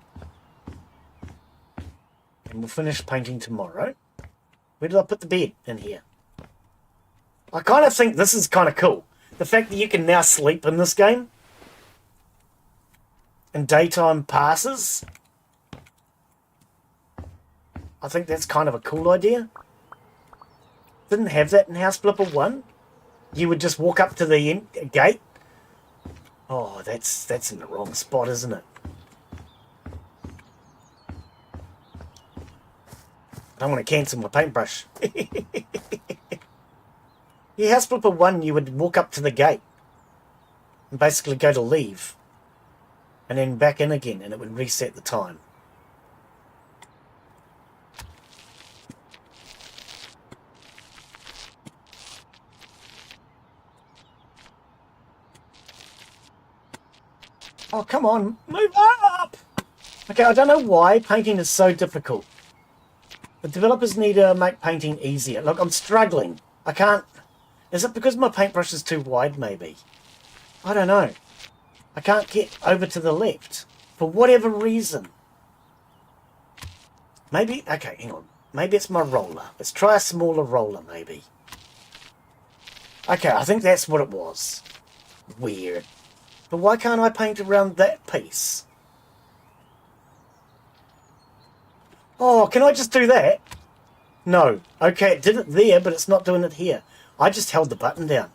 And we'll finish painting tomorrow. Where did I put the bed? In here. I kind of think this is kind of cool. The fact that you can now sleep in this game. And daytime passes. I think that's kind of a cool idea. Didn't have that in House Flipper 1. You would just walk up to the gate. Oh, that's in the wrong spot, isn't it? I don't want to cancel my paintbrush. Yeah, House Flipper 1, you would walk up to the gate and basically go to leave and then back in again and it would reset the time. Oh, come on, move up! Okay, I don't know why painting is so difficult. The developers need to make painting easier. Look, I'm struggling. I can't... Is it because my paintbrush is too wide, maybe? I don't know. I can't get over to the left. For whatever reason. Maybe... Okay, hang on. Maybe it's my roller. Let's try a smaller roller, maybe. Okay, I think that's what it was. Weird. But why can't I paint around that piece? Oh, can I just do that? No. Okay, it did it there, but it's not doing it here. I just held the button down.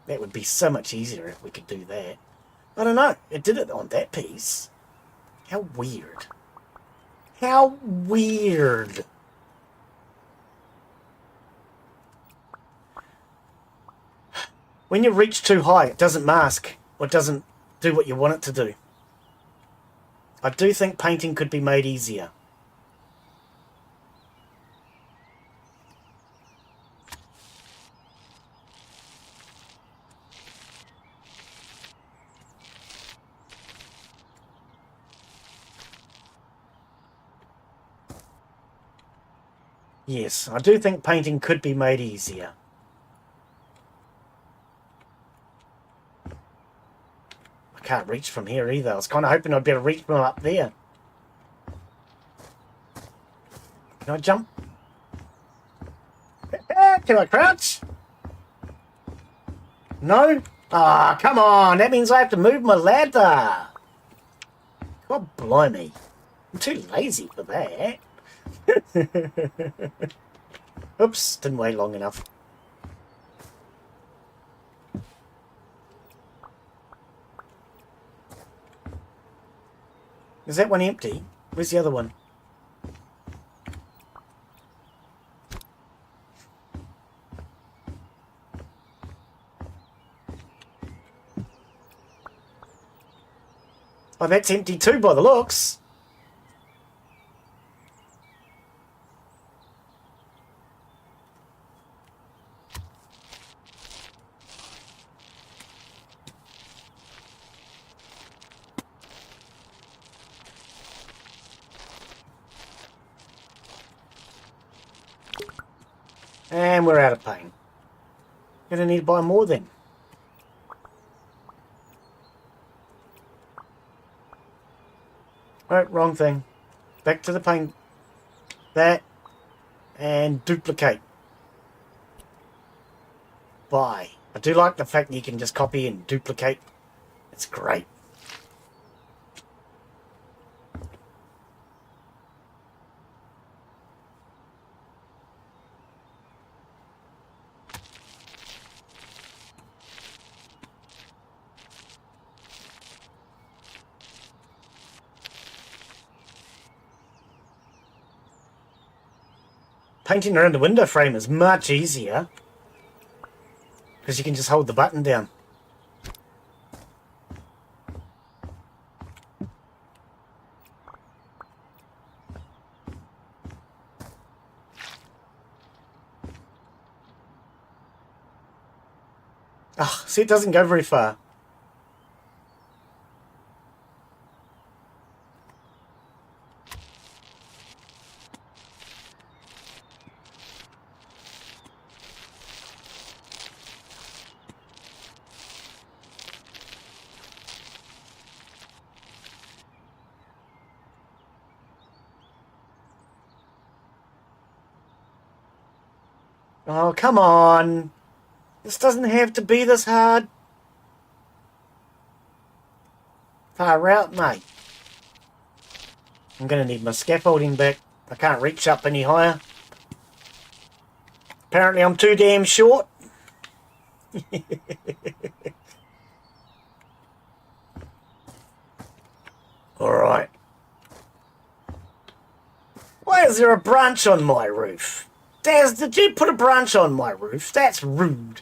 That would be so much easier if we could do that. I don't know. It did it on that piece. How weird. How weird. When you reach too high, it doesn't mask. Or it doesn't do what you want it to do. I do think painting could be made easier. Yes, I do think painting could be made easier. I can't reach from here either. I was kind of hoping I'd be able to reach from up there. Can I jump? Can I crouch? No? Ah, come on. That means I have to move my ladder. God blimey. I'm too lazy for that. Oops, didn't wait long enough. Is that one empty? Where's the other one? Oh, that's empty too by the looks. And we're out of paint. Gonna need to buy more then. Right, wrong thing. Back to the paint. That. And duplicate. buy. I do like the fact that you can just copy and duplicate. It's great. Painting around the window frame is much easier because you can just hold the button down. Ah, see, it doesn't go very far. Oh, come on. This doesn't have to be this hard. Far out, mate. I'm going to need my scaffolding back. I can't reach up any higher. Apparently I'm too damn short. Alright. Why is there a branch on my roof? Daz, did you put a branch on my roof? That's rude.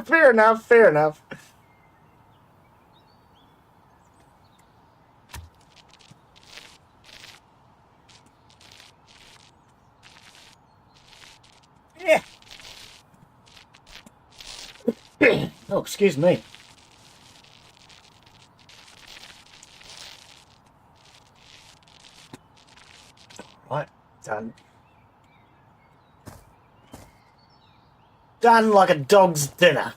Fair enough, fair enough. Yeah. Oh, excuse me. Right, done. Done like a dog's dinner.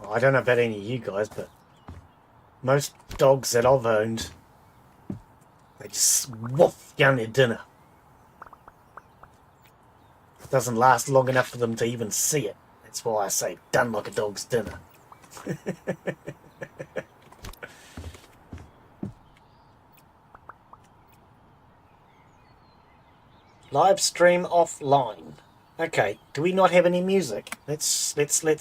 Well, I don't know about any of you guys, but most dogs that I've owned, they just woof down their dinner. It doesn't last long enough for them to even see it. That's why I say done like a dog's dinner. Live stream offline. Okay, do we not have any music? Let's okay,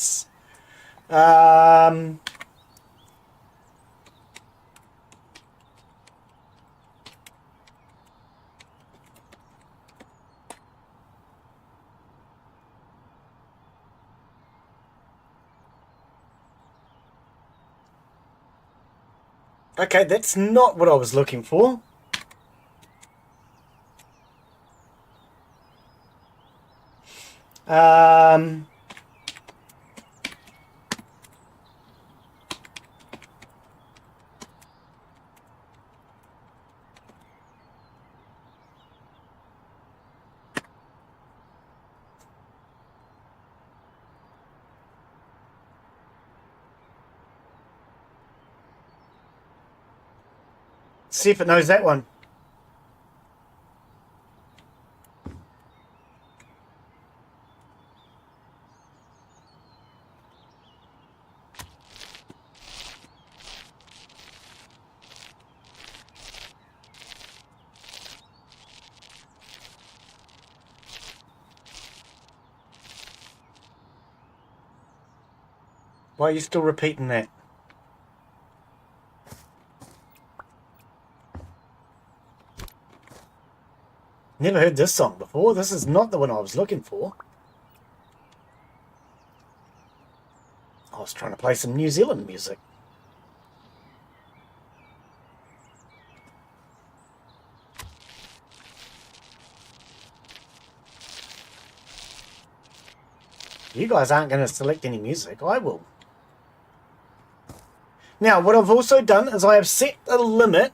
that's not what I was looking for. See if it knows that one. Why are you still repeating that? Never heard this song before. This is not the one I was looking for. I was trying to play some New Zealand music. You guys aren't going to select any music. I will. Now, what I've also done is I have set a limit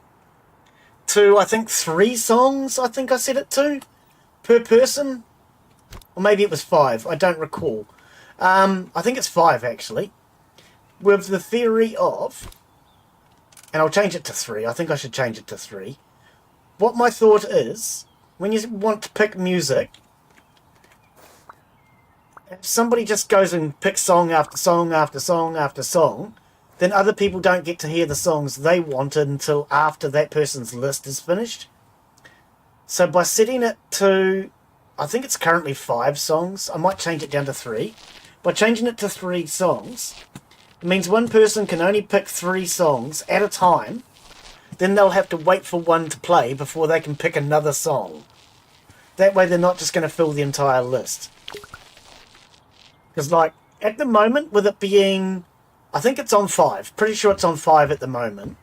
to, I think, 3 songs, I think I set it to, per person. Or maybe it was 5, I don't recall. I think it's 5, actually. With the theory of, and I'll change it to 3, I think I should change it to 3. What my thought is, when you want to pick music, if somebody just goes and picks song after song after song after song, then other people don't get to hear the songs they wanted until after that person's list is finished. So by setting it to, I think it's currently 5 songs, I might change it down to 3. By changing it to 3 songs, it means one person can only pick 3 songs at a time. Then they'll have to wait for one to play before they can pick another song. That way they're not just going to fill the entire list. Because, like, at the moment, with it being, I think it's on 5. Pretty sure it's on 5 at the moment.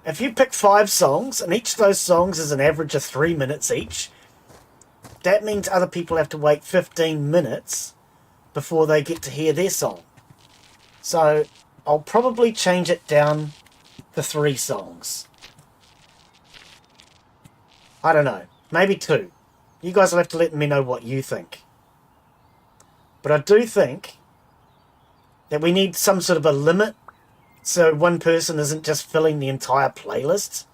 If you pick 5 songs, and each of those songs is an average of 3 minutes each, that means other people have to wait 15 minutes before they get to hear their song. So, I'll probably change it down to 3 songs. I don't know. Maybe 2. You guys will have to let me know what you think. But I do think that we need some sort of a limit so one person isn't just filling the entire playlist.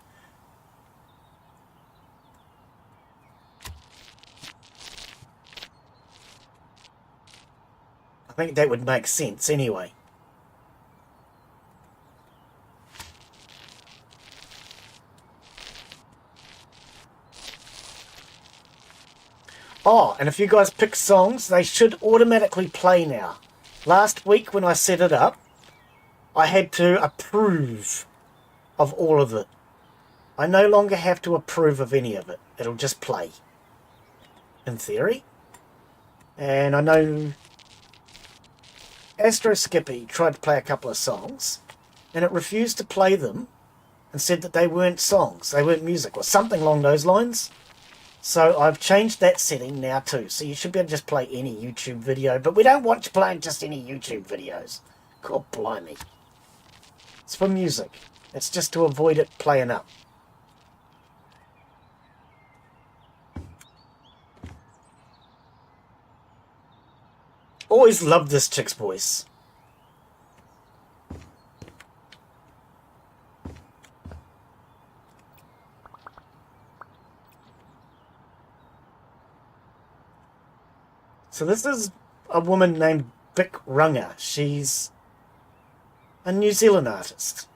I think that would make sense anyway. Oh, and if you guys pick songs, they should automatically play now. Last week when I set it up, I had to approve of all of it. I no longer have to approve of any of it. It'll just play. In theory. And I know Astro Skippy tried to play a couple of songs, and it refused to play them and said that they weren't songs, they weren't music, or something along those lines. So I've changed that setting now too. So you should be able to just play any YouTube video. But we don't want you playing just any YouTube videos. God blimey. It's for music. It's just to avoid it playing up. Always loved this chick's voice. So this is a woman named Bixley. She's a New Zealand artist.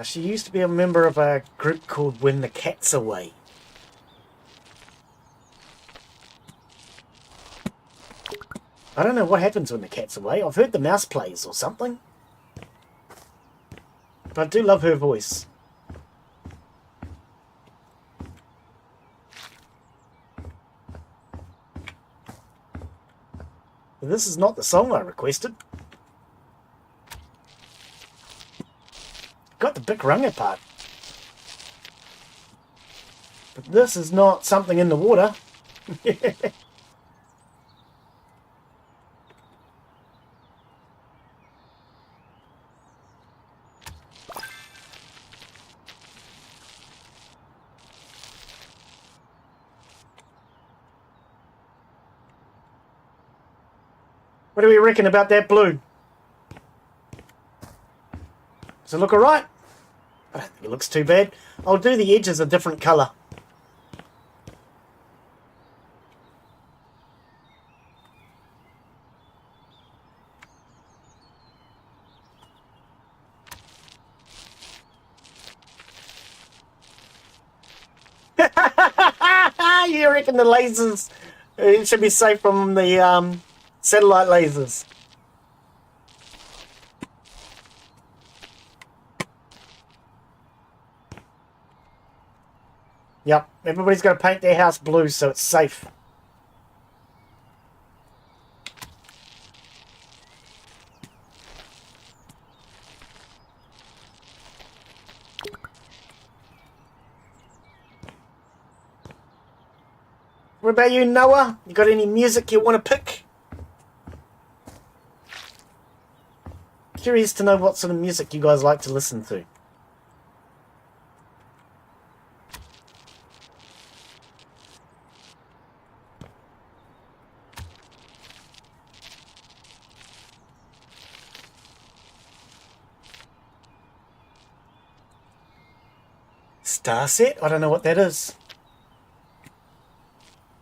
She used to be a member of a group called When the Cat's Away. I don't know what happens when the cat's away. I've heard the mouse plays or something. But I do love her voice. But this is not the song I requested. Got the Bixley part. But this is not something in the water. What do we reckon about that blue? Does it look alright? I don't think it looks too bad. I'll do the edges a different colour. You reckon the lasers, it should be safe from the satellite lasers. Yep, everybody's got to paint their house blue so it's safe. What about you, Noah? You got any music you want to pick? Curious to know what sort of music you guys like to listen to. Starset? I don't know what that is.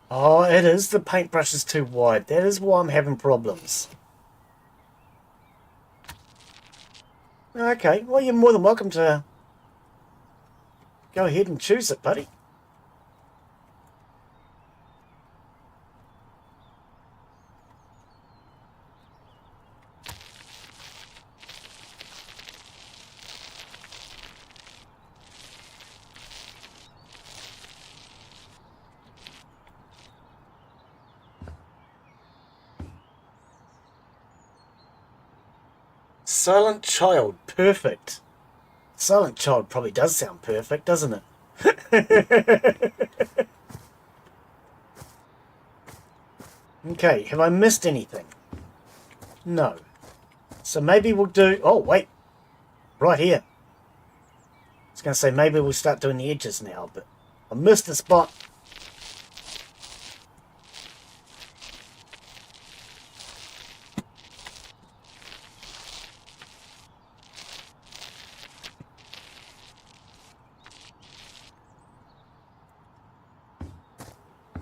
Oh, it is. The paintbrush is too wide. That is why I'm having problems. Okay, well, you're more than welcome to go ahead and choose it, buddy. Silent Child, perfect. Silent Child probably does sound perfect, doesn't it? Okay, have I missed anything? No. So maybe we'll do... Oh, wait. Right here. I was going to say maybe we'll start doing the edges now, but I missed the spot.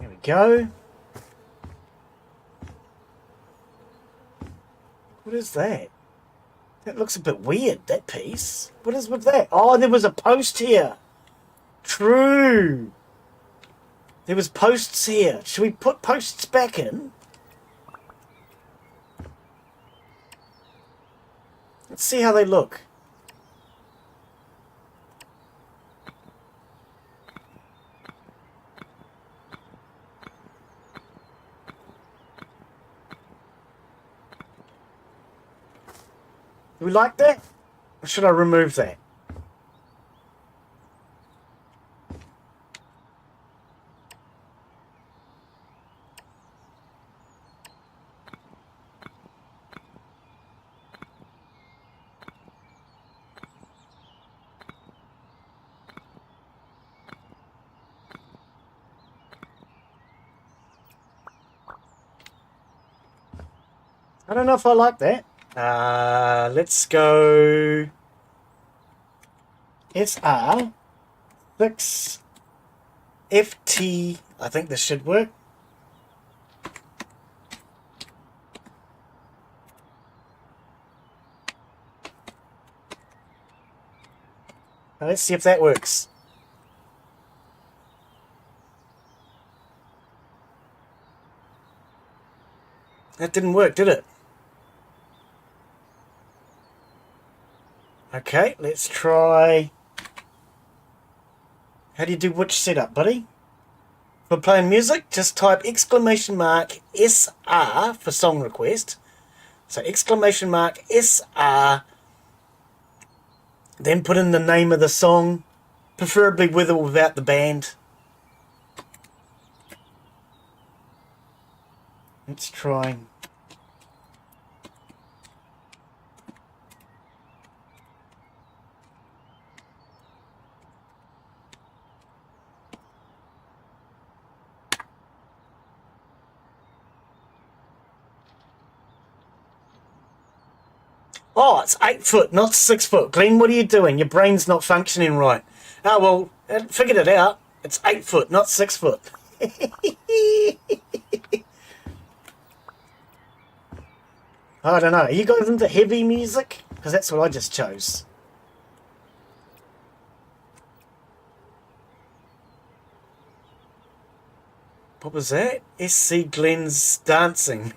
There we go. What is that? That looks a bit weird, that piece. What is with that? Oh, there was a post here. True. There was posts here. Should we put posts back in? Let's see how they look. Do we like that? Or should I remove that? I don't know if I like that. Let's go SR 6 FT. I think this should work. Now let's see if that works. That didn't work, did it? Okay, let's try... How do you do which setup, buddy? For playing music, just type !SR for song request. So !SR, then put in the name of the song, preferably with or without the band. Let's try... Oh, it's 8 foot, not 6 foot. Glen, what are you doing? Your brain's not functioning right. Oh, well, I figured it out. It's 8 foot, not 6 foot. I don't know. Are you guys into heavy music? Because that's what I just chose. What was that? SC Glen's dancing.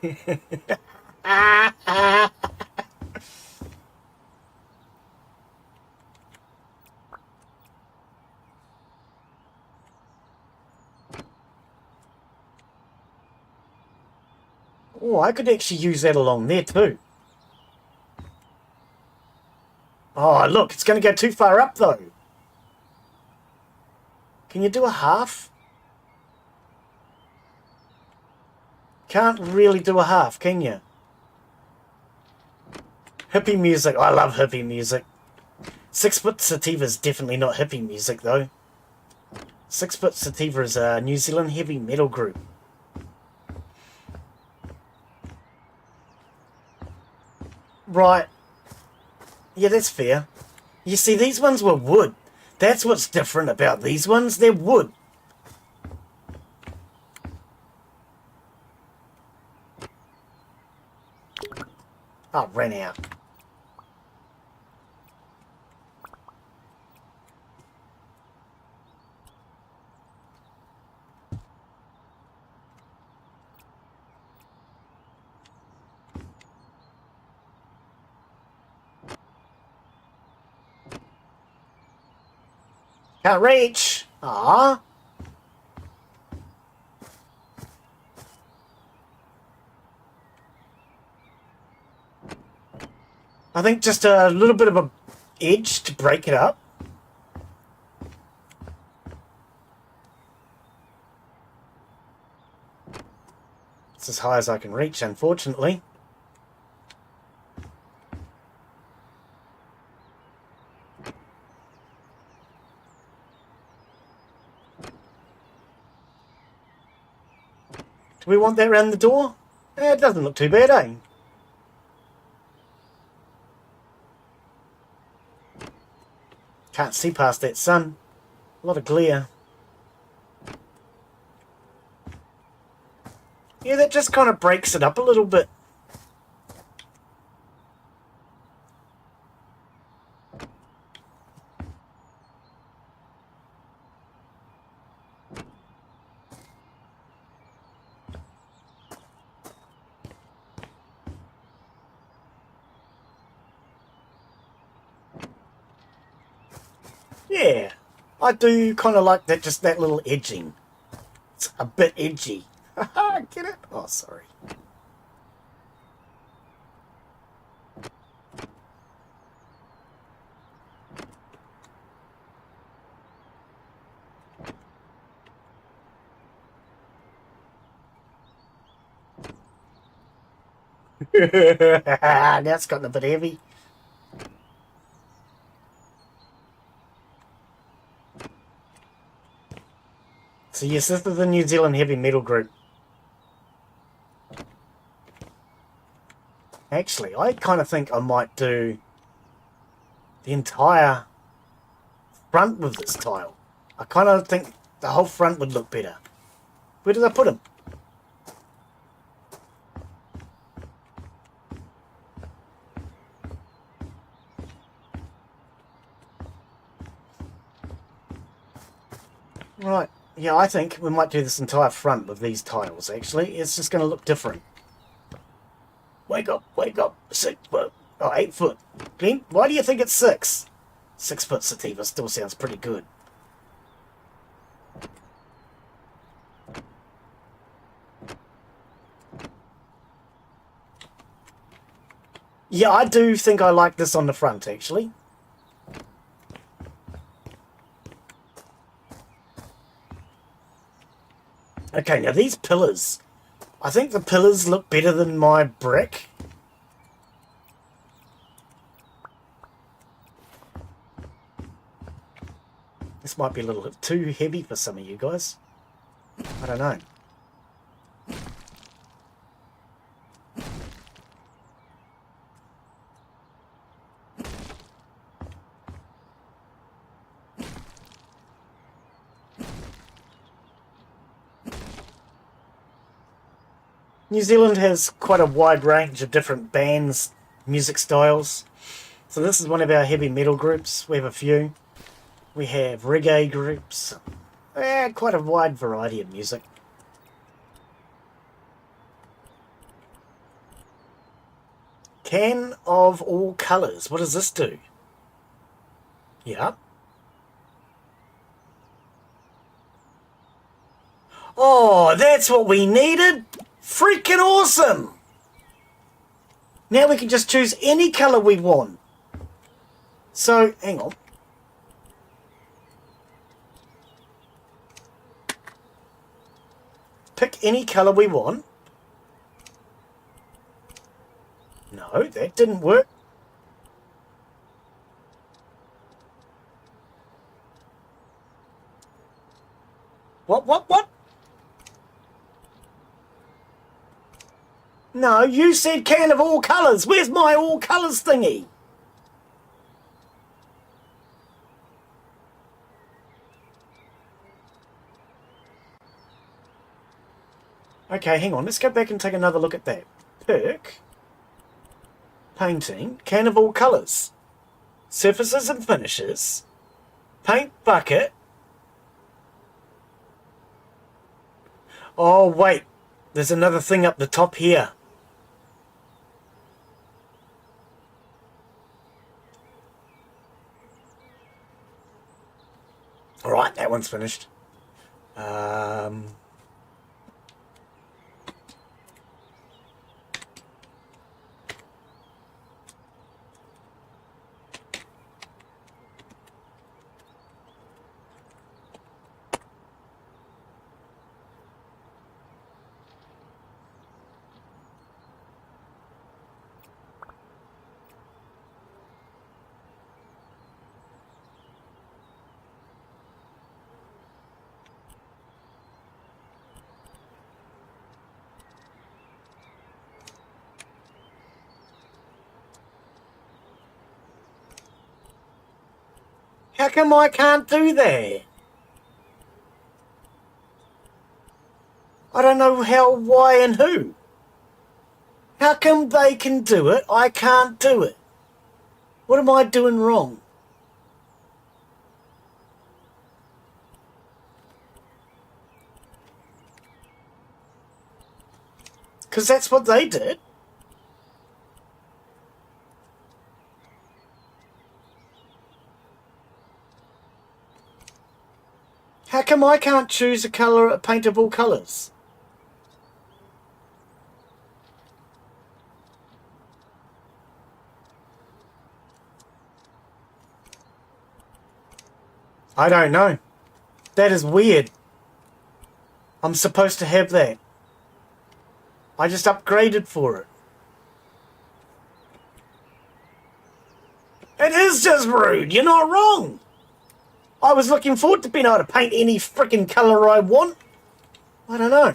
Oh, I could actually use that along there too. Oh, look, it's going to go too far up though. Can you do a half? Can't really do a half, can you? Hippie music. I love hippie music. 6-Bit Sativa is definitely not hippie music, though. 6-Bit Sativa is a New Zealand heavy metal group. Right. Yeah, that's fair. You see, these ones were wood. That's what's different about these ones. They're wood. Oh, ran out. Can't reach. Ah. I think just a little bit of a edge to break it up. It's as high as I can reach, unfortunately. Do we want that around the door? It doesn't look too bad, eh? Can't see past that sun. A lot of glare. Yeah, that just kind of breaks it up a little bit. Yeah, I do kind of like that, just that little edging. It's a bit edgy. Get it? Oh, sorry. That's gotten a bit heavy. So yes, this is the New Zealand heavy metal group. Actually, I kind of think I might do the entire front with this tile. I kind of think the whole front would look better. Where did I put him? Right. Yeah, I think we might do this entire front with these tiles, actually. It's just going to look different. Wake up, 6 foot. Oh, 8 foot. Glen, why do you think it's 6? 6-Bit Sativa still sounds pretty good. Yeah, I do think I like this on the front, actually. Okay, now these pillars. I think the pillars look better than my brick. This might be a little too heavy for some of you guys. I don't know. New Zealand has quite a wide range of different bands, music styles. So this is one of our heavy metal groups. We have a few. We have reggae groups. Quite a wide variety of music. Can of all colours. What does this do? Yeah. Oh, that's what we needed. Freaking awesome! Now we can just choose any colour we want. So, hang on. Pick any colour we want. No, that didn't work. What? No, you said can of all colours. Where's my all colours thingy? Okay, hang on. Let's go back and take another look at that. Perk. Painting. Can of all colours. Surfaces and finishes. Paint bucket. Oh, wait. There's another thing up the top here. Alright, that one's finished. How come I can't do that? I don't know how, why, and who. How come they can do it, I can't do it? What am I doing wrong? Because that's what they did. How come I can't choose a colour, a paint of all colours? I don't know. That is weird. I'm supposed to have that. I just upgraded for it. It is just rude. You're not wrong. I was looking forward to being able to paint any freaking colour I want. I don't know.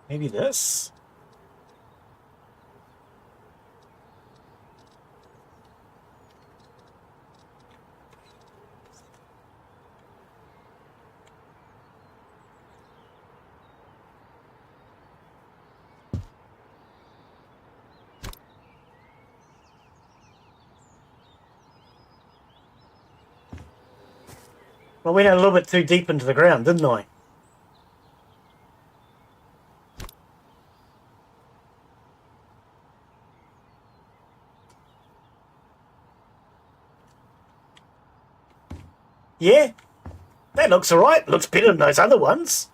Maybe this? Well, I went a little bit too deep into the ground, didn't I? Yeah, that looks alright. Looks better than those other ones.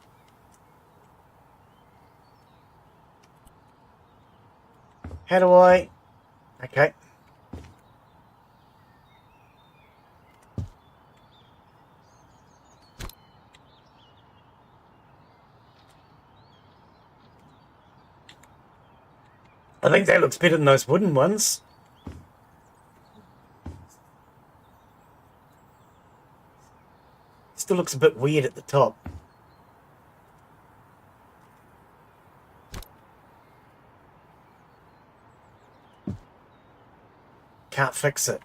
How do I... Okay. I think that looks better than those wooden ones. Still looks a bit weird at the top. Can't fix it.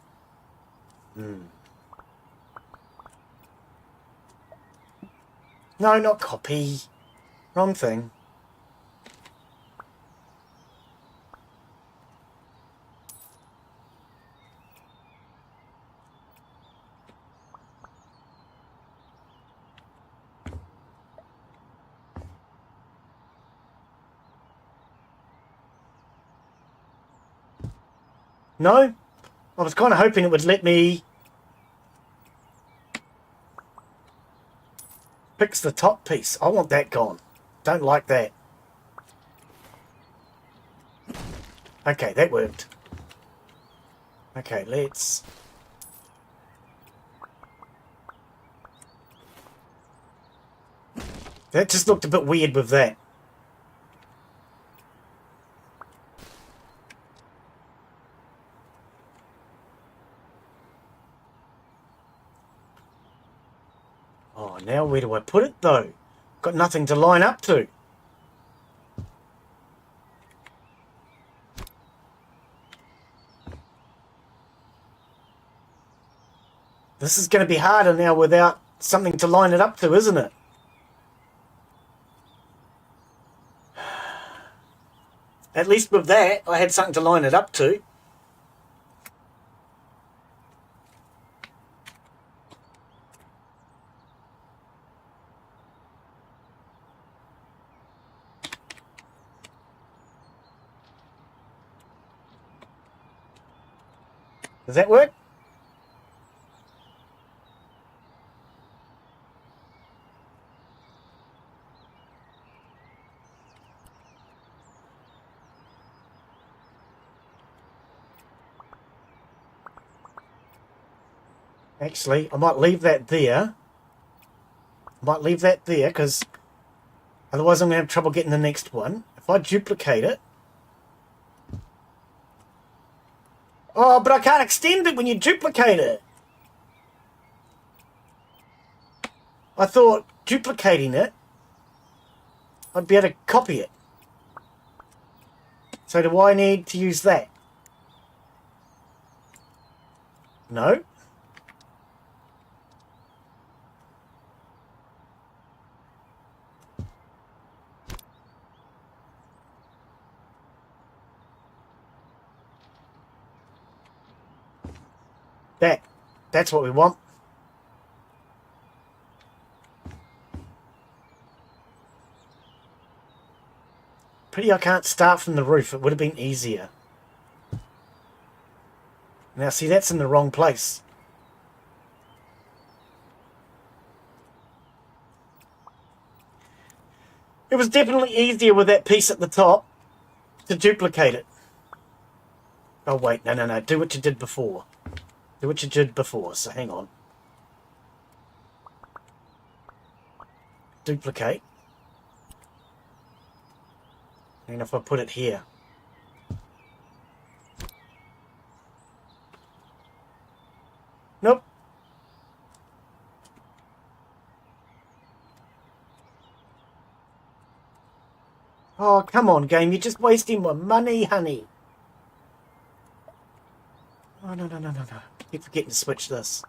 No, not copy. Wrong thing. No? I was kind of hoping it would let me fix the top piece. I want that gone. Don't like that. Okay, that worked. Okay, let's... That just looked a bit weird with that. Oh, now where do I put it though? Got nothing to line up to. This is going to be harder now without something to line it up to, isn't it? At least with that, I had something to line it up to. Does that work? Actually, I might leave that there. Because otherwise I'm going to have trouble getting the next one. If I duplicate it... Oh, but I can't extend it when you duplicate it. I thought duplicating it, I'd be able to copy it. So do I need to use that? No. That's what we want. Pity I can't start from the roof. It would have been easier. Now see, that's in the wrong place. It was definitely easier with that piece at the top to duplicate it. Oh wait, no. Do what you did before. Do what you did before, so hang on. Duplicate. And if I put it here. Nope. Oh, come on, game. You're just wasting my money, honey. Oh, no. Keep forgetting to switch this.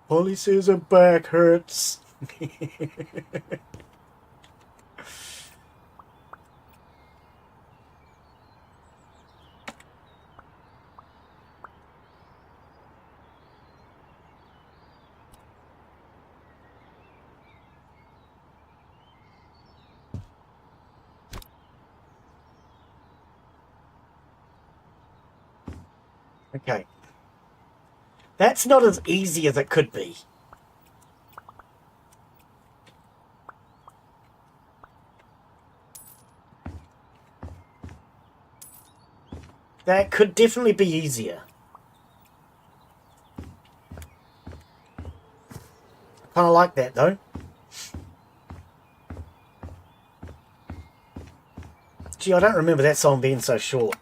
Polly says her back hurts. Okay. That's not as easy as it could be. That could definitely be easier. I kind of like that though. Gee, I don't remember that song being so short.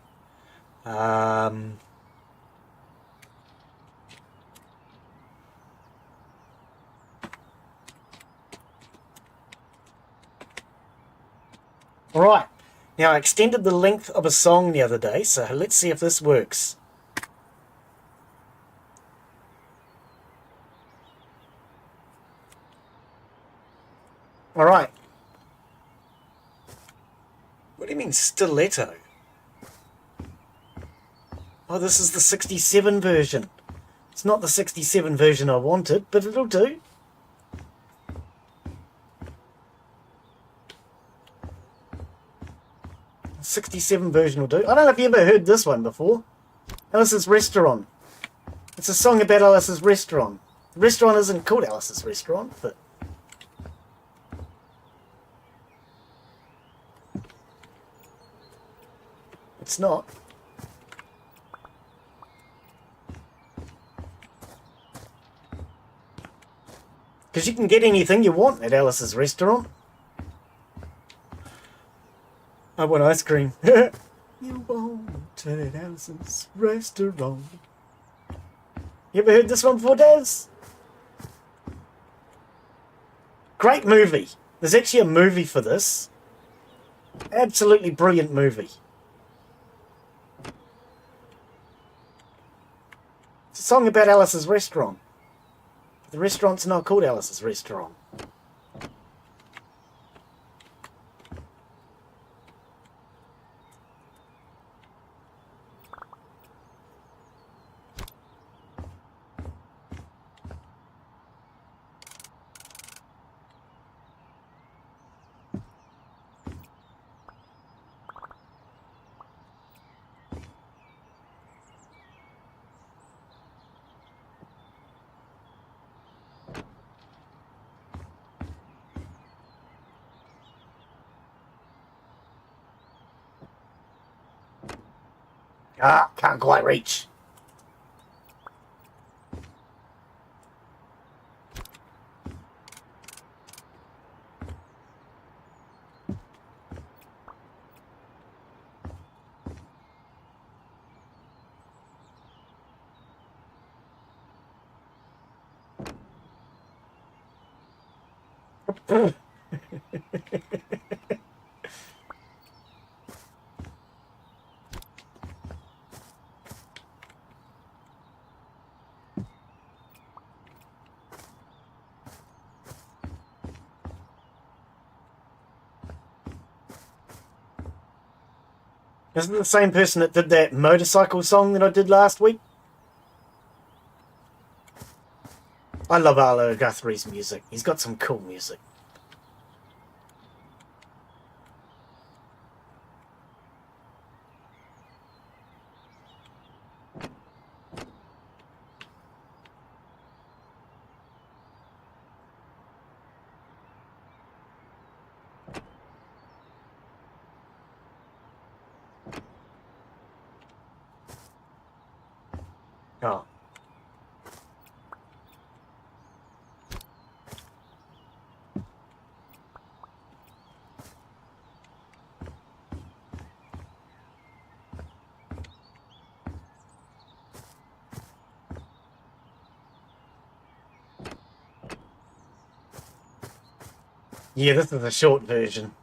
Alright, now I extended the length of a song the other day, so let's see if this works. Alright. What do you mean stiletto? Oh, this is the 67 version. It's not the 67 version I wanted, but it'll do. 67 version will do. I don't know if you ever heard this one before. Alice's Restaurant. It's a song about Alice's Restaurant. The restaurant isn't called Alice's Restaurant, but... it's not. Because you can get anything you want at Alice's Restaurant. I want ice cream. You want it at Alice's Restaurant. You ever heard this one before, Daz? Great movie. There's actually a movie for this. Absolutely brilliant movie. It's a song about Alice's Restaurant. The restaurant's not called Alice's Restaurant. Ah, can't quite reach. Isn't it the same person that did that motorcycle song that I did last week? I love Arlo Guthrie's music. He's got some cool music. Oh. Yeah, this is a short version.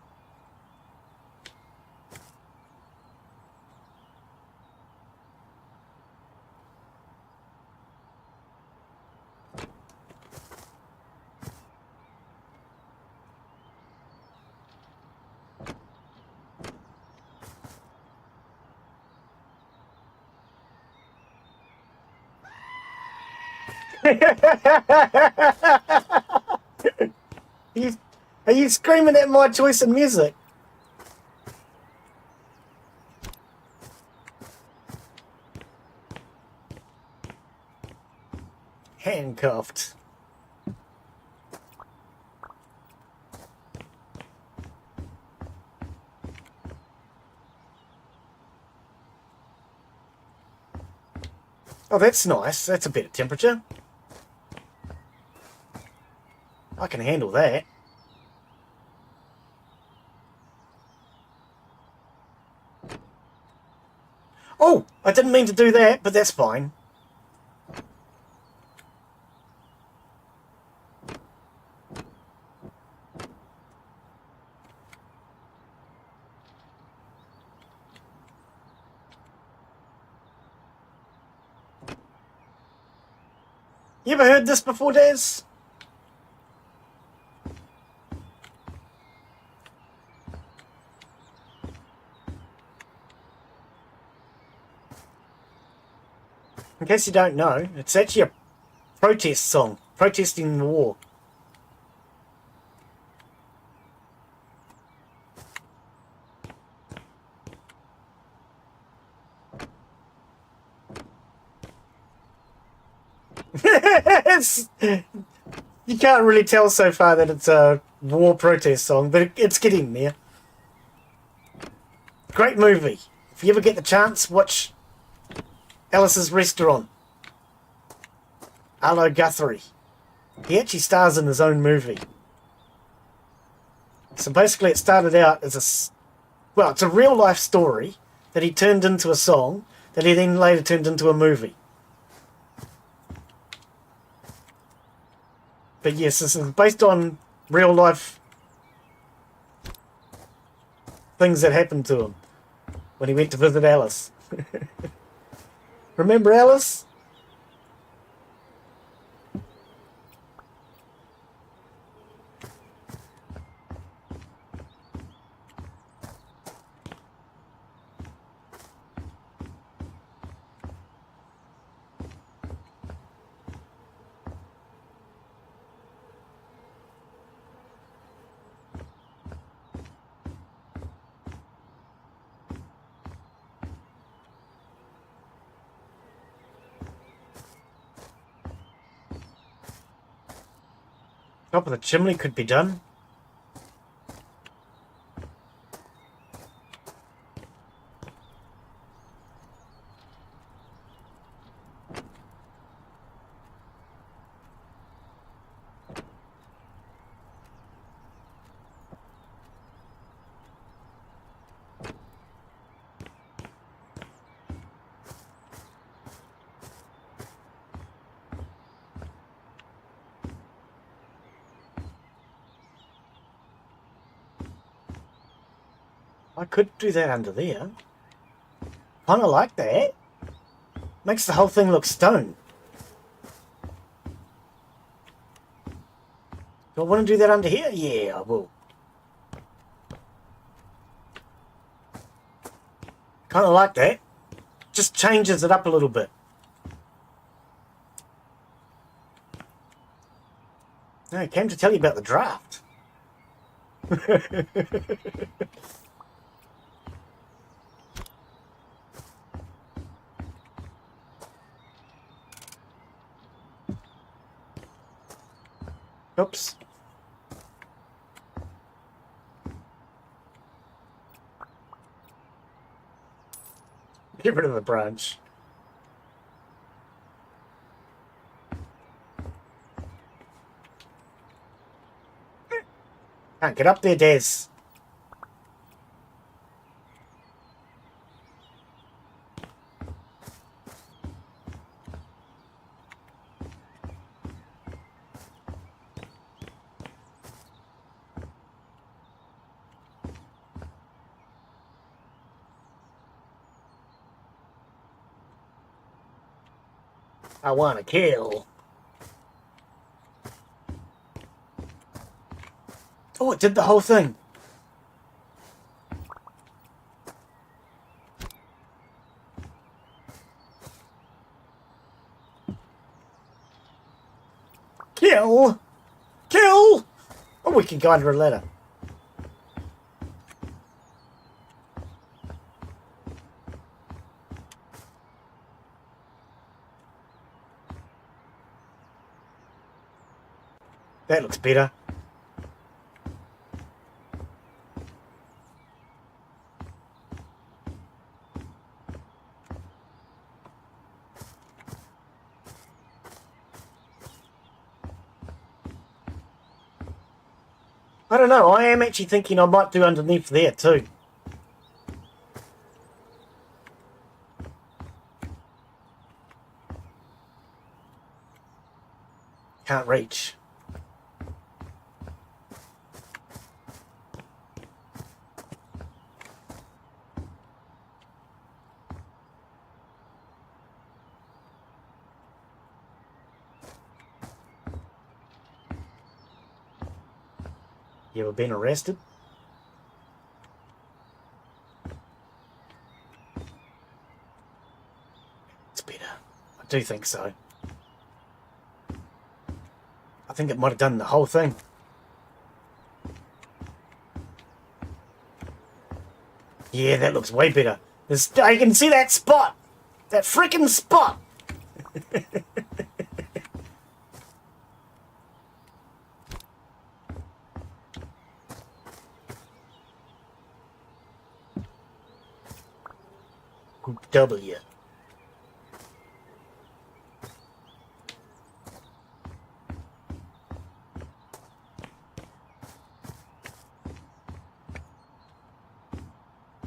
Are you screaming at my choice of music? Handcuffed. Oh, that's nice. That's a bit of temperature. I can handle that. Oh, I didn't mean to do that, but that's fine. You ever heard this before, Daz? In case you don't know, it's actually a protest song, protesting the war. You can't really tell so far that it's a war protest song, but it's getting there. Great movie. If you ever get the chance, watch Alice's Restaurant. Arlo Guthrie. He actually stars in his own movie. So basically it started out as it's a real life story that he turned into a song that he then later turned into a movie. But yes, this is based on real life things that happened to him when he went to visit Alice. Remember Alice? Top of the chimney could be done. I could do that under there. Kinda like that. Makes the whole thing look stone. Do I want to do that under here? Yeah, I will. Kinda like that. Just changes it up a little bit. I came to tell you about the draft. Oops. Get rid of the branch. Can't get up there, Des. I want to kill. Oh, it did the whole thing. Kill! Kill! Oh, we can go under a ladder. That looks better. I don't know, I am actually thinking I might do underneath there too. Can't reach. You ever been arrested? It's better. I do think so. I think it might have done the whole thing. Yeah, that looks way better. I can see that spot! That frickin' spot! W.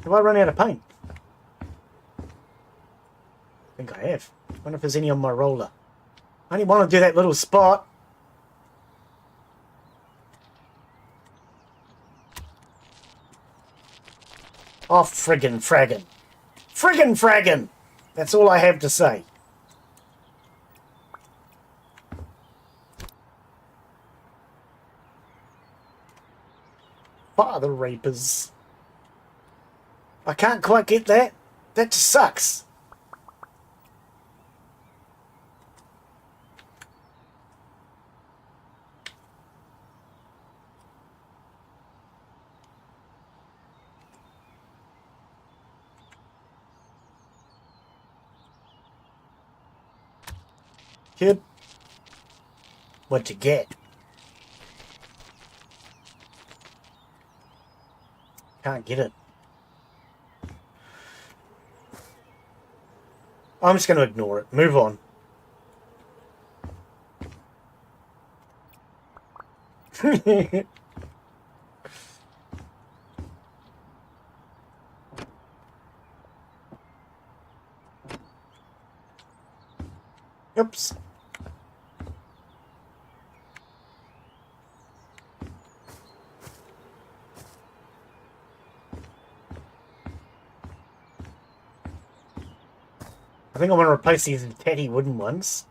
Have I run out of paint? I think I have. I wonder if there's any on my roller. I only want to do that little spot. Oh, friggin' fraggin'. Friggin' fraggin'! That's all I have to say. Father rapers. I can't quite get that. That just sucks. Kid, what you get? Can't get it. I'm just going to ignore it. Move on. Oops. I think I want to replace these tatty wooden ones.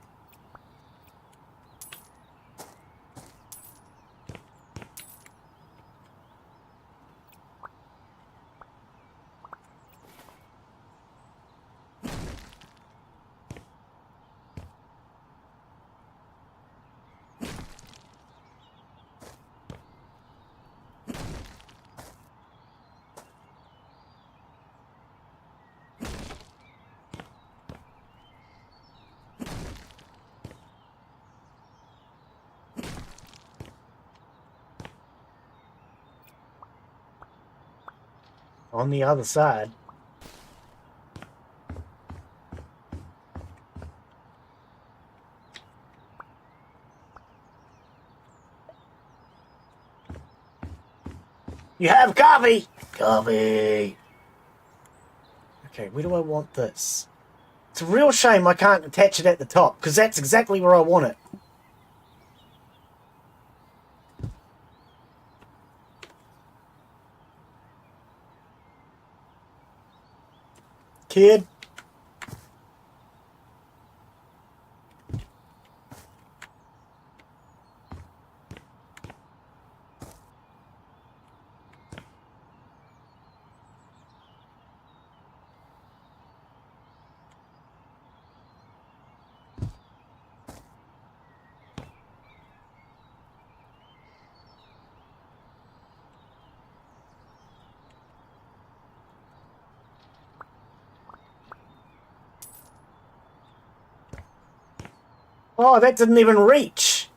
On the other side. You have coffee! Coffee! Okay, where do I want this? It's a real shame I can't attach it at the top, because that's exactly where I want it. Kid. Oh, that didn't even reach.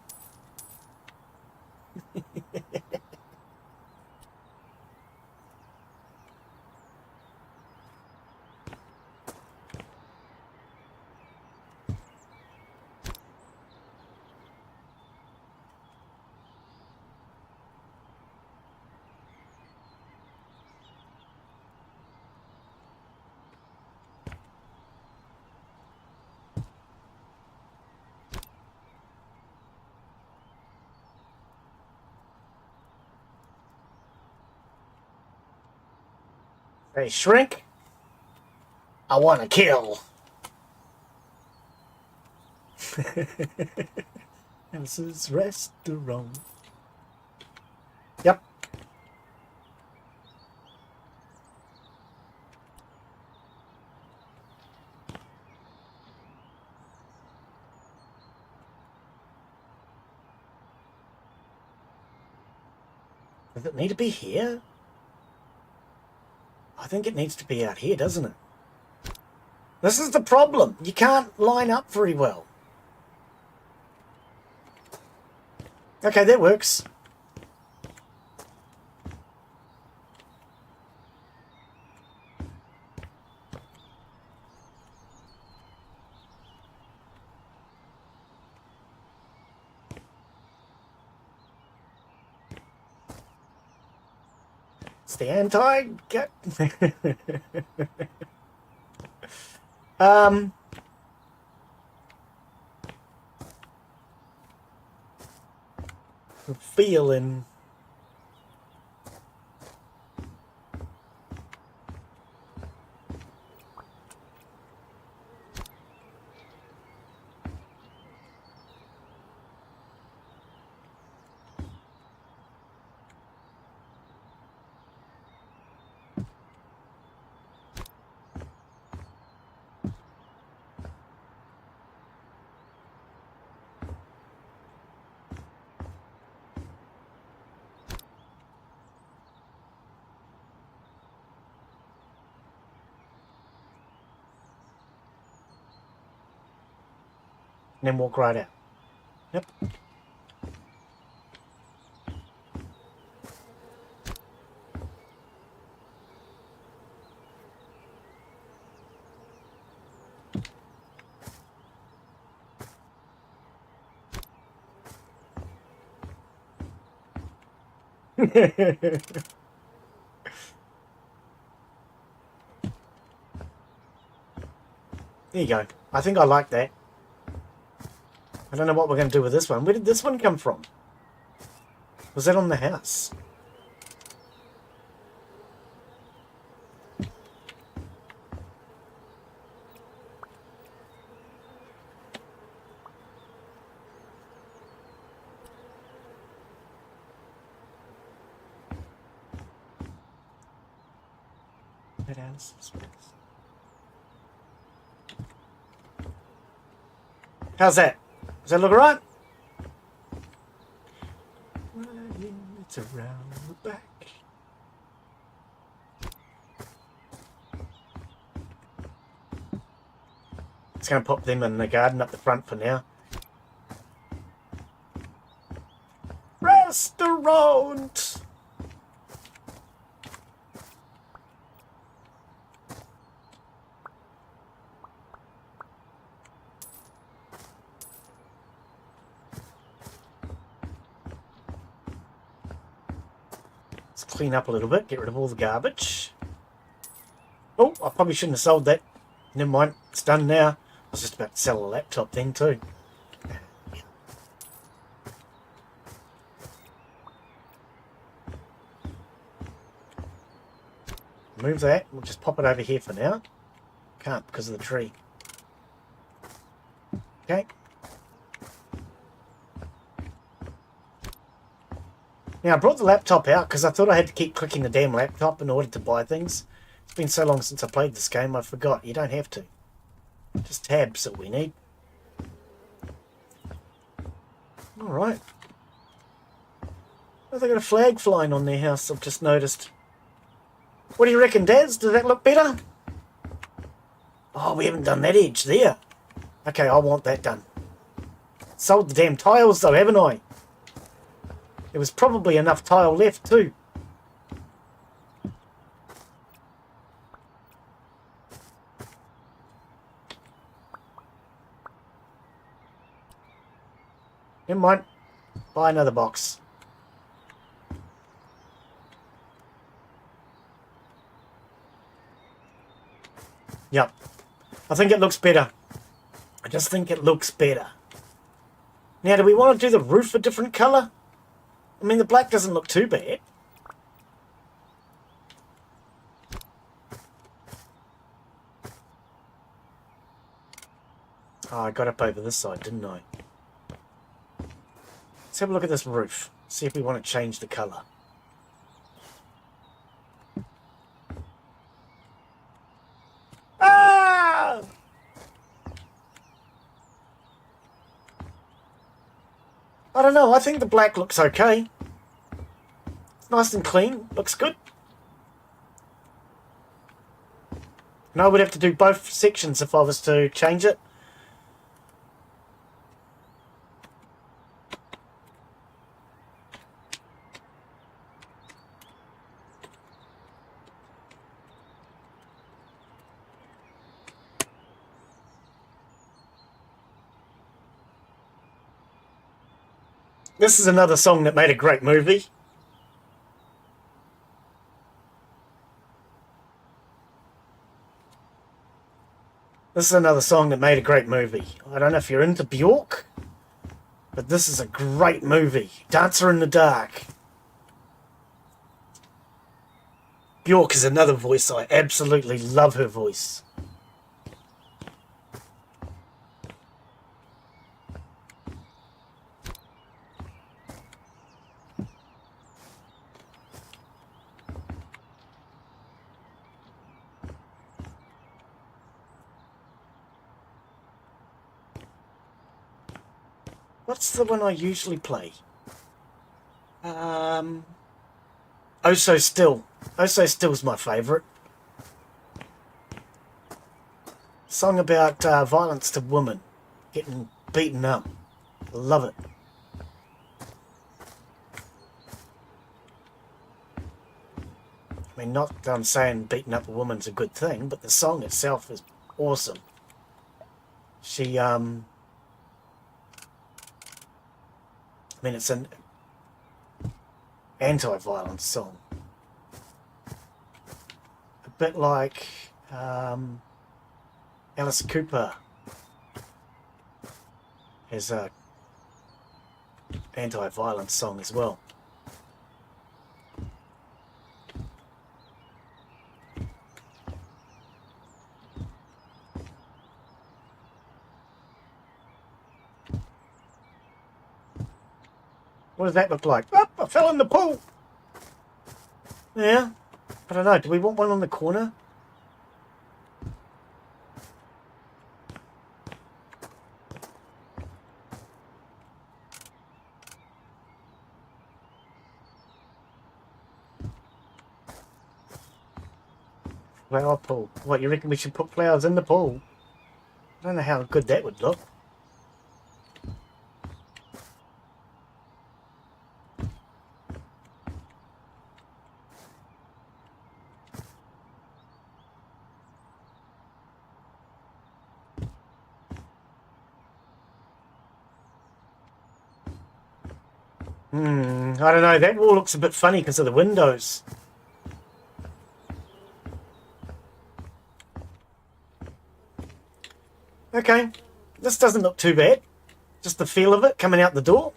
Hey, shrink. I want to kill. This is restaurant. Yep. Does it need to be here? I think it needs to be out here, doesn't it? This is the problem. You can't line up very well. Okay, that works. It's the anti... feeling... And then walk right out. Yep. There you go. I think I like that. I don't know what we're going to do with this one. Where did this one come from? Was that on the house? That house. How's that? Does that look alright? It's around the back. It's going to pop them in the garden up the front for now. Restaurant! Let's clean up a little bit, get rid of all the garbage. Oh, I probably shouldn't have sold that. Never mind, it's done now. I was just about to sell a laptop then too. Move that, we'll just pop it over here for now. Can't because of the tree. Okay. Now I brought the laptop out because I thought I had to keep clicking the damn laptop in order to buy things. It's been so long since I played this game, I forgot. You don't have to. Just tabs that we need. Alright. Oh, they got a flag flying on their house, I've just noticed. What do you reckon, Daz? Does that look better? Oh, we haven't done that edge there. Okay, I want that done. Sold the damn tiles though, haven't I? There was probably enough tile left too. Never mind. Buy another box. Yep. I think it looks better. I just think it looks better. Now, do we want to do the roof a different colour? I mean, the black doesn't look too bad. Oh, I got up over this side, didn't I? Let's have a look at this roof. See if we want to change the colour. Ah! I don't know, I think the black looks okay. It's nice and clean, looks good. And I would have to do both sections if I was to change it. This is another song that made a great movie. This is another song that made a great movie. I don't know if you're into Bjork, but this is a great movie. Dancer in the Dark. Bjork is another voice. I absolutely love her voice. What's the one I usually play? Oh So Still. Oh So Still's my favourite. Song about violence to women. Getting beaten up. Love it. I mean, not that I'm saying beating up a woman's a good thing, but the song itself is awesome. She, I mean, it's an anti-violence song. A bit like Alice Cooper has a anti-violence song as well. What does that look like? Oh, I fell in the pool. Yeah. I don't know. Do we want one on the corner? Flower pool. What, you reckon we should put flowers in the pool? I don't know how good that would look. I don't know. That wall looks a bit funny because of the windows. Okay, this doesn't look too bad. Just the feel of it coming out the door.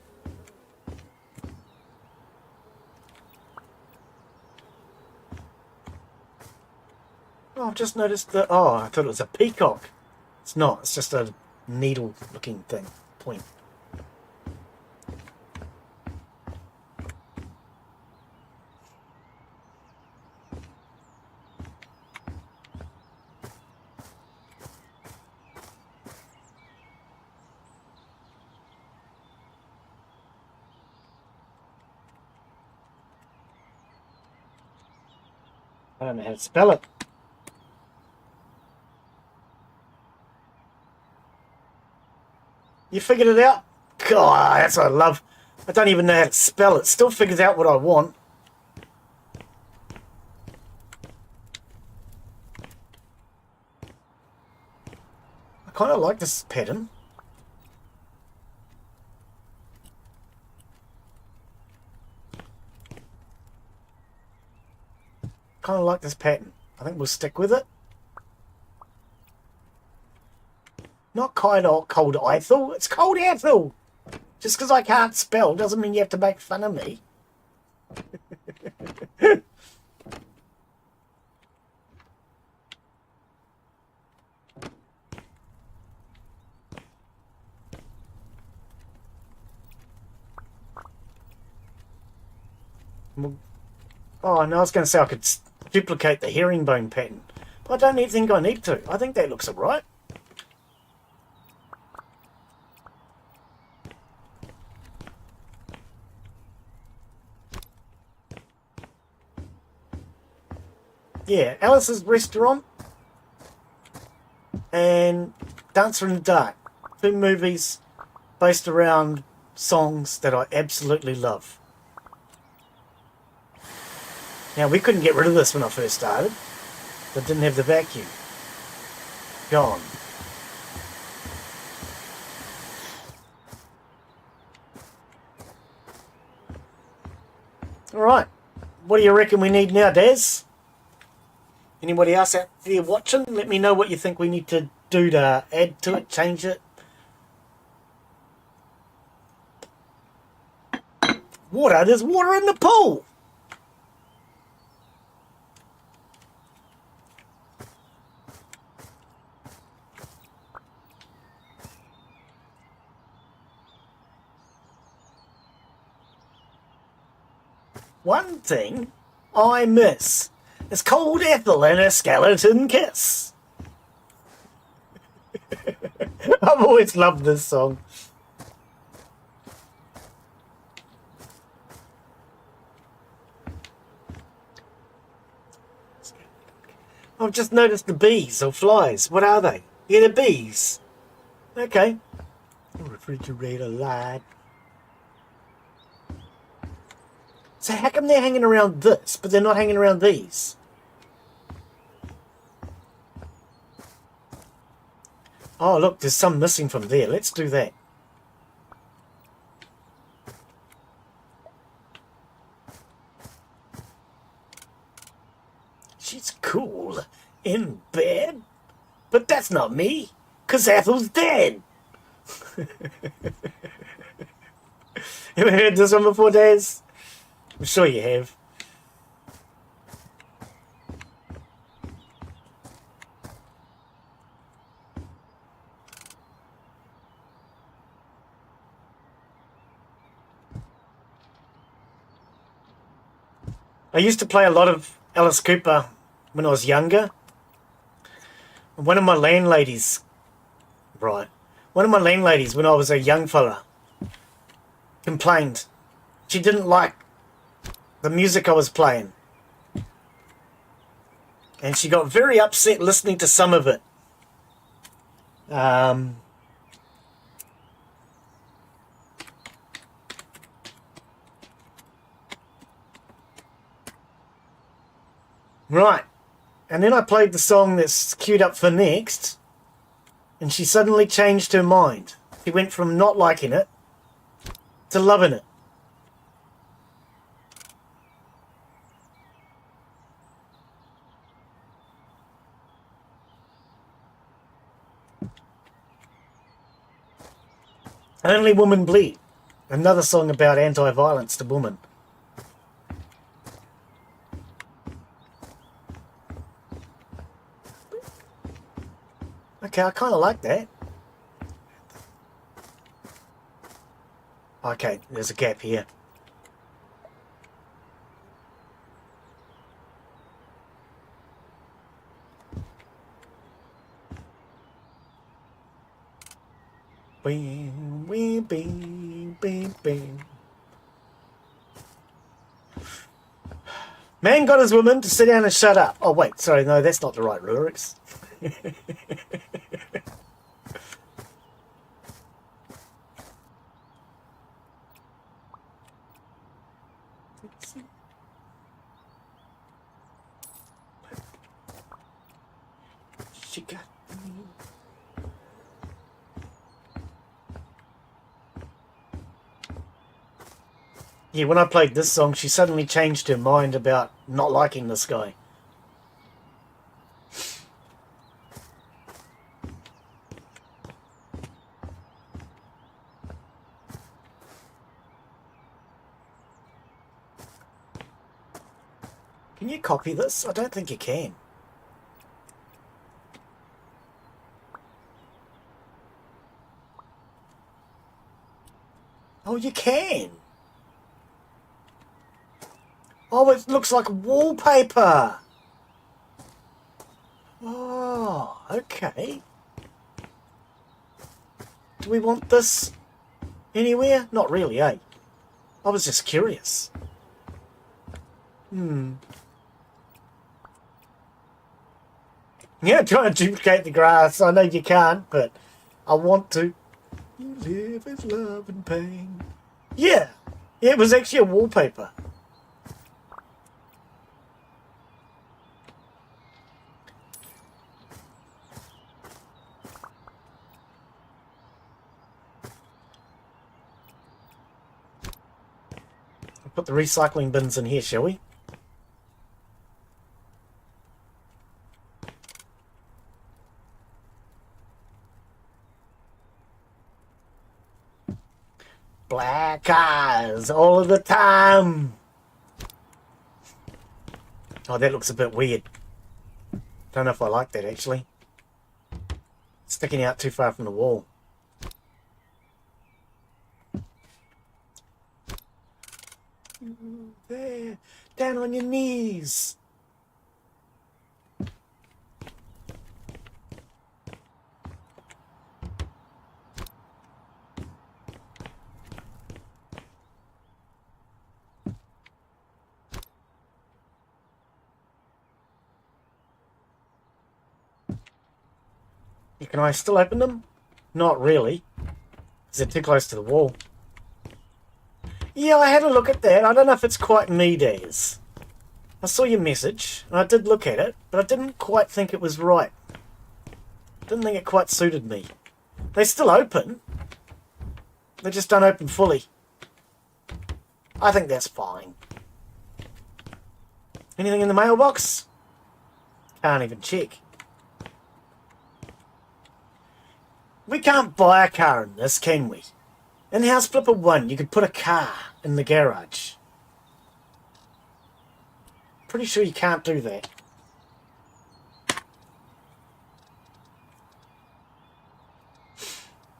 Oh, I've just noticed that. Oh, I thought it was a peacock. It's not. It's just a needle-looking thing. Point. I don't know how to spell it. You figured it out? God, that's what I love. I don't even know how to spell it. Still figures out what I want. I kind of like this pattern. Kind of like this pattern. I think we'll stick with it. Not cold Ethel. It's cold Ethel. Just because I can't spell doesn't mean you have to make fun of me. Oh, no, I was going to say I could duplicate the herringbone pattern. But I don't even think I need to. I think that looks alright. Yeah, Alice's Restaurant and Dancer in the Dark. Two movies based around songs that I absolutely love. Now, we couldn't get rid of this when I first started. It didn't have the vacuum. Gone. Alright. What do you reckon we need now, Daz? Anybody else out there watching? Let me know what you think we need to do to add to it, change it? Water, there's water in the pool. One thing I miss. It's called Ethel and her skeleton kiss. I've always loved this song. I've just noticed the bees or flies. What are they? Yeah, the bees. Okay. Refrigerator light. So how come they're hanging around this, but they're not hanging around these? Oh, look, there's some missing from there. Let's do that. She's cool in bed, but that's not me, 'cause Ethel's dead. Ever heard this one before, Daz? I'm sure you have. I used to play a lot of Alice Cooper when I was younger. One of my landladies, when I was a young fella, complained. She didn't like the music I was playing. And she got very upset listening to some of it. Right. And then I played the song that's queued up for next, and she suddenly changed her mind. She went from not liking it to loving it. Only Women Bleed. Another song about anti-violence to women. Okay, I kind of like that. Okay, there's a gap here. Bing, bing, bing, bing, bing. Man got his woman to sit down and shut up. Oh, wait, sorry, no, that's not the right lyrics. She got me. Yeah, when I played this song, she suddenly changed her mind about not liking this guy. Can you copy this? I don't think you can. Oh, you can. Oh, it looks like wallpaper. Oh, okay. Do we want this anywhere? Not really, eh? I was just curious. Yeah, trying to duplicate the grass. I know you can't, but I want to. You live with love and pain. Yeah. Yeah, it was actually a wallpaper. I'll put the recycling bins in here, shall we? Black cars all of the time. Oh, that looks a bit weird. Don't know if I like that, actually. Sticking out too far from the wall. There. Down on your knees. Can I still open them? Not really. Because they're too close to the wall. Yeah, I had a look at that. I don't know if it's quite me, Daz. I saw your message, and I did look at it, but I didn't quite think it was right. Didn't think it quite suited me. They still open. They just don't open fully. I think that's fine. Anything in the mailbox? Can't even check. We can't buy a car in this, can we? In House Flipper 1, you could put a car in the garage. Pretty sure you can't do that.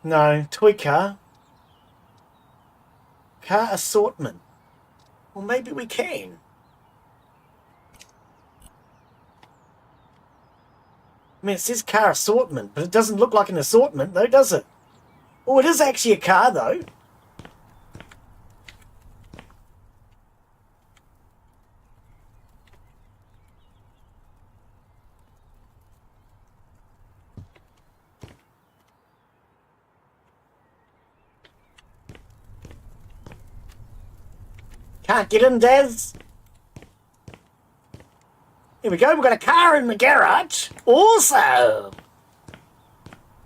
No, toy car. Car assortment. Well, maybe we can. I mean, it says car assortment, but it doesn't look like an assortment, though, does it? Oh, it is actually a car, though. Can't get in, Daz. Here we go, we've got a car in the garage. Also,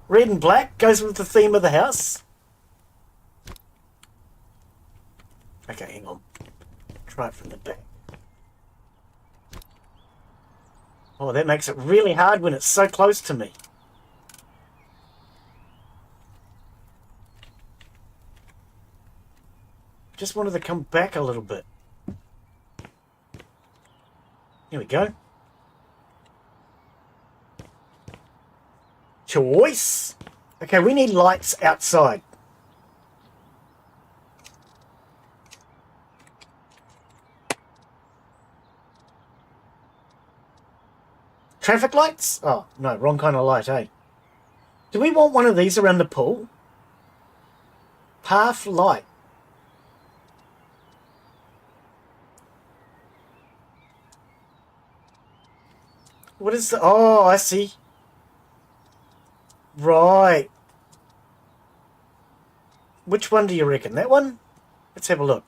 red and black goes with the theme of the house. Okay, hang on. Try it from the back. Oh, that makes it really hard when it's so close to me. Just wanted to come back a little bit. Here we go. Choice. Okay, we need lights outside. Traffic lights? Oh, no, wrong kind of light, eh? Do we want one of these around the pool? Path light. What is the... Oh, I see. Right. Which one do you reckon? That one? Let's have a look.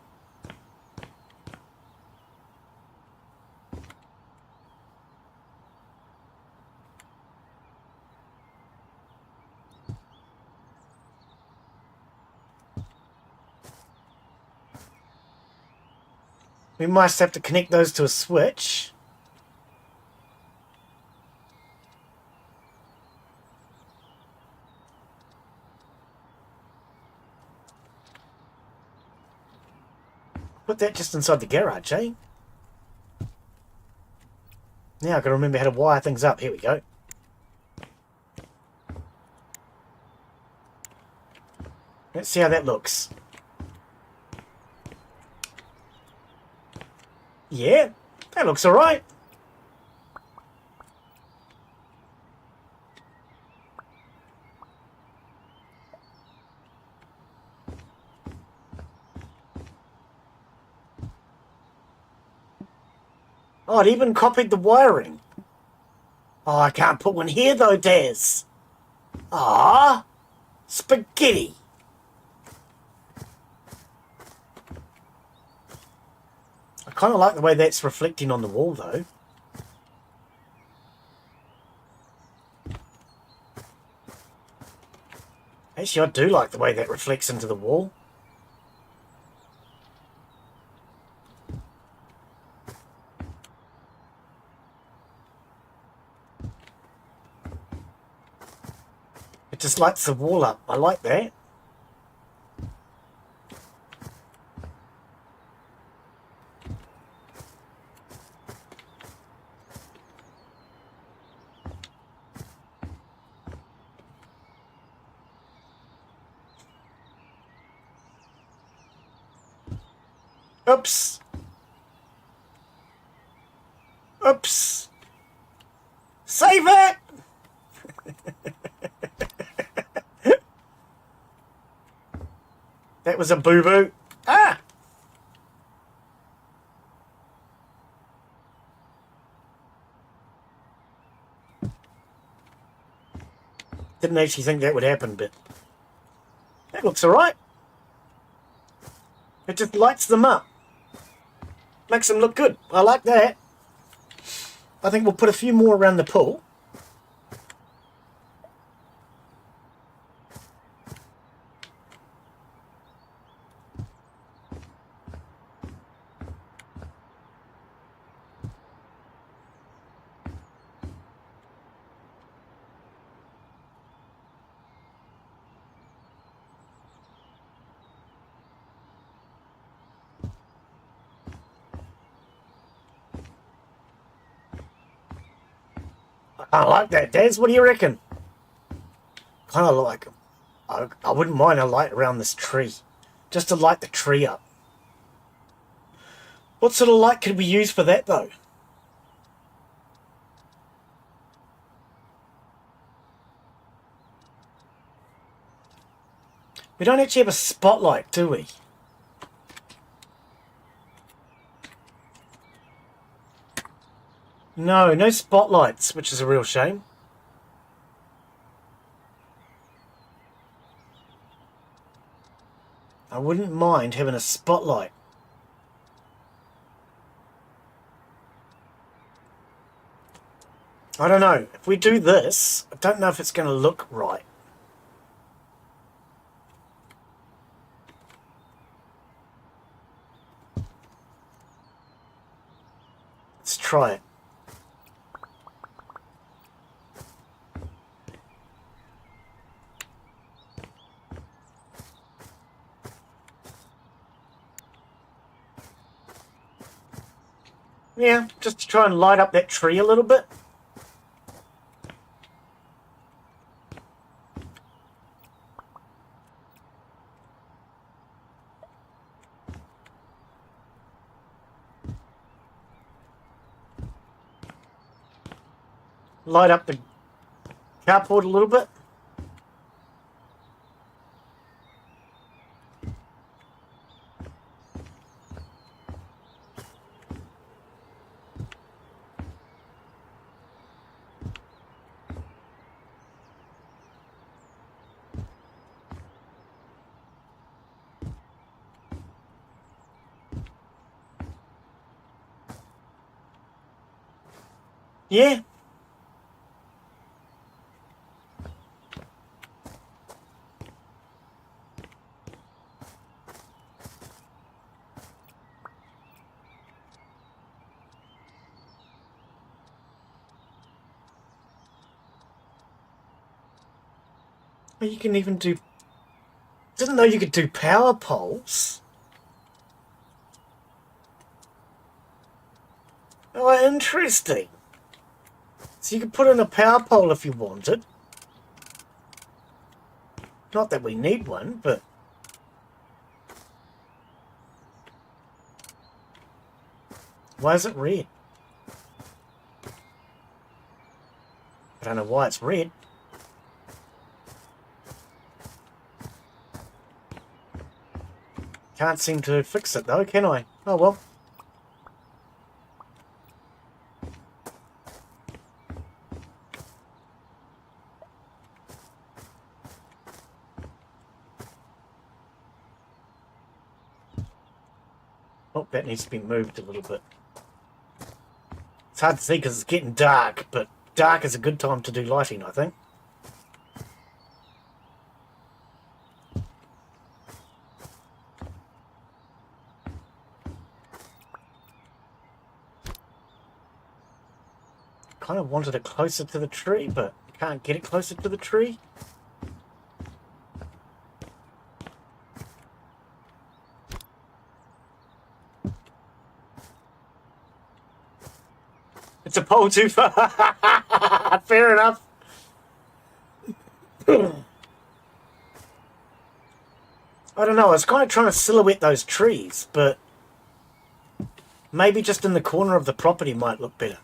We might have to connect those to a switch. Put that just inside the garage, eh? Now I've got to remember how to wire things up. Here we go. Let's see how that looks. Yeah, that looks alright. Oh, it even copied the wiring. Oh, I can't put one here though, Daz. Ah, spaghetti. I kind of like the way that's reflecting on the wall though. Actually, I do like the way that reflects into the wall. It just lights the wall up. I like that. Oops. Oops. Save it! That was a boo-boo. Ah! Didn't actually think that would happen, but that looks alright. It just lights them up. Makes them look good. I like that. I think we'll put a few more around the pool. I like that, Daz. What do you reckon? Kind of like them. I wouldn't mind a light around this tree. Just to light the tree up. What sort of light could we use for that, though? We don't actually have a spotlight, do we? No, no spotlights, which is a real shame. I wouldn't mind having a spotlight. I don't know. If we do this, I don't know if it's going to look right. Let's try it. Yeah, just to try and light up that tree a little bit. Light up the carport a little bit. Yeah. Well, you can even do... Didn't know you could do power poles. Oh, interesting. So you could put in a power pole if you wanted. Not that we need one, but... Why is it red? I don't know why it's red. Can't seem to fix it though, can I? Oh well. Oh, that needs to be moved a little bit. It's hard to see because it's getting dark, but dark is a good time to do lighting, I think. Kind of wanted it closer to the tree, but can't get it closer to the tree. It's a pole too far. Fair enough. I don't know. I was kind of trying to silhouette those trees, but Maybe just in the corner of the property might look better.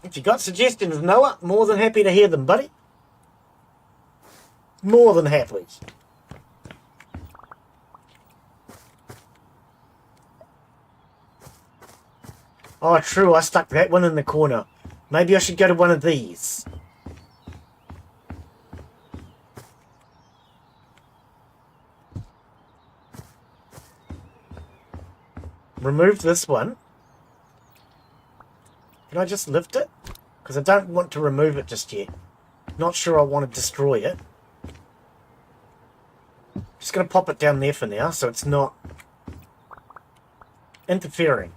If you got suggestions, Noah, more than happy to hear them, buddy. More than happy. Oh, true, I stuck that one in the corner. Maybe I should go to one of these. Remove this one. Can I just lift it? Because I don't want to remove it just yet. Not sure I want to destroy it. Just going to pop it down there for now so it's not interfering.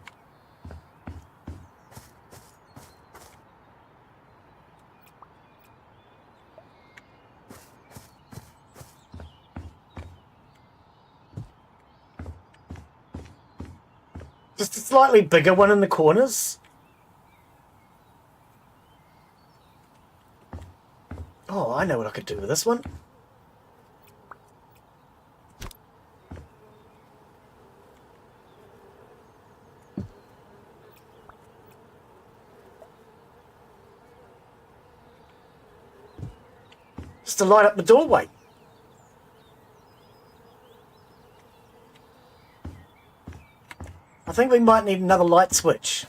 Just a slightly bigger one in the corners. Oh, I know what I could do with this one. Just to light up the doorway. I think we might need another light switch.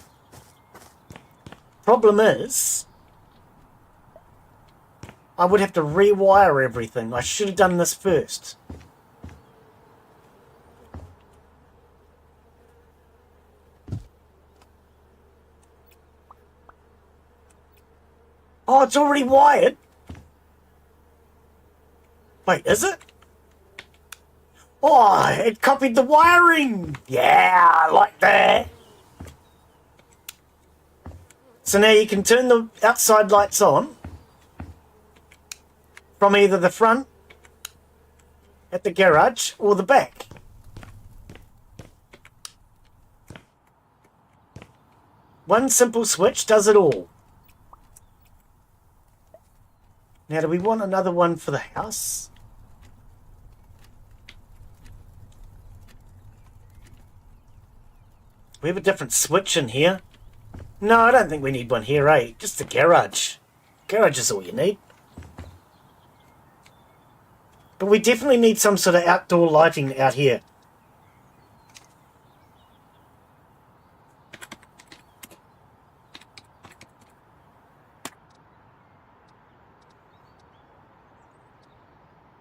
Problem is, I would have to rewire everything. I should have done this first. Oh, it's already wired. Wait, is it? Oh, it copied the wiring. Yeah, I like that. So now you can turn the outside lights on from either the front at the garage or the back. One simple switch does it all. Now, do we want another one for the house? We have a different switch in here. No, I don't think we need one here, eh? Just the garage. Garage is all you need. But we definitely need some sort of outdoor lighting out here.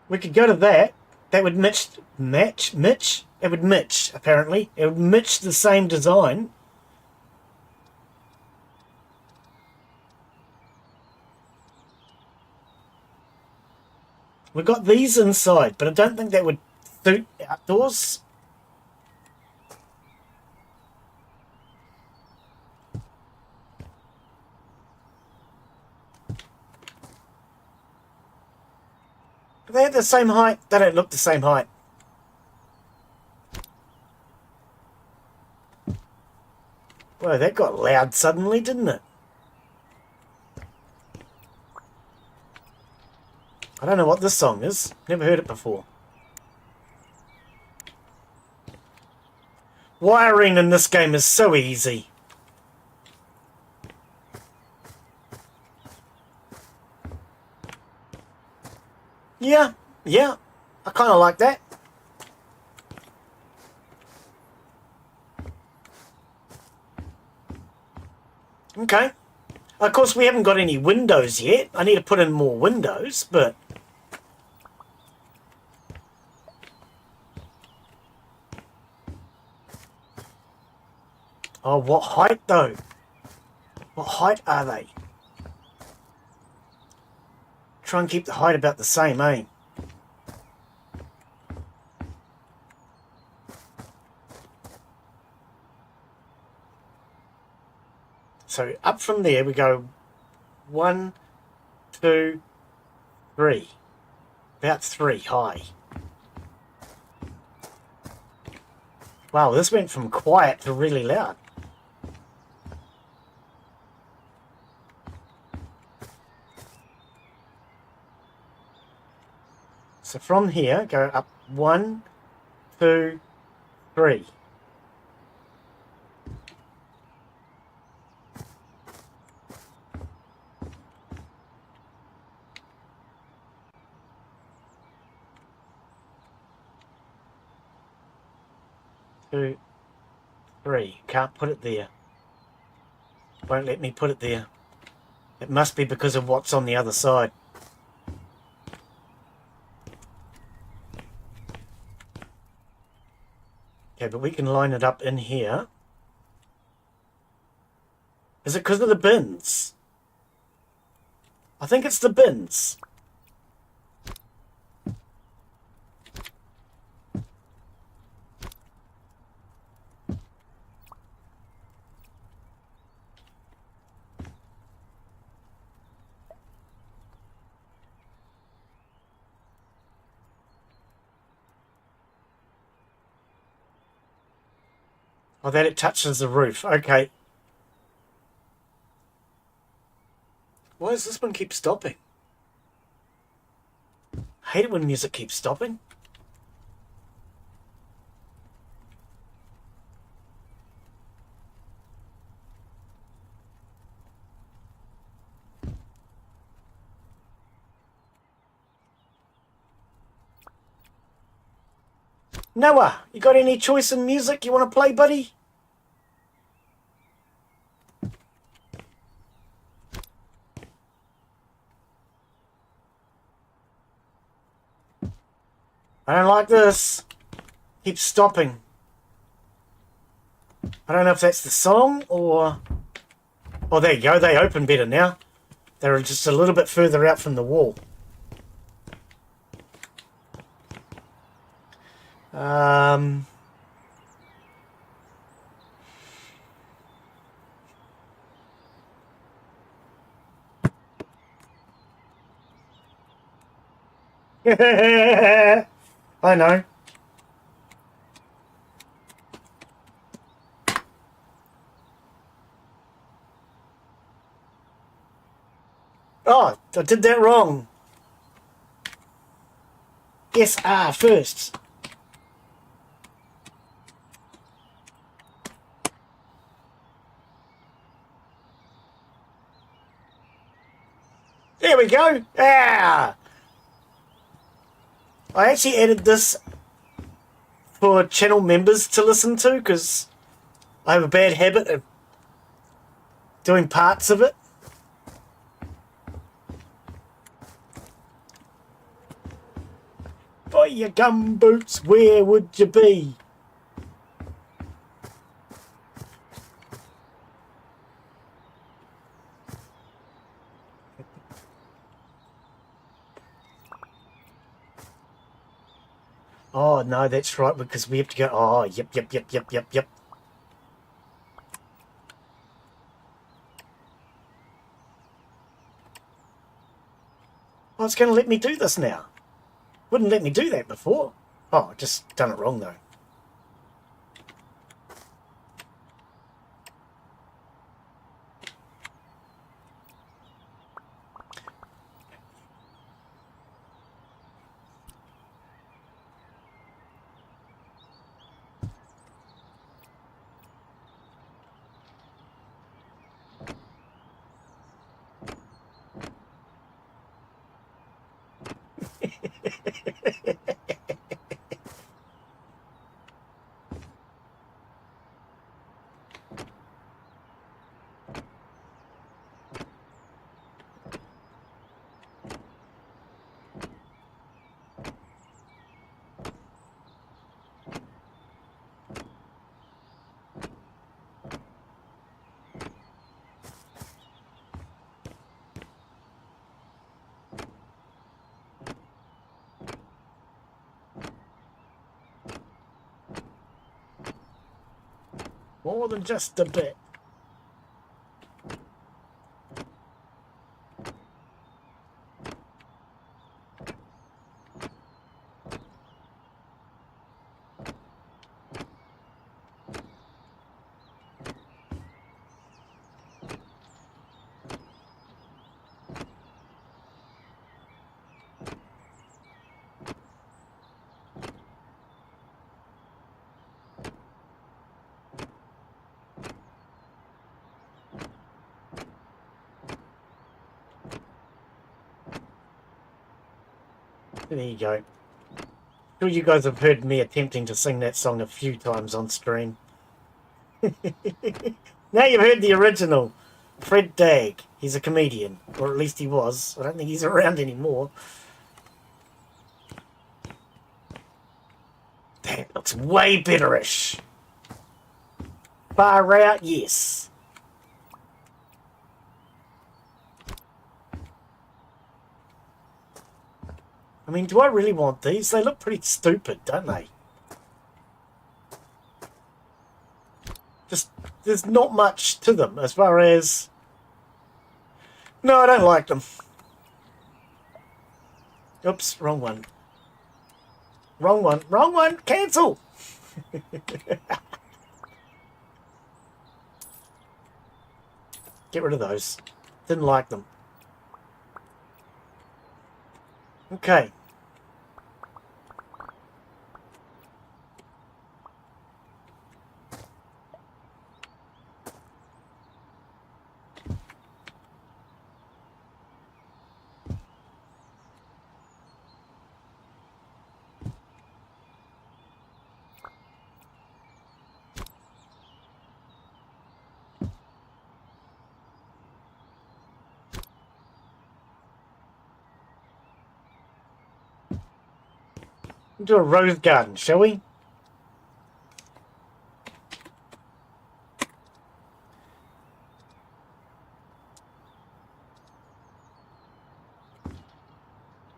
We could go to that. That would match, it would match, apparently. It would match the same design. We've got these inside, but I don't think that would suit outdoors. Are they the same height? They don't look the same height. Whoa, that got loud suddenly, didn't it? I don't know what this song is. Never heard it before. Wiring in this game is so easy. Yeah, I kind of like that. Okay. Of course, we haven't got any windows yet. I need to put in more windows, but... Oh, what height, though? What height are they? Try and keep the height about the same, eh? So up from there we go 1, 2, 3. About 3 high. Wow, this went from quiet to really loud. So from here, go up 1, 2, 3. Two, 3. Can't put it there. Won't let me put it there. It must be because of what's on the other side. Okay, but we can line it up in here. Is it because of the bins? I think it's the bins. Oh, that it touches the roof. Okay. Why does this one keep stopping? I hate it when music keeps stopping. Noah, you got any choice in music you want to play, buddy? I don't like this. Keeps stopping. I don't know if that's the song or... Oh, there you go. They open better now. They're just a little bit further out from the wall. I know. Oh, I did that wrong. Yes, first. There we go. Ah! I actually added this for channel members to listen to because I have a bad habit of doing parts of it. By your gumboots, where would you be? Oh, no, that's right, because we have to go... Oh, yep. Oh, it's going to let me do this now. Wouldn't let me do that before. Oh, I just done it wrong, though. More than just a bit. There you go. Sure, you guys have heard me attempting to sing that song a few times on stream. Now you've heard the original. Fred Dagg. He's a comedian. Or at least he was. I don't think he's around anymore. That looks way betterish. Far out, yes. I mean, do I really want these? They look pretty stupid, don't they? Just, there's not much to them as far as... No, I don't like them. Oops, wrong one. Wrong one. Wrong one! Cancel! Get rid of those. Didn't like them. Okay. Do a rose garden, shall we?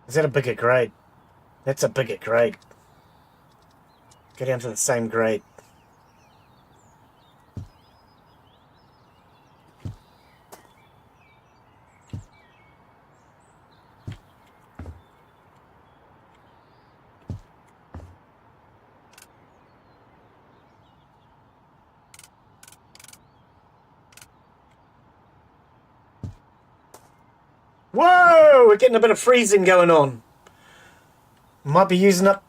Is that a bigger grade? That's a bigger grade. Go down to the same grade. Whoa! We're getting a bit of freezing going on. Might be using up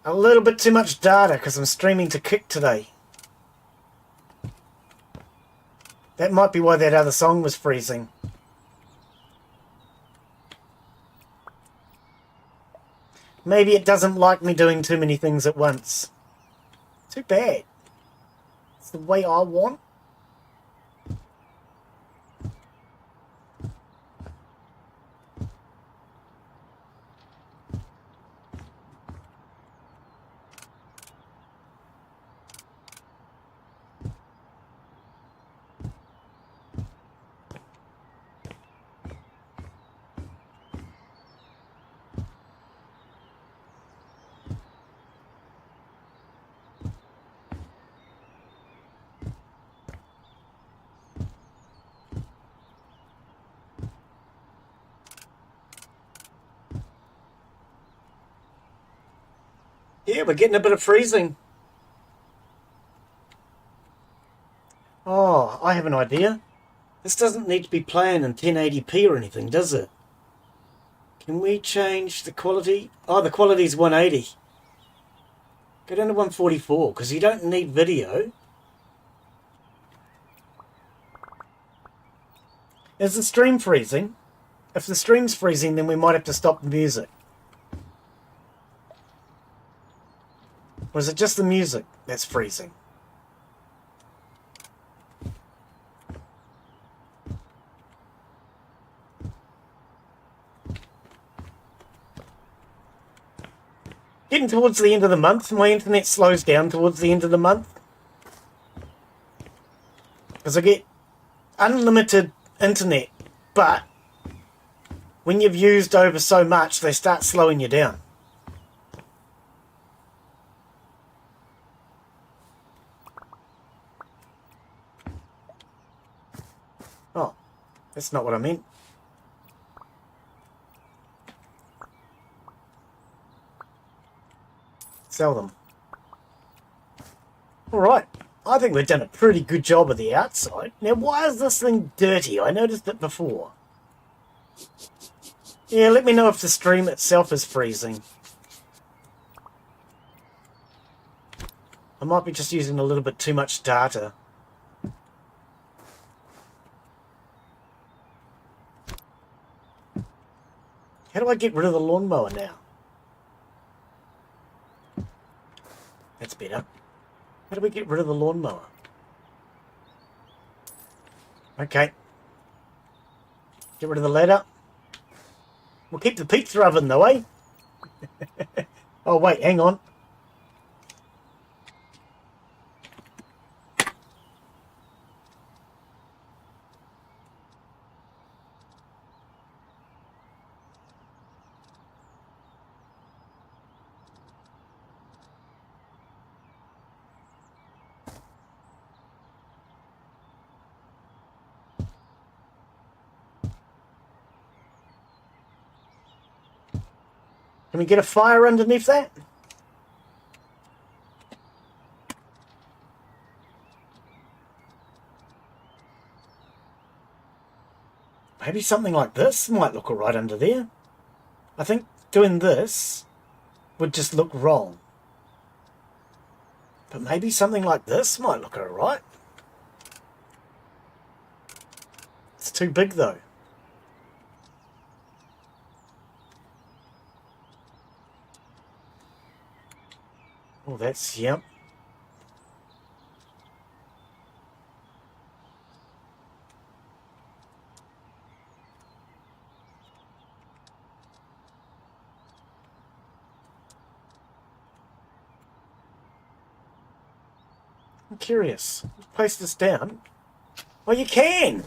a little bit too much data because I'm streaming to Kick today. That might be why that other song was freezing. Maybe it doesn't like me doing too many things at once. Too bad. It's the way I want. Yeah, we're getting a bit of freezing. Oh, I have an idea. This doesn't need to be playing in 1080p or anything, does it? Can we change the quality? Oh, the quality's 180. Go down to 144, because you don't need video. Is the stream freezing? If the stream's freezing, then we might have to stop the music. Or is it just the music that's freezing? Getting towards the end of the month, my internet slows down towards the end of the month. Because I get unlimited internet, but when you've used over so much, they start slowing you down. Oh, that's not what I meant. Sell them. Alright, I think we've done a pretty good job of the outside. Now, why is this thing dirty? I noticed it before. Yeah, let me know if the stream itself is freezing. I might be just using a little bit too much data. How do I get rid of the lawnmower now? That's better. How do we get rid of the lawnmower? Okay. Get rid of the ladder. We'll keep the pizza oven though, eh? Oh wait, hang on. Can we get a fire underneath that? Maybe something like this might look alright under there. I think doing this would just look wrong. But maybe something like this might look alright. It's too big though. Oh, that's, yep. I'm curious. Place this down. Well, you can!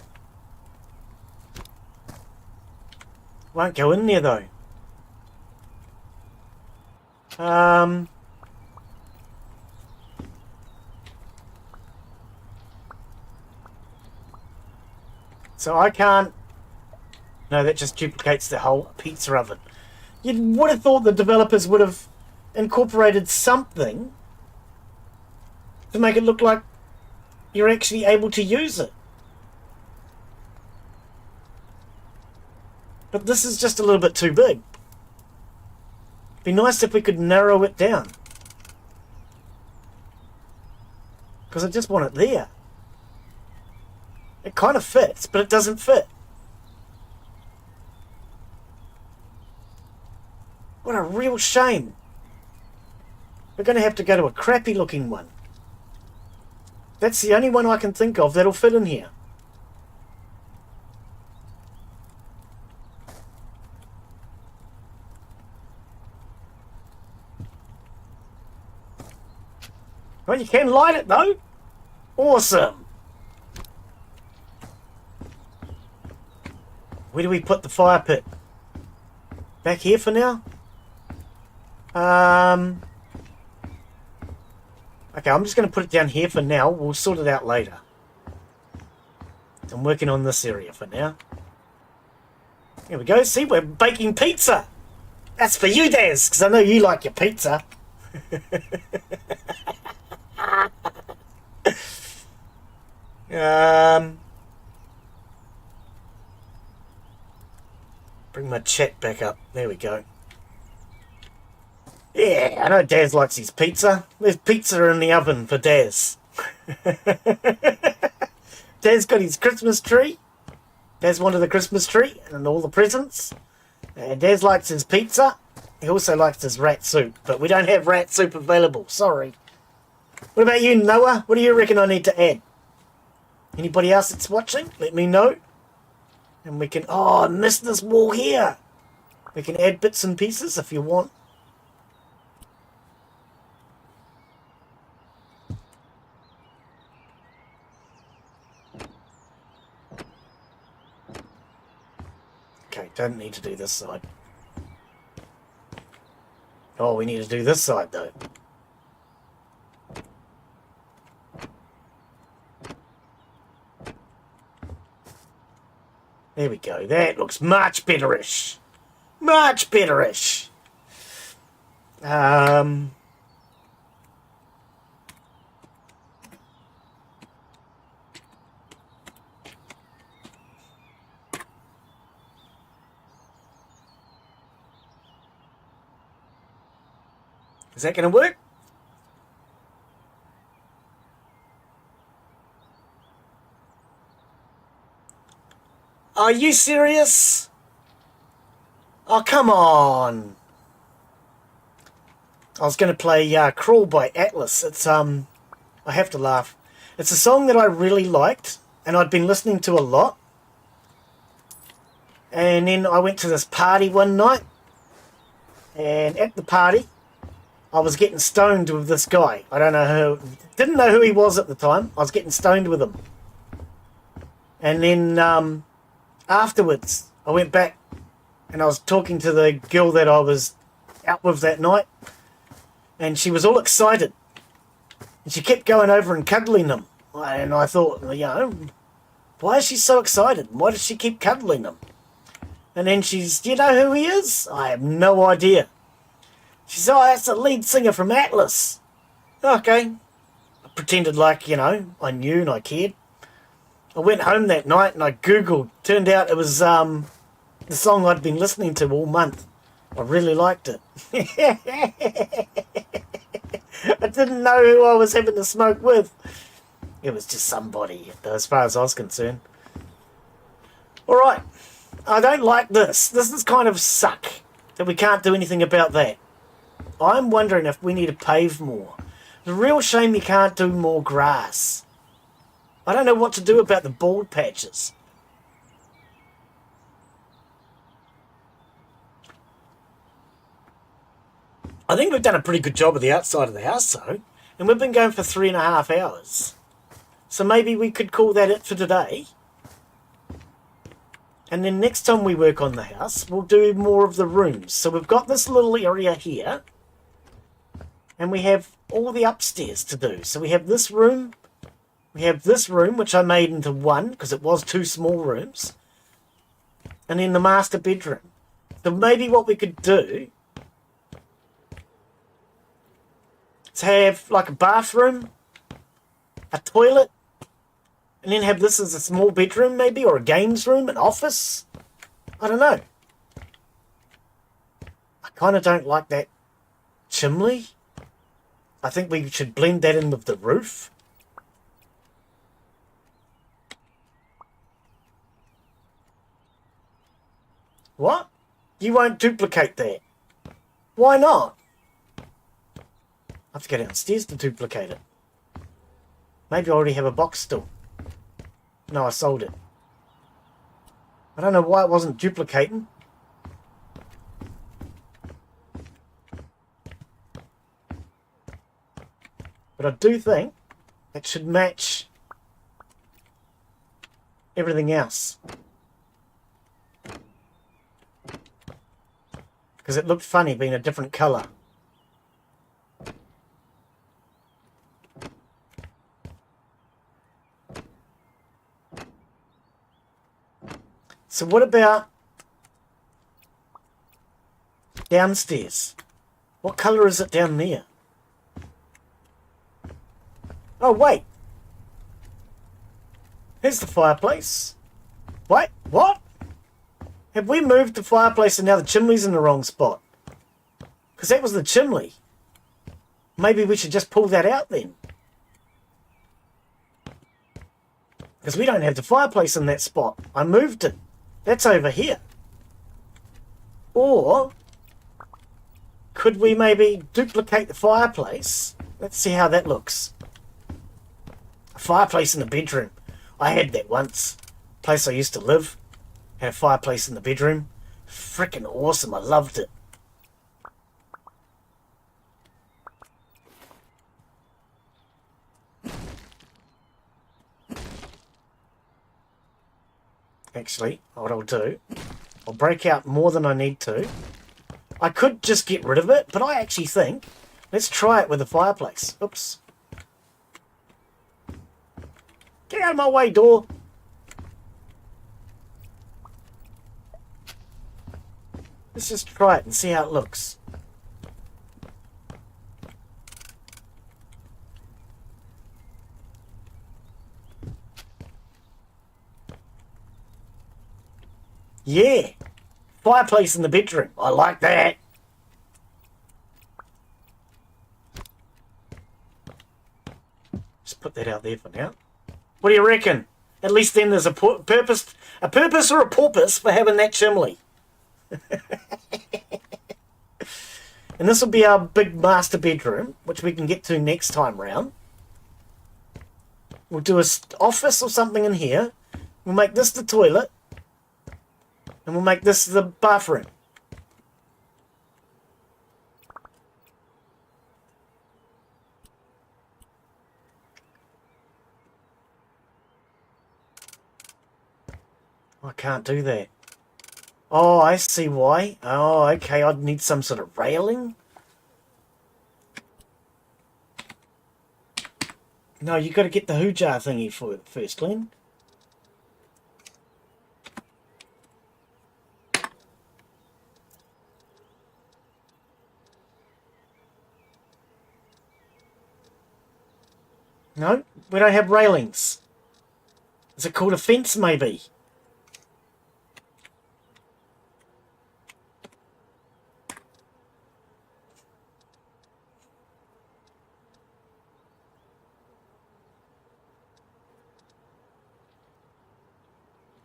Won't go in there though. So I can't... No, that just duplicates the whole pizza oven. You would have thought the developers would have incorporated something to make it look like you're actually able to use it. But this is just a little bit too big. Be nice if we could narrow it down. Because I just want it there. It kind of fits, but it doesn't fit. What a real shame. We're going to have to go to a crappy looking one. That's the only one I can think of that'll fit in here. Well, you can light it though. Awesome. Where do we put the fire pit? Back here for now? Okay, I'm just going to put it down here for now. We'll sort it out later. I'm working on this area for now. Here we go. See, we're baking pizza. That's for you, Daz, because I know you like your pizza. Bring my chat back up. There we go. Yeah, I know Daz likes his pizza. There's pizza in the oven for Daz. Daz got his Christmas tree. Daz wanted the Christmas tree and all the presents. And Daz likes his pizza. He also likes his rat soup, but we don't have rat soup available. Sorry. What about you, Noah? What do you reckon I need to add? Anybody else that's watching? Let me know. And we can... Oh, I missed this wall here. We can add bits and pieces if you want. Okay, don't need to do this side. Oh, we need to do this side though. There we go. That looks much betterish. Much betterish. Is that going to work? Are you serious? Oh, come on. I was going to play Crawl by Atlas. It's, I have to laugh. It's a song that I really liked, and I'd been listening to a lot. And then I went to this party one night, and at the party, I was getting stoned with this guy. I don't know who, didn't know who he was at the time. I was getting stoned with him. And then afterwards, I went back and I was talking to the girl that I was out with that night, and she was all excited. And she kept going over and cuddling him. And I thought, you know, why is she so excited? Why does she keep cuddling him? And then she's, do you know who he is? I have no idea. She said, oh, that's the lead singer from Atlas. Okay. I pretended like, you know, I knew and I cared. I went home that night and I Googled. Turned out it was the song I'd been listening to all month. I really liked it. I didn't know who I was having to smoke with. It was just somebody, as far as I was concerned. Alright. I don't like this. This is kind of suck that we can't do anything about that. I'm wondering if we need to pave more. It's a real shame you can't do more grass. I don't know what to do about the bald patches. I think we've done a pretty good job of the outside of the house, though. And we've been going for 3.5 hours. So maybe we could call that it for today. And then next time we work on the house, we'll do more of the rooms. So we've got this little area here. And we have all the upstairs to do. So we have this room. We have this room, which I made into one, because it was 2 small rooms. And then the master bedroom. So maybe what we could do is have like a bathroom, a toilet, and then have this as a small bedroom maybe, or a games room, an office. I don't know. I kind of don't like that chimney. I think we should blend that in with the roof. What? You won't duplicate that. Why not? I have to go downstairs to duplicate it. Maybe I already have a box still. No, I sold it. I don't know why it wasn't duplicating. But I do think it should match everything else. Because it looked funny being a different colour. So what about downstairs? What colour is it down there? Oh, wait. Here's the fireplace. Wait, what? Have we moved the fireplace and now the chimney's in the wrong spot? Because that was the chimney. Maybe we should just pull that out then. Because we don't have the fireplace in that spot. I moved it. That's over here. Or could we maybe duplicate the fireplace? Let's see how that looks. A fireplace in the bedroom. I had that once. Place I used to live. Had a fireplace in the bedroom. Frickin' awesome. I loved it. Actually, what I'll do, I'll break out more than I need to. I could just get rid of it, but I actually think, let's try it with a fireplace. Oops. Get out of my way, door. Let's just try it and see how it looks. Yeah. Fireplace in the bedroom. I like that. Just put that out there for now. What do you reckon? At least then there's a purpose or a porpoise for having that chimney. And this will be our big master bedroom, which we can get to next time round. We'll do a office or something in here. We'll make this the toilet. And we'll make this the bathroom. I can't do that. Oh, I see why. Oh, okay, I'd need some sort of railing. No, you got to get the hoo-jar thingy for it first, Glen. No, we don't have railings. Is it called a fence, maybe?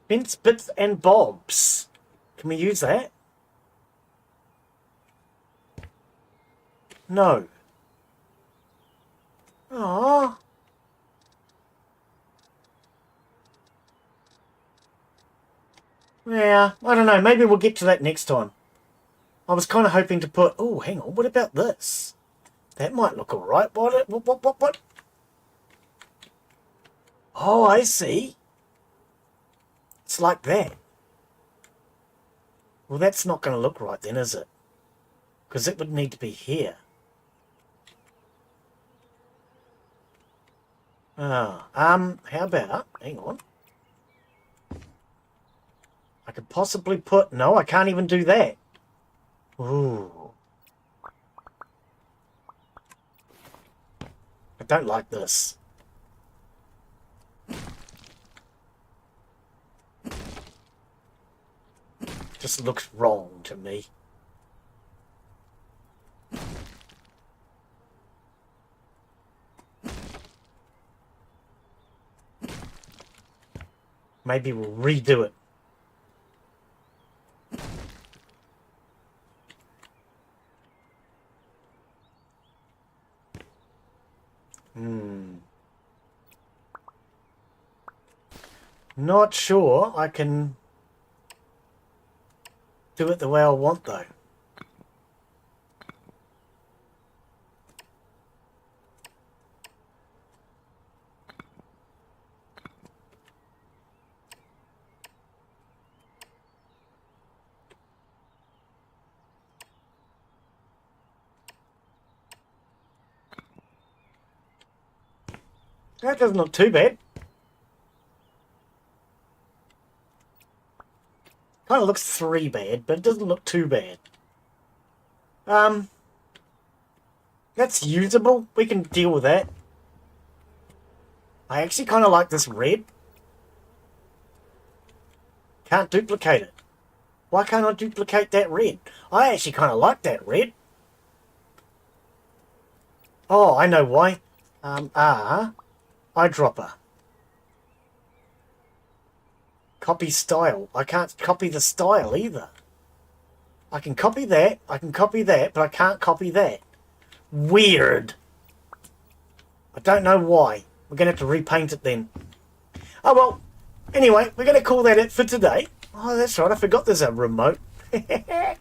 Fence, bits and bobs. Can we use that? No. Aww. Yeah, I don't know. Maybe we'll get to that next time. I was kind of hoping to put... Oh, hang on. What about this? That might look alright. What? Oh, I see. It's like that. Well, that's not going to look right then, is it? Because it would need to be here. How about... Hang on. I could possibly put... No, I can't even do that. Ooh. I don't like this. Just looks wrong to me. Maybe we'll redo it. Not sure I can do it the way I want, though. That doesn't look too bad. Kind of looks 3 bad, but it doesn't look too bad. That's usable. We can deal with that. I actually kind of like this red. Can't duplicate it. Why can't I duplicate that red? I actually kind of like that red. Oh, I know why. Eyedropper. Copy style. I can't copy the style either. I can copy that, but I can't copy that. Weird. I don't know why. We're going to have to repaint it then. Oh well, anyway, we're going to call that it for today. Oh, that's right, I forgot there's a remote. I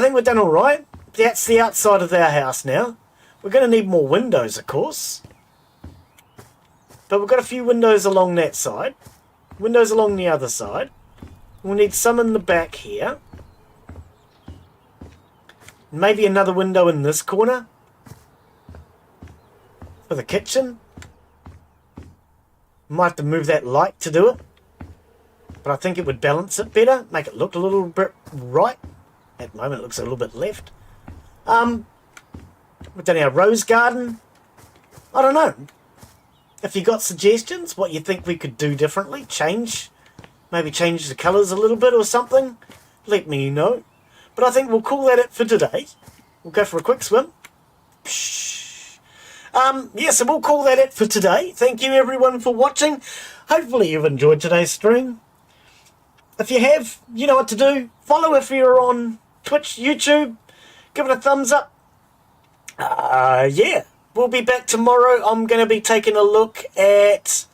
think we're done alright. That's the outside of our house now. We're going to need more windows, of course. But we've got a few windows along that side. Windows along the other side. We'll need some in the back here. Maybe another window in this corner. For the kitchen. Might have to move that light to do it. But I think it would balance it better. Make it look a little bit right. At the moment it looks a little bit left. We've done our rose garden. I don't know. If you got suggestions, what you think we could do differently, maybe change the colours a little bit or something, let me know. But I think we'll call that it for today. We'll go for a quick swim. So we'll call that it for today. Thank you everyone for watching. Hopefully you've enjoyed today's stream. If you have, you know what to do. Follow if you're on Twitch, YouTube. Give it a thumbs up. Yeah. We'll be back tomorrow. I'm going to be taking a look at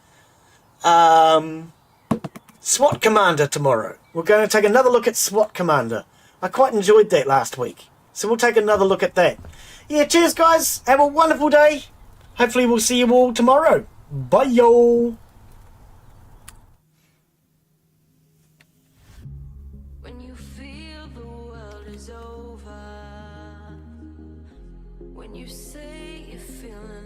SWAT Commander tomorrow. We're going to take another look at SWAT Commander. I quite enjoyed that last week. So we'll take another look at that. Yeah, cheers guys. Have a wonderful day. Hopefully we'll see you all tomorrow. Bye yo. When you feel the world is over, when you say you're feeling